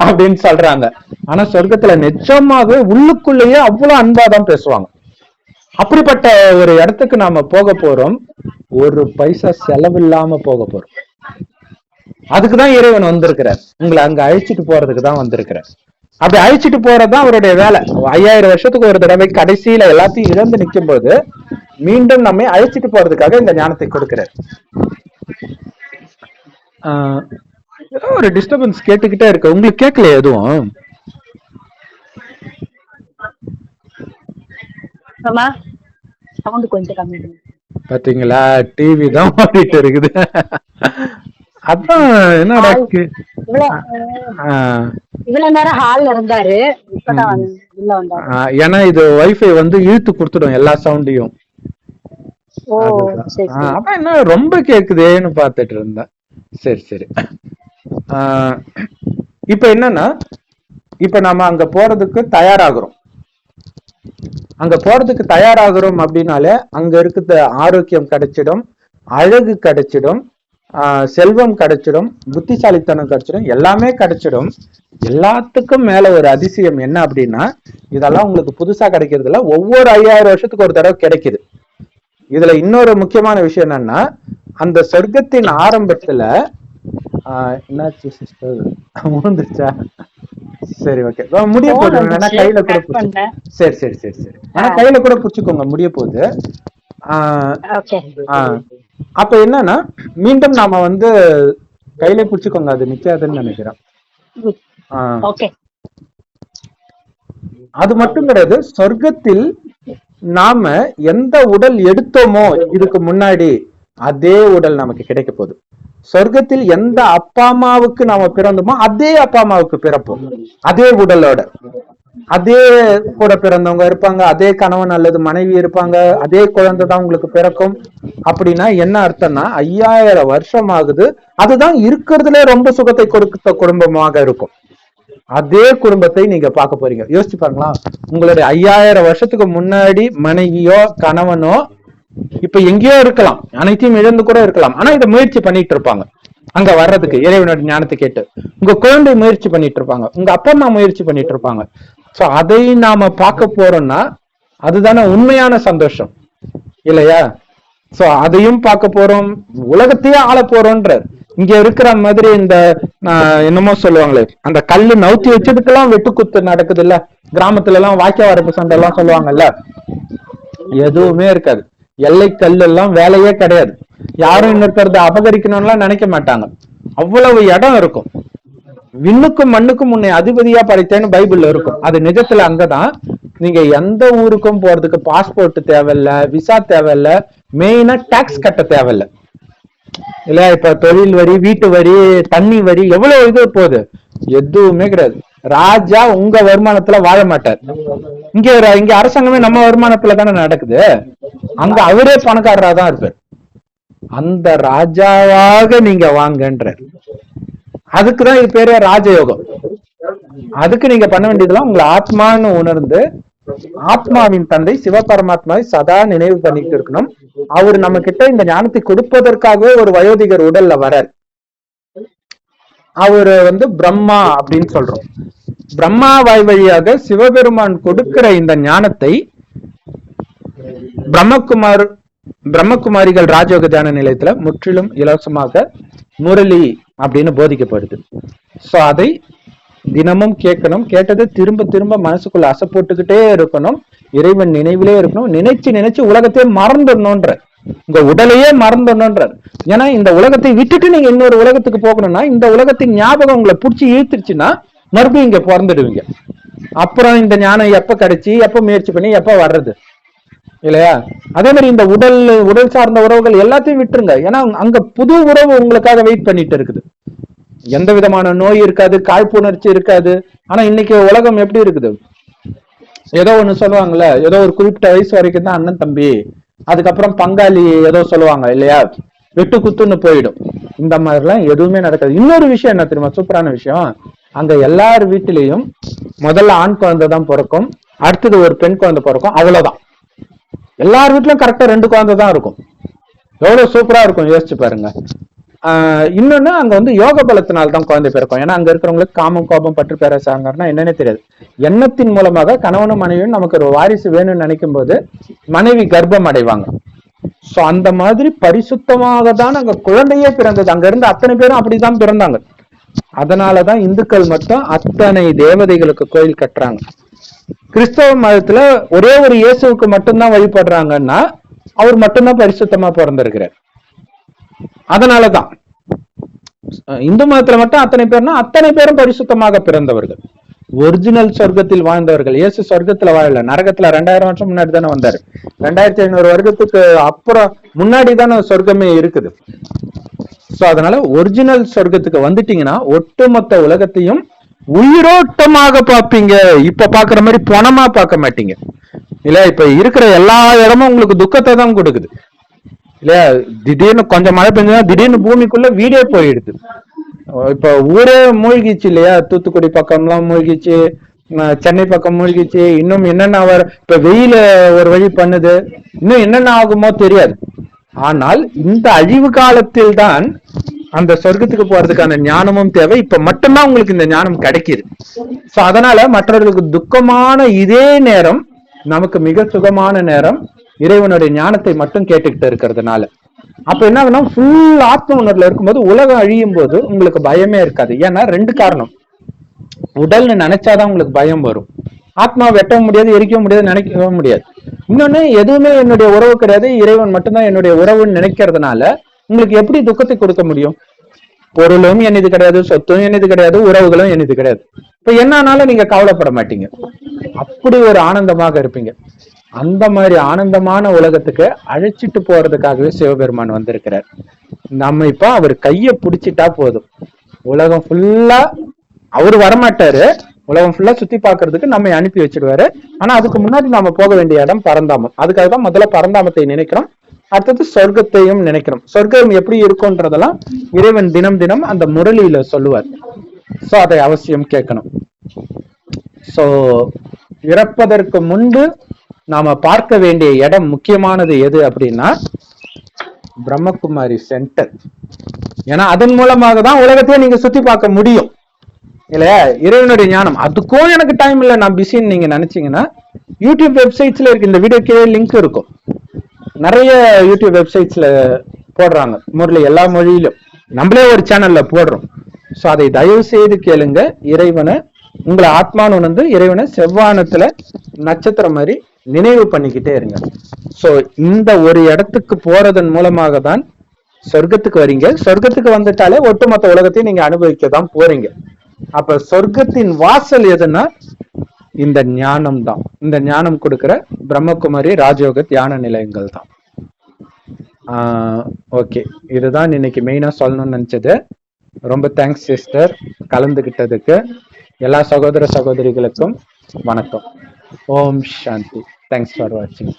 [SPEAKER 1] அப்படின்னு சொல்றாங்க. ஆனா சொர்க்கத்துல நிஜமாவே உள்ளுக்குள்ளேயே அவ்வளவு அன்பாதான் பேசுவாங்க. அப்படிப்பட்ட ஒரு இடத்துக்கு நாம போக போறோம். ஒரு பைசா செலவில்லாம போக போறோம். அதுக்குதான் இறைவன் வந்திருக்கிறார். உங்களை அங்க அழைச்சிட்டு போறதுக்கு தான் வந்திருக்கிறார். அப்படி அழிச்சிட்டு போறதுதான் அவருடைய வேலை. 5000 வருஷத்துக்கு ஒரு தடவை கடைசியில எல்லாத்தையும் இழந்து நிற்கும் போது மீண்டும் நம்மை அழைச்சிட்டு போறதுக்காக இந்த ஞானத்தை கொடுக்கிறார். ஒரு டிஸ்டர்பன்ஸ் கேட்டுக்கிட்டே இருக்கு. உங்களுக்கு கேட்கல எதுவும்? பாத்தீங்களா, டிவி தான் ஓடிட்டு இருக்குது. அதான் என்னடா
[SPEAKER 2] இவ்வளவு நேரம் ஹால்ல இருந்தாரு.
[SPEAKER 1] ஏன்னா இது வைஃபை இழுத்து கொடுத்துடும் எல்லா சவுண்டையும். அப்ப என்ன ரொம்ப கேக்குதேன்னு பாத்துட்டு இருந்தேன். சரி சரி. இப்ப என்னன்னா, இப்ப நம்ம அங்க போறதுக்கு தயாராகிறோம். அங்க போறதுக்கு தயாராகிறோம் அப்படின்னாலே அங்க இருக்கிற ஆரோக்கியம் கிடைச்சிடும், அழகு கிடைச்சிடும், செல்வம் கிடைச்சிடும், புத்திசாலித்தனம் கிடைச்சிடும், எல்லாமே கிடைச்சிடும். எல்லாத்துக்கும் மேல ஒரு அதிசயம் என்ன அப்படின்னா, இதெல்லாம் உங்களுக்கு புதுசா கிடைக்கிறது இல்ல, ஒவ்வொரு 5000 வருஷத்துக்கு ஒரு தடவை கிடைக்குது. இதுல இன்னொரு முக்கியமான விஷயம் என்னன்னா, அந்த சொர்க்கத்தின் ஆரம்பத்துல என்னாச்சு சிஸ்டர், வந்துருச்சா? சரி ஓகே, முடிய போகுது. கையில கூட சரி சரி சரி சரி ஆனா கையில கூட புடிச்சுக்கோங்க, முடிய போகுது. அப்ப என்னன்னா, மீண்டும் நாம கையில புடிச்சுக்கோங்க, அது நிக்காதுன்னு நினைக்கிறேன். அது மட்டும் கிடையாது, சொர்க்கத்தில் நாம எந்த உடல் எடுத்தோமோ இதுக்கு முன்னாடி அதே உடல் நமக்கு கிடைக்க போகுது. சொர்க்கத்தில் எந்த அப்பா அம்மாவுக்கு நாம பிறந்தோமோ அதே அப்பா அம்மாவுக்கு பிறப்போம். அதே உடலோட அதே கூட பிறந்தவங்க இருப்பாங்க, அதே கணவன் அல்லது மனைவி இருப்பாங்க, அதே குழந்தை தான் உங்களுக்கு பிறக்கும். அப்படின்னா என்ன அர்த்தம்னா, 5000 வருஷம் ஆகுது. அதுதான் இருக்கிறதுல ரொம்ப சுகத்தை கொடுத்த குடும்பமாக இருக்கும். அதே குடும்பத்தை நீங்க பார்க்க போறீங்க. யோசிச்சு பாருங்களா, உங்களுடைய 5000 வருஷத்துக்கு முன்னாடி மனைவியோ கணவனோ இப்ப எங்கேயோ இருக்கலாம், அனைத்தையும் இழந்து கூட இருக்கலாம். ஆனா இதை முயற்சி பண்ணிட்டு இருப்பாங்க அங்க வர்றதுக்கு, இறைவனோட ஞானத்தை கேட்டு. உங்க குழந்தை முயற்சி பண்ணிட்டு இருப்பாங்க, உங்க அப்பா அம்மா முயற்சி பண்ணிட்டு இருப்பாங்க. சோ அதை நாம பார்க்க போறோம்னா அதுதானே உண்மையான சந்தோஷம் இல்லையா? சோ அதையும் பார்க்க போறோம், உலகத்தையே ஆள போறோம்ன்ற. இங்க இருக்கிற மாதிரி இந்த என்னமோ சொல்லுவாங்களே, அந்த கல்லு நவுத்தி வச்சதுக்கெல்லாம் வெட்டுக்குத்து நடக்குது இல்ல, கிராமத்துல எல்லாம் வாய்க்கா வரப்பு சண்டை எல்லாம் சொல்லுவாங்கல்ல, எதுவுமே இருக்காது. எல்லை கல் எல்லாம் வேலையே கிடையாது. யாரும் இன்னொருத்தரத அபகரிக்கணும்லாம் நினைக்க மாட்டாங்க. அவ்வளவு இடம் இருக்கும். விண்ணுக்கும் மண்ணுக்கும் உன்னை அதிபதியா படைத்தேன்னு பைபிள்ல இருக்கும். அது நிஜத்துல அங்கதான் நீங்க எந்த ஊருக்கும் போறதுக்கு பாஸ்போர்ட் தேவையில்ல, விசா தேவையில்ல, மெயினா டாக்ஸ் கட்ட தேவையில்ல. இல்ல இப்ப தொழில் வரி, வீட்டு வரி, தண்ணி வரி, எவ்வளவு இது போகுது, எதுவுமே கிடையாது. ராஜா உங்க வருமானத்துல வாழ மாட்டார். இங்க அரசாங்கமே நம்ம வருமானத்துல தானே நடக்குது. அங்க அவரே பணக்காரரா தான் இருப்பார். அந்த ராஜாவாக நீங்க வாங்கன்ற, அதுக்குதான் இது பேரு ராஜயோகம். அதுக்கு நீங்க பண்ண வேண்டியதுலாம் உங்களை ஆத்மான்னு உணர்ந்து ஆத்மாவின் தந்தை சிவபரமாத்மாவை சதா நினைவு பண்ணிட்டு இருக்கணும். அவர் நம்ம கிட்ட இந்த ஞானத்தை கொடுப்பதற்காகவே ஒரு வயோதிகர் உடல்ல வரார். அவரு பிரம்மா அப்படின்னு சொல்றோம். பிரம்மா வாய் வழியாக சிவபெருமான் கொடுக்கிற இந்த ஞானத்தை பிரம்மகுமாரிகள் ராஜயோக தியான நிலையத்துல முற்றிலும் இலவசமாக முரளி அப்படின்னு போதிக்கப்படுது. சோ அதை தினமும் கேட்கணும். கேட்டது திரும்ப திரும்ப மனசுக்குள்ள அசை போட்டுக்கிட்டே இருக்கணும். இறைவன் நினைவிலே இருக்கணும். நினைச்சு உலகத்தையே மறந்துடணும்ன்ற, உங்க உடலையே மறந்துடணும்ன்ற. ஏன்னா இந்த உலகத்தை விட்டுட்டு நீங்க இன்னொரு உலகத்துக்கு போகணும்னா, இந்த உலகத்தின் ஞாபகம் உங்களை பிடிச்சி இழுத்துருச்சுன்னா மறுபடியும் இங்க பிறந்துடுவீங்க. அப்புறம் இந்த ஞானம் எப்ப கிடைச்சி, எப்ப முயற்சி பண்ணி, எப்ப வர்றது இல்லையா? அதே மாதிரி இந்த உடல் சார்ந்த உறவுகள் எல்லாத்தையும் விட்டுருங்க. ஏன்னா அங்க புது உறவு உங்களுக்காக வெயிட் பண்ணிட்டு இருக்குது. எந்த விதமான நோய் இருக்காது, காழ்ப்புணர்ச்சி இருக்காது. ஆனா இன்னைக்கு உலகம் எப்படி இருக்குது, ஏதோ ஒண்ணு சொல்லுவாங்கல்ல, ஏதோ ஒரு குறிப்பிட்ட வயசு வரைக்கும் தான் அண்ணன் தம்பி, அதுக்கப்புறம் பங்காளி ஏதோ சொல்லுவாங்க இல்லையா, வெட்டு குத்துன்னு போயிடும். இந்த மாதிரிலாம் எதுவுமே நடக்காது. இன்னொரு விஷயம் என்ன தெரியுமா, சூப்பரான விஷயம், அங்க எல்லார் வீட்டிலையும் முதல்ல ஆண் குழந்தை தான் பிறக்கும், அடுத்தது ஒரு பெண் குழந்தை பிறக்கும், அவ்வளவுதான். எல்லார் வீட்லயும் கரெக்டா 2 குழந்தை தான் இருக்கும். எவ்வளவு சூப்பரா இருக்கும் யோசிச்சு பாருங்க. இன்னொன்னு அங்க யோக பலத்தினால்தான் குழந்தை பிறக்கும். ஏன்னா அங்க இருக்கிறவங்களுக்கு காமம், கோபம், பற்று, பேரசாங்கன்னா என்னன்னே தெரியாது. எண்ணத்தின் மூலமாக கணவனும் மனைவியும் நமக்கு ஒரு வாரிசு வேணும்னு நினைக்கும் போது மனைவி கர்ப்பம் அடைவாங்க. சோ அந்த மாதிரி பரிசுத்தமாக தான் அங்க குழந்தையே பிறந்தது. அங்க இருந்து அத்தனை பேரும் அப்படிதான் பிறந்தாங்க. அதனாலதான் இந்துக்கள் மட்டும் அத்தனை தேவதைகளுக்கு கோயில் கட்டுறாங்க. கிறிஸ்தவ மதத்துல ஒரே ஒரு இயேசுவுக்கு மட்டும்தான் வழிபடுறாங்கன்னா அவர் மட்டும்தான் பரிசுத்தமா பிறந்திருக்கிறார். அதனாலதான் இந்து மதத்துல மட்டும் அத்தனை பேர்னா அத்தனை பேரும் பரிசுத்தமாக பிறந்தவர்கள், ஒரிஜினல் சொர்க்கத்தில் வாழ்ந்தவர்கள். இயேசு சொர்க்கத்துல வாழல, நரகத்துல 2000 வருஷம் முன்னாடி தானே வந்தாரு. 2500 வருடத்துக்கு அப்புறம் முன்னாடி தானே சொர்க்கமே இருக்குது. சோ அதனால ஒரிஜினல் சொர்க்கத்துக்கு வந்துட்டீங்கன்னா ஒட்டுமொத்த உலகத்தையும் உயிரோட்டமாக பார்ப்பீங்க. இப்ப பாக்குற மாதிரி பணமா பார்க்க மாட்டீங்க இல்ல. இப்ப இருக்கிற எல்லா இடமும் உங்களுக்கு துக்கத்தை தான் கொடுக்குது இல்லையா. திடீர்னு கொஞ்சம் மழை பெஞ்சா திடீர்னு பூமிக்குள்ள வீடே போயிடுது. இப்ப ஊரே மூழ்கிச்சு இல்லையா, தூத்துக்குடி பக்கம்லாம் மூழ்கிச்சு, சென்னை பக்கம் மூழ்கிச்சு. இன்னும் என்னென்ன இப்ப வெயில ஒரு வழி பண்ணுது, இன்னும் என்னென்ன ஆகுமோ தெரியாது. ஆனால் இந்த அழிவு காலத்தில் தான் அந்த சொர்க்கத்துக்கு போறதுக்கான ஞானமும் தேவை. இப்ப மட்டும்தான் உங்களுக்கு இந்த ஞானம் கிடைக்குது. சோ அதனால மற்றவர்களுக்கு துக்கமான இதே நேரம் நமக்கு மிக சுகமான நேரம், இறைவனுடைய ஞானத்தை மட்டும் கேட்டுக்கிட்டு இருக்கிறதுனால. அப்ப என்ன ஆகுனா, ஃபுல் ஆத்ம உணர்வுல இருக்கும்போது உலகம் அழியும் போது உங்களுக்கு பயமே இருக்காது. ஏன்னா 2 காரணம். உடல்னு நினைச்சாதான் உங்களுக்கு பயம் வரும். ஆத்மா வெட்டவும் முடியாது, எரிக்கவும் முடியாது, நினைக்கவும் முடியாது. இன்னொன்னு, எதுவுமே என்னுடைய உறவு கிடையாது, இறைவன் மட்டும்தான் என்னுடைய உறவுன்னு நினைக்கிறதுனால உங்களுக்கு எப்படி துக்கத்தை கொடுக்க முடியும்? பொருளும் என்னது கிடையாது, சொத்தும் என்னது கிடையாது, உறவுகளும் என்னது கிடையாது. இப்ப என்னானாலும் நீங்க கவலைப்பட மாட்டீங்க, அப்படி ஒரு ஆனந்தமாக இருப்பீங்க. அந்த மாதிரி ஆனந்தமான உலகத்துக்கு அழைச்சிட்டு போறதுக்காகவே சிவபெருமான் வந்திருக்கிறார். நம்ம இப்ப அவர் கைய பிடிச்சிட்டா போதும், உலகம் ஃபுல்லா அவரு வரமாட்டாரு, உலகம் ஃபுல்லா சுத்தி பாக்குறதுக்கு நம்ம அனுப்பி வச்சிடுவாரு. ஆனா அதுக்கு முன்னாடி நாம போக வேண்டிய இடம் பரந்தாமம். அதுக்காக தான் முதல்ல பரந்தாமத்தை நினைக்கிறோம், அடுத்தது சொர்க்கத்தையும் நினைக்கிறோம். சொர்க்கம் எப்படி இருக்கும்ன்றதெல்லாம் இறைவன் தினம் தினம் அந்த முரளியில சொல்லுவார். சோ அதை அவசியம் கேட்கணும். சோ இறப்பதற்கு முன்பு நாம பார்க்க வேண்டிய இடம் முக்கியமானது எது அப்படின்னா பிரம்மகுமாரி சென்டர். ஏன்னா அதன் மூலமாக தான் உலகத்தையே நீங்க சுத்தி பார்க்க முடியும் இல்லையா. இறைவனுடைய ஞானம், அதுக்கும் எனக்கு டைம் இல்லை, நான் பிஸின்னு நீங்க நினைச்சீங்கன்னா யூடியூப் வெப்சைட்ஸ்ல இருக்கு, இந்த வீடியோ கீழே லிங்க் இருக்கும். நிறைய யூடியூப் வெப்சைட்ஸ்ல போடுறாங்க முரளி, எல்லா மொழியிலும். நம்மளே ஒரு சேனல்ல போடுறோம். சோ அதை தயவு செய்து கேளுங்க. இறைவனை உங்களை ஆத்மானு உணர்ந்து இறைவனை செவ்வானத்துல நட்சத்திரம் மாதிரி நினைவு பண்ணிக்கிட்டே இருங்க. சோ இந்த ஒரு இடத்துக்கு போறதன் மூலமாக தான் சொர்க்கத்துக்கு வரீங்க. சொர்க்கத்துக்கு வந்துட்டாலே ஒட்டுமொத்த உலகத்தையும் நீங்க அனுபவிக்க தான் போறீங்க. அப்ப சொர்க்கத்தின் வாசல் எதுன்னா இந்த ஞானம் தான். இந்த ஞானம் கொடுக்கிற பிரம்மகுமாரி ராஜயோக தியான நிலையங்கள் தான். ஓகே, இதுதான் இன்னைக்கு மெயினா சொல்லணும்னு நினைச்சது. ரொம்ப தேங்க்ஸ் சிஸ்டர் கலந்துகிட்டதுக்கு. எல்லா சகோதர சகோதரிகளுக்கும் வணக்கம். ஓம் சாந்தி. தேங்க்ஸ் ஃபார் வாட்சிங்.